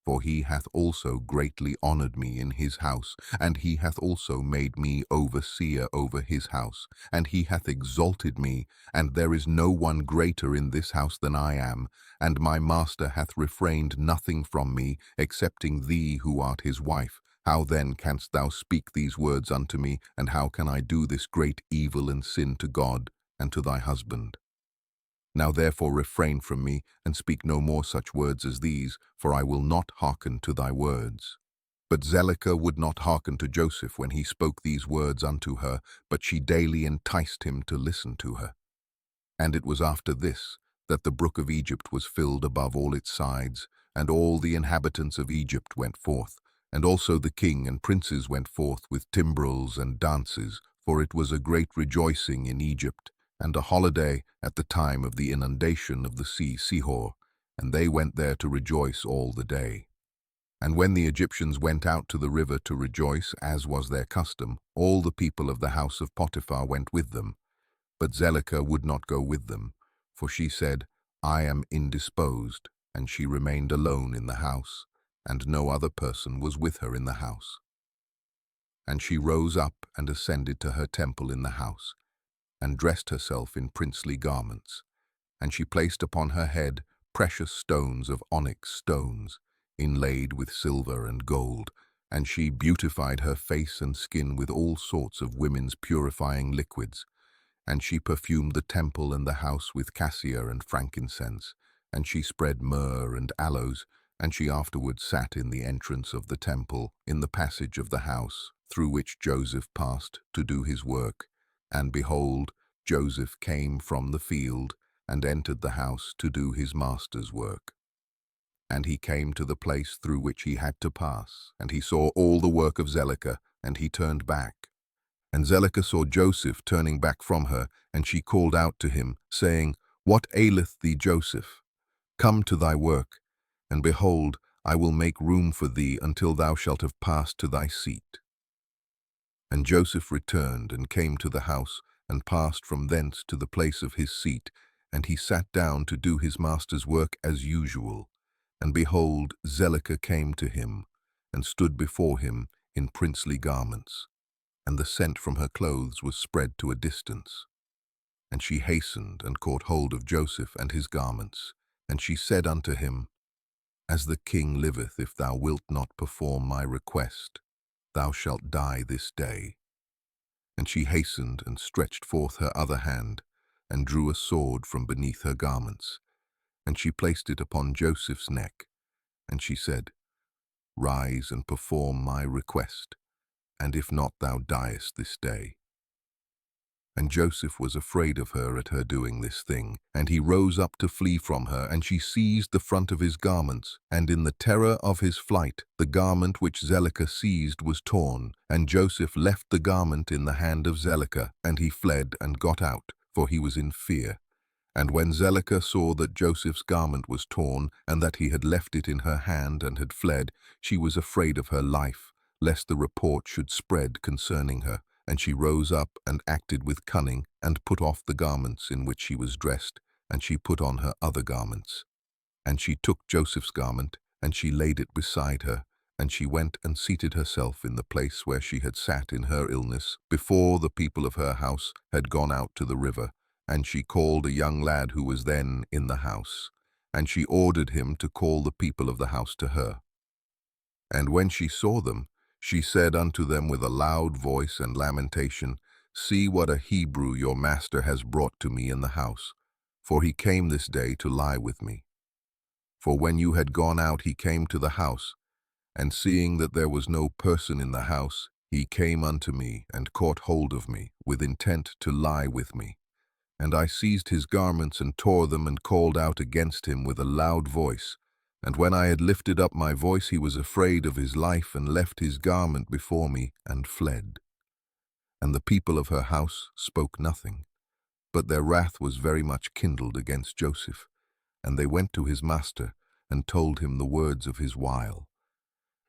For he hath also greatly honored me in his house, and he hath also made me overseer over his house, and he hath exalted me, and there is no one greater in this house than I am, and my master hath refrained nothing from me, excepting thee who art his wife. How then canst thou speak these words unto me, and how can I do this great evil and sin to God and to thy husband? Now therefore refrain from me, and speak no more such words as these, for I will not hearken to thy words. But Zelicah would not hearken to Joseph when he spoke these words unto her, but she daily enticed him to listen to her. And it was after this that the brook of Egypt was filled above all its sides, and all the inhabitants of Egypt went forth, and also the king and princes went forth with timbrels and dances, for it was a great rejoicing in Egypt, and a holiday at the time of the inundation of the sea Sihor, and they went there to rejoice all the day. And when the Egyptians went out to the river to rejoice, as was their custom, all the people of the house of Potiphar went with them. But Zelicah would not go with them, for she said, I am indisposed, and she remained alone in the house, and no other person was with her in the house. And she rose up and ascended to her temple in the house, and dressed herself in princely garments. And she placed upon her head precious stones of onyx stones, inlaid with silver and gold, and she beautified her face and skin with all sorts of women's purifying liquids. And she perfumed the temple and the house with cassia and frankincense, and she spread myrrh and aloes, and she afterward sat in the entrance of the temple, in the passage of the house, through which Joseph passed to do his work. And behold, Joseph came from the field, and entered the house to do his master's work. And he came to the place through which he had to pass, and he saw all the work of Zelicah, and he turned back. And Zelicah saw Joseph turning back from her, and she called out to him, saying, What aileth thee, Joseph? Come to thy work, and behold, I will make room for thee until thou shalt have passed to thy seat. And Joseph returned and came to the house, and passed from thence to the place of his seat, and he sat down to do his master's work as usual. And behold, Zelicah came to him, and stood before him in princely garments, and the scent from her clothes was spread to a distance. And she hastened and caught hold of Joseph and his garments, and she said unto him, As the king liveth, if thou wilt not perform my request, thou shalt die this day. And she hastened and stretched forth her other hand, and drew a sword from beneath her garments, and she placed it upon Joseph's neck, and she said, Rise and perform my request, and if not, thou diest this day. And Joseph was afraid of her at her doing this thing, and he rose up to flee from her, and she seized the front of his garments, and in the terror of his flight, the garment which Zelicah seized was torn, and Joseph left the garment in the hand of Zelicah, and he fled and got out, for he was in fear. And when Zelicah saw that Joseph's garment was torn, and that he had left it in her hand and had fled, she was afraid of her life, lest the report should spread concerning her. And she rose up and acted with cunning, and put off the garments in which she was dressed, and she put on her other garments. And she took Joseph's garment, and she laid it beside her, and she went and seated herself in the place where she had sat in her illness, before the people of her house had gone out to the river. And she called a young lad who was then in the house, and she ordered him to call the people of the house to her. And when she saw them, she said unto them with a loud voice and lamentation, See what a Hebrew your master has brought to me in the house, for he came this day to lie with me. For when you had gone out, he came to the house, and seeing that there was no person in the house, he came unto me, and caught hold of me, with intent to lie with me. And I seized his garments, and tore them, and called out against him with a loud voice. And when I had lifted up my voice, he was afraid of his life, and left his garment before me, and fled. And the people of her house spoke nothing. But their wrath was very much kindled against Joseph, and they went to his master and told him the words of his wile.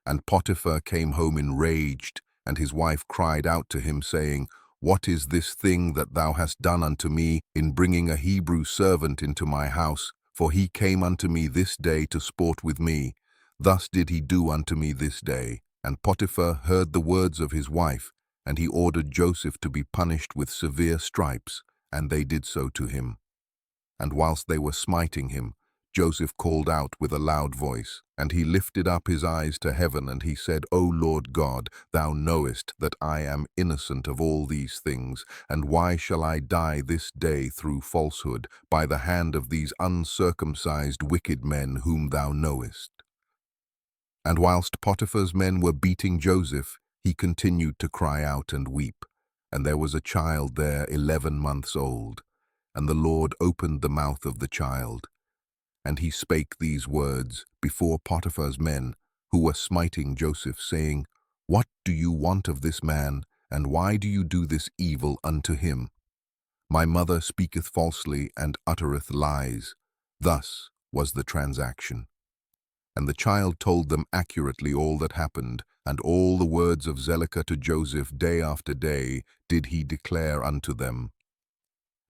And Potiphar came home enraged, and his wife cried out to him, saying, "What is this thing that thou hast done unto me in bringing a Hebrew servant into my house? For he came unto me this day to sport with me. Thus did he do unto me this day." And Potiphar heard the words of his wife, and he ordered Joseph to be punished with severe stripes, and they did so to him. And whilst they were smiting him, Joseph called out with a loud voice, and he lifted up his eyes to heaven, and he said, "O Lord God, thou knowest that I am innocent of all these things, and why shall I die this day through falsehood, by the hand of these uncircumcised wicked men whom thou knowest?" And whilst Potiphar's men were beating Joseph, he continued to cry out and weep. And there was a child there 11 months old, and the Lord opened the mouth of the child. And he spake these words before Potiphar's men, who were smiting Joseph, saying, "What do you want of this man, and why do you do this evil unto him? My mother speaketh falsely and uttereth lies." Thus was the transaction. And the child told them accurately all that happened, and all the words of Zelicah to Joseph day after day did he declare unto them.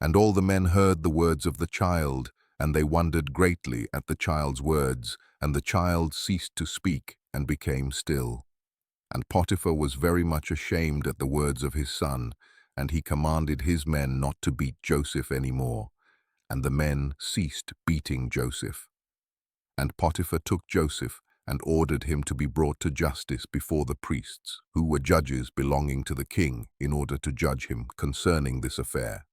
And all the men heard the words of the child, and they wondered greatly at the child's words, and the child ceased to speak and became still. And Potiphar was very much ashamed at the words of his son, and he commanded his men not to beat Joseph any more. And the men ceased beating Joseph. And Potiphar took Joseph and ordered him to be brought to justice before the priests, who were judges belonging to the king, in order to judge him concerning this affair.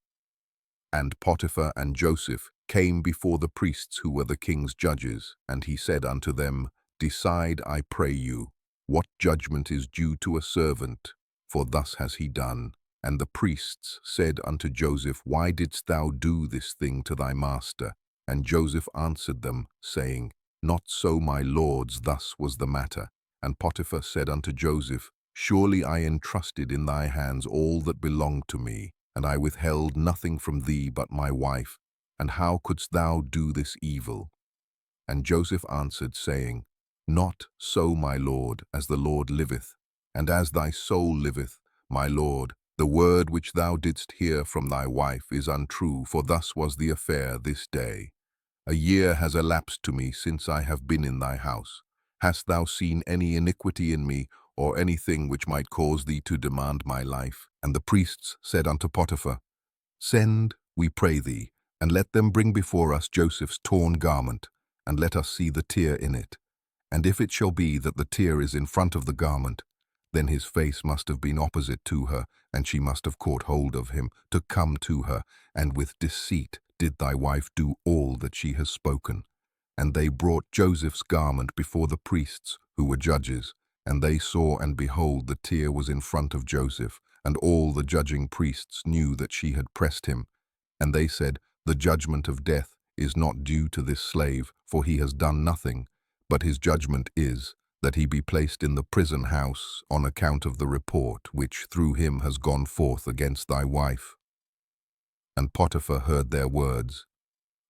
And Potiphar and Joseph came before the priests who were the king's judges, and he said unto them, "Decide, I pray you, what judgment is due to a servant, for thus has he done." And the priests said unto Joseph, "Why didst thou do this thing to thy master?" And Joseph answered them, saying, "Not so, my lords, thus was the matter." And Potiphar said unto Joseph, "Surely I entrusted in thy hands all that belonged to me, and I withheld nothing from thee but my wife, and how couldst thou do this evil?" And Joseph answered, saying, "Not so, my lord, as the Lord liveth, and as thy soul liveth, my lord, the word which thou didst hear from thy wife is untrue, for thus was the affair this day. A year has elapsed to me since I have been in thy house. Hast thou seen any iniquity in me, or anything which might cause thee to demand my life?" And the priests said unto Potiphar, "Send, we pray thee, and let them bring before us Joseph's torn garment, and let us see the tear in it. And if it shall be that the tear is in front of the garment, then his face must have been opposite to her, and she must have caught hold of him to come to her, and with deceit did thy wife do all that she has spoken." And they brought Joseph's garment before the priests, who were judges, and they saw, and behold, the tear was in front of Joseph, and all the judging priests knew that she had pressed him. And they said, "The judgment of death is not due to this slave, for he has done nothing, but his judgment is, that he be placed in the prison house on account of the report which through him has gone forth against thy wife." And Potiphar heard their words,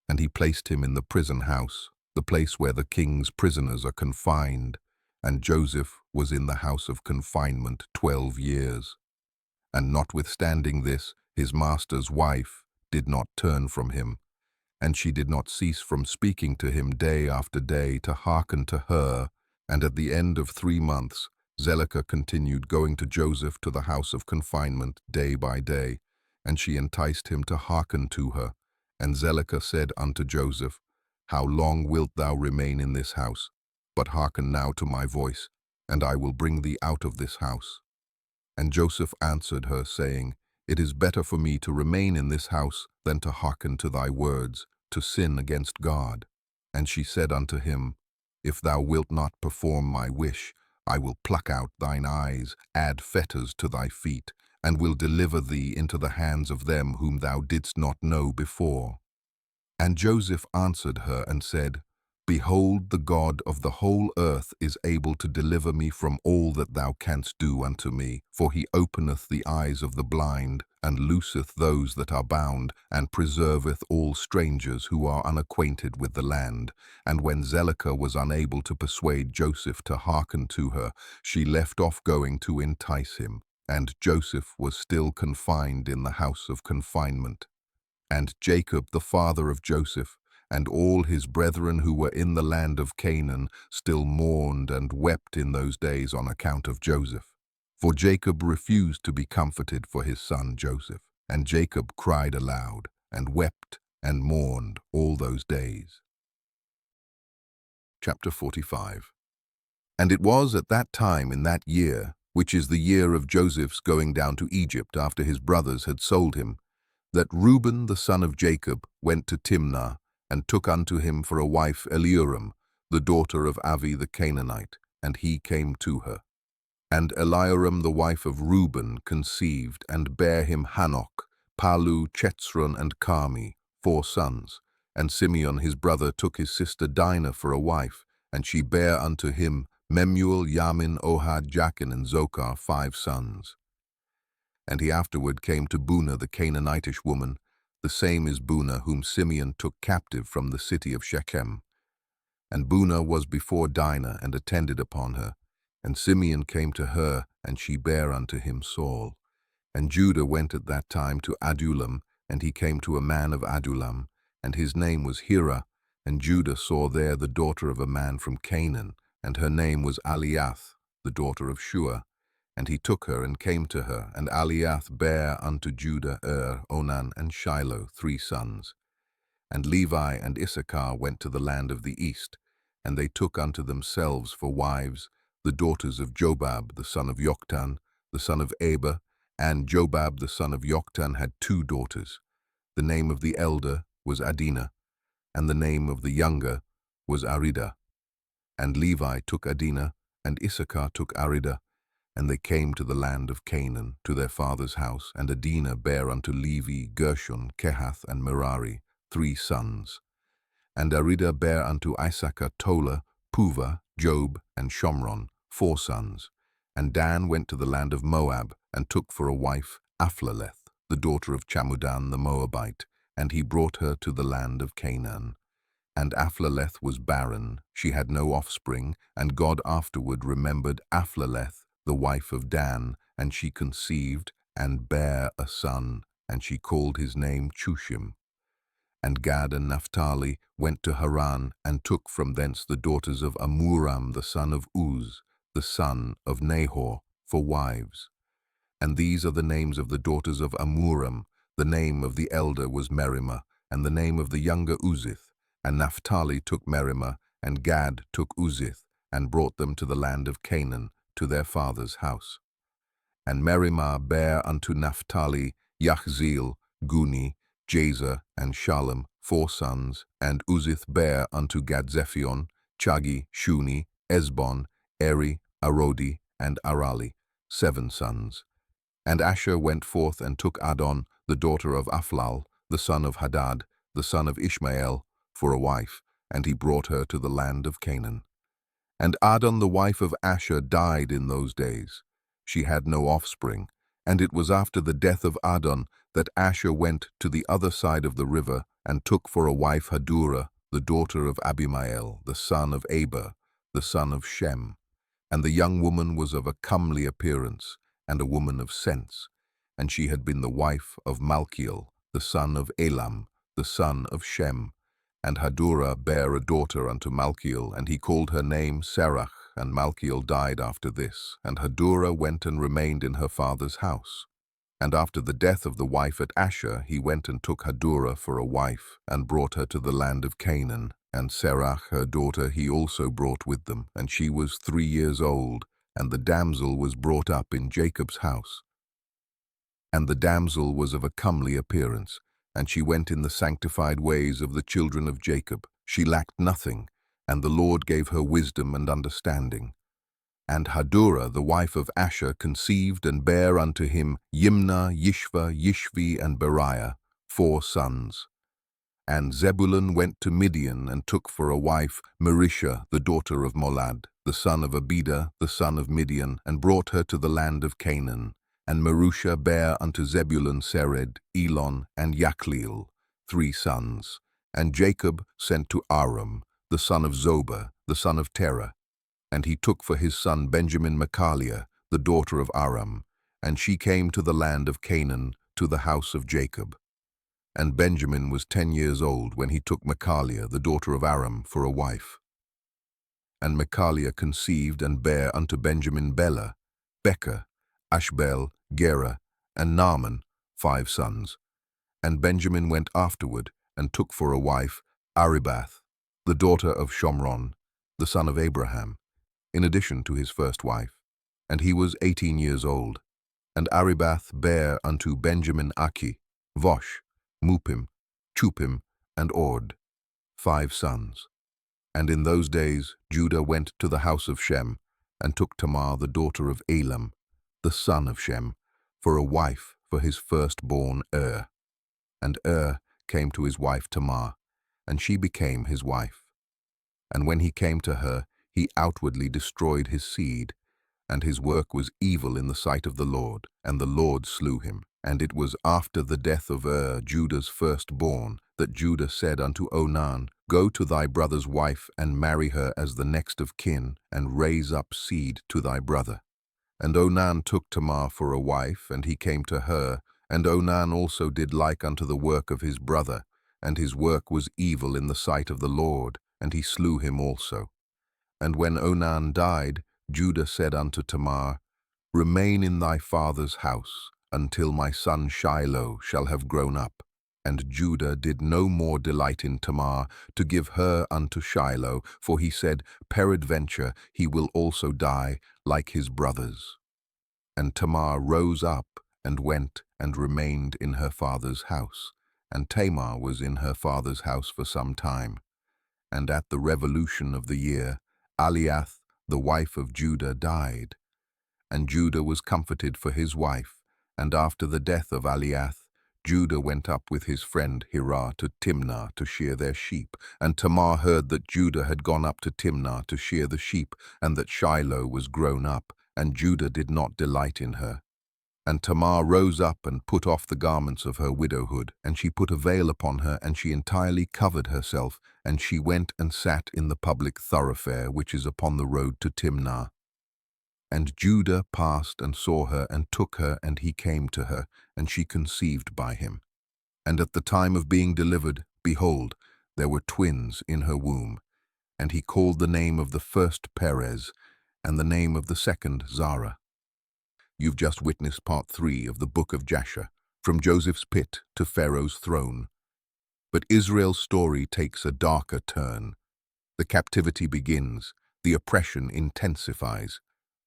and he placed him in the prison house, the place where the king's prisoners are confined, and Joseph was in the house of confinement 12 years. And notwithstanding this, his master's wife did not turn from him, and she did not cease from speaking to him day after day to hearken to her. And at the end of 3 months, Zelicah continued going to Joseph to the house of confinement day by day, and she enticed him to hearken to her. And Zelicah said unto Joseph, "How long wilt thou remain in this house? But hearken now to my voice, and I will bring thee out of this house." And Joseph answered her, saying, "It is better for me to remain in this house than to hearken to thy words, to sin against God." And she said unto him, "If thou wilt not perform my wish, I will pluck out thine eyes, add fetters to thy feet, and will deliver thee into the hands of them whom thou didst not know before." And Joseph answered her and said, Behold, the God of the whole earth is able to deliver me from all that thou canst do unto me. For he openeth the eyes of the blind, and looseth those that are bound, and preserveth all strangers who are unacquainted with the land. And when Zelicah was unable to persuade Joseph to hearken to her, she left off going to entice him. And Joseph was still confined in the house of confinement. And Jacob, the father of Joseph, and all his brethren who were in the land of Canaan still mourned and wept in those days on account of Joseph. For Jacob refused to be comforted for his son Joseph. And Jacob cried aloud, and wept and mourned all those days. Chapter 45. And it was at that time in that year, which is the year of Joseph's going down to Egypt after his brothers had sold him, that Reuben the son of Jacob went to Timnah, and took unto him for a wife Eliuram, the daughter of Avi the Canaanite, and he came to her. And Eliuram the wife of Reuben conceived, and bare him Hanok, Palu, Chetzron, and Carmi, 4 sons. And Simeon his brother took his sister Dinah for a wife, and she bare unto him Memuel, Yamin, Ohad, Jachin, and Zochar, 5 sons. And he afterward came to Bunah the Canaanitish woman, the same is Bunah whom Simeon took captive from the city of Shechem. And Bunah was before Dinah, and attended upon her. And Simeon came to her, and she bare unto him Saul. And Judah went at that time to Adullam, and he came to a man of Adullam, and his name was Hira. And Judah saw there the daughter of a man from Canaan, and her name was Aliath, the daughter of Shua. And he took her and came to her, and Aliath bare unto Judah Onan, and Shiloh, 3 sons. And Levi and Issachar went to the land of the east, and they took unto themselves for wives the daughters of Jobab the son of Joktan, the son of Eber, and Jobab the son of Joktan had 2 daughters. The name of the elder was Adinah, and the name of the younger was Aridah. And Levi took Adinah, and Issachar took Aridah, and they came to the land of Canaan, to their father's house. And Adinah bare unto Levi Gershon, Kehath, and Merari, 3 sons. And Aridah bare unto Issachar Tola, Puvah, Job, and Shomron, 4 sons. And Dan went to the land of Moab, and took for a wife Aphleleth, the daughter of Chamudan the Moabite, and he brought her to the land of Canaan. And Aphleleth was barren, she had no offspring, and God afterward remembered Aphleleth, the wife of Dan, and she conceived, and bare a son, and she called his name Chushim. And Gad and Naphtali went to Haran, and took from thence the daughters of Amuram the son of Uz, the son of Nahor, for wives. And these are the names of the daughters of Amuram. The name of the elder was Merimah, and the name of the younger Uzith. And Naphtali took Merimah, and Gad took Uzith, and brought them to the land of Canaan, to their father's house. And Merimah bare unto Naphtali Yachzeel, Guni, Jazer, and Shalom, 4 sons. And Uzith bare unto Gadzephion, Chagi, Shuni, Esbon, Eri, Arodi, and Arali, 7 sons. And Asher went forth and took Adon, the daughter of Aphlal, the son of Hadad, the son of Ishmael, for a wife, and he brought her to the land of Canaan. And Adon the wife of Asher died in those days. She had no offspring, and it was after the death of Adon that Asher went to the other side of the river, and took for a wife Hadurah, the daughter of Abimael, the son of Eber, the son of Shem. And the young woman was of a comely appearance, and a woman of sense, and she had been the wife of Malchiel, the son of Elam, the son of Shem. And Hadurah bare a daughter unto Malchiel, and he called her name Serach, and Malchiel died after this. And Hadurah went and remained in her father's house. And after the death of the wife at Asher, he went and took Hadurah for a wife, and brought her to the land of Canaan. And Serach, her daughter, he also brought with them, and she was 3 years old, and the damsel was brought up in Jacob's house. And the damsel was of a comely appearance, and she went in the sanctified ways of the children of Jacob. She lacked nothing, and the Lord gave her wisdom and understanding. And Hadurah, the wife of Asher, conceived and bare unto him Yimnah, Yishva, Yishvi, and Beriah, 4 sons. And Zebulun went to Midian and took for a wife Marisha, the daughter of Molad, the son of Abidah, the son of Midian, and brought her to the land of Canaan. And Marusha bare unto Zebulun Sered, Elon, and Jachleel, 3 sons. And Jacob sent to Aram, the son of Zoba, the son of Terah. And he took for his son Benjamin Michaliah, the daughter of Aram. And she came to the land of Canaan, to the house of Jacob. And Benjamin was 10 years old when he took Michaliah, the daughter of Aram, for a wife. And Michaliah conceived and bare unto Benjamin Bela, Becher, Ashbel, Gera, and Naaman, 5 sons. And Benjamin went afterward, and took for a wife Aribath, the daughter of Shomron, the son of Abraham, in addition to his first wife. And he was 18 years old. And Aribath bare unto Benjamin Achi, Vosh, Mupim, Chupim, and Ord, 5 sons. And in those days Judah went to the house of Shem, and took Tamar the daughter of Elam, the son of Shem, for a wife for his firstborn And came to his wife Tamar, and she became his wife. And when he came to her, he outwardly destroyed his seed, and his work was evil in the sight of the Lord, and the Lord slew him. And it was after the death of Judah's firstborn, that Judah said unto Onan, Go to thy brother's wife, and marry her as the next of kin, and raise up seed to thy brother. And Onan took Tamar for a wife, and he came to her, and Onan also did like unto the work of his brother, and his work was evil in the sight of the Lord, and he slew him also. And when Onan died, Judah said unto Tamar, Remain in thy father's house, until my son Shiloh shall have grown up. And Judah did no more delight in Tamar, to give her unto Shiloh, for he said, Peradventure he will also die, like his brothers. And Tamar rose up, and went, and remained in her father's house. And Tamar was in her father's house for some time. And at the revolution of the year, Aliath, the wife of Judah, died. And Judah was comforted for his wife. And after the death of Aliath, Judah went up with his friend Hirah to Timnah to shear their sheep. And Tamar heard that Judah had gone up to Timnah to shear the sheep, and that Shiloh was grown up, and Judah did not delight in her. And Tamar rose up and put off the garments of her widowhood, and she put a veil upon her, and she entirely covered herself, and she went and sat in the public thoroughfare which is upon the road to Timnah. And Judah passed and saw her, and took her, and he came to her, and she conceived by him. And at the time of being delivered, behold, there were twins in her womb. And he called the name of the first Perez, and the name of the second Zara. You've just witnessed part 3 of the Book of Jasher, from Joseph's pit to Pharaoh's throne. But Israel's story takes a darker turn. The captivity begins, the oppression intensifies.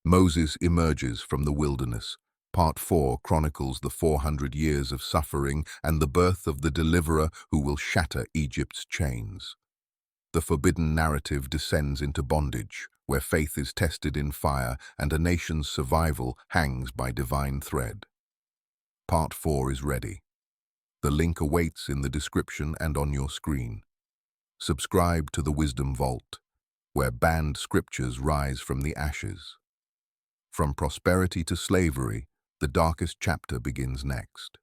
Moses emerges from the wilderness. Part 4 chronicles the 400 years of suffering and the birth of the deliverer who will shatter Egypt's chains. The forbidden narrative descends into bondage, where faith is tested in fire and a nation's survival hangs by divine thread. Part 4 is ready. The link awaits in the description and on your screen. Subscribe to the Wisdom Vault, where banned scriptures rise from the ashes. From prosperity to slavery, the darkest chapter begins next.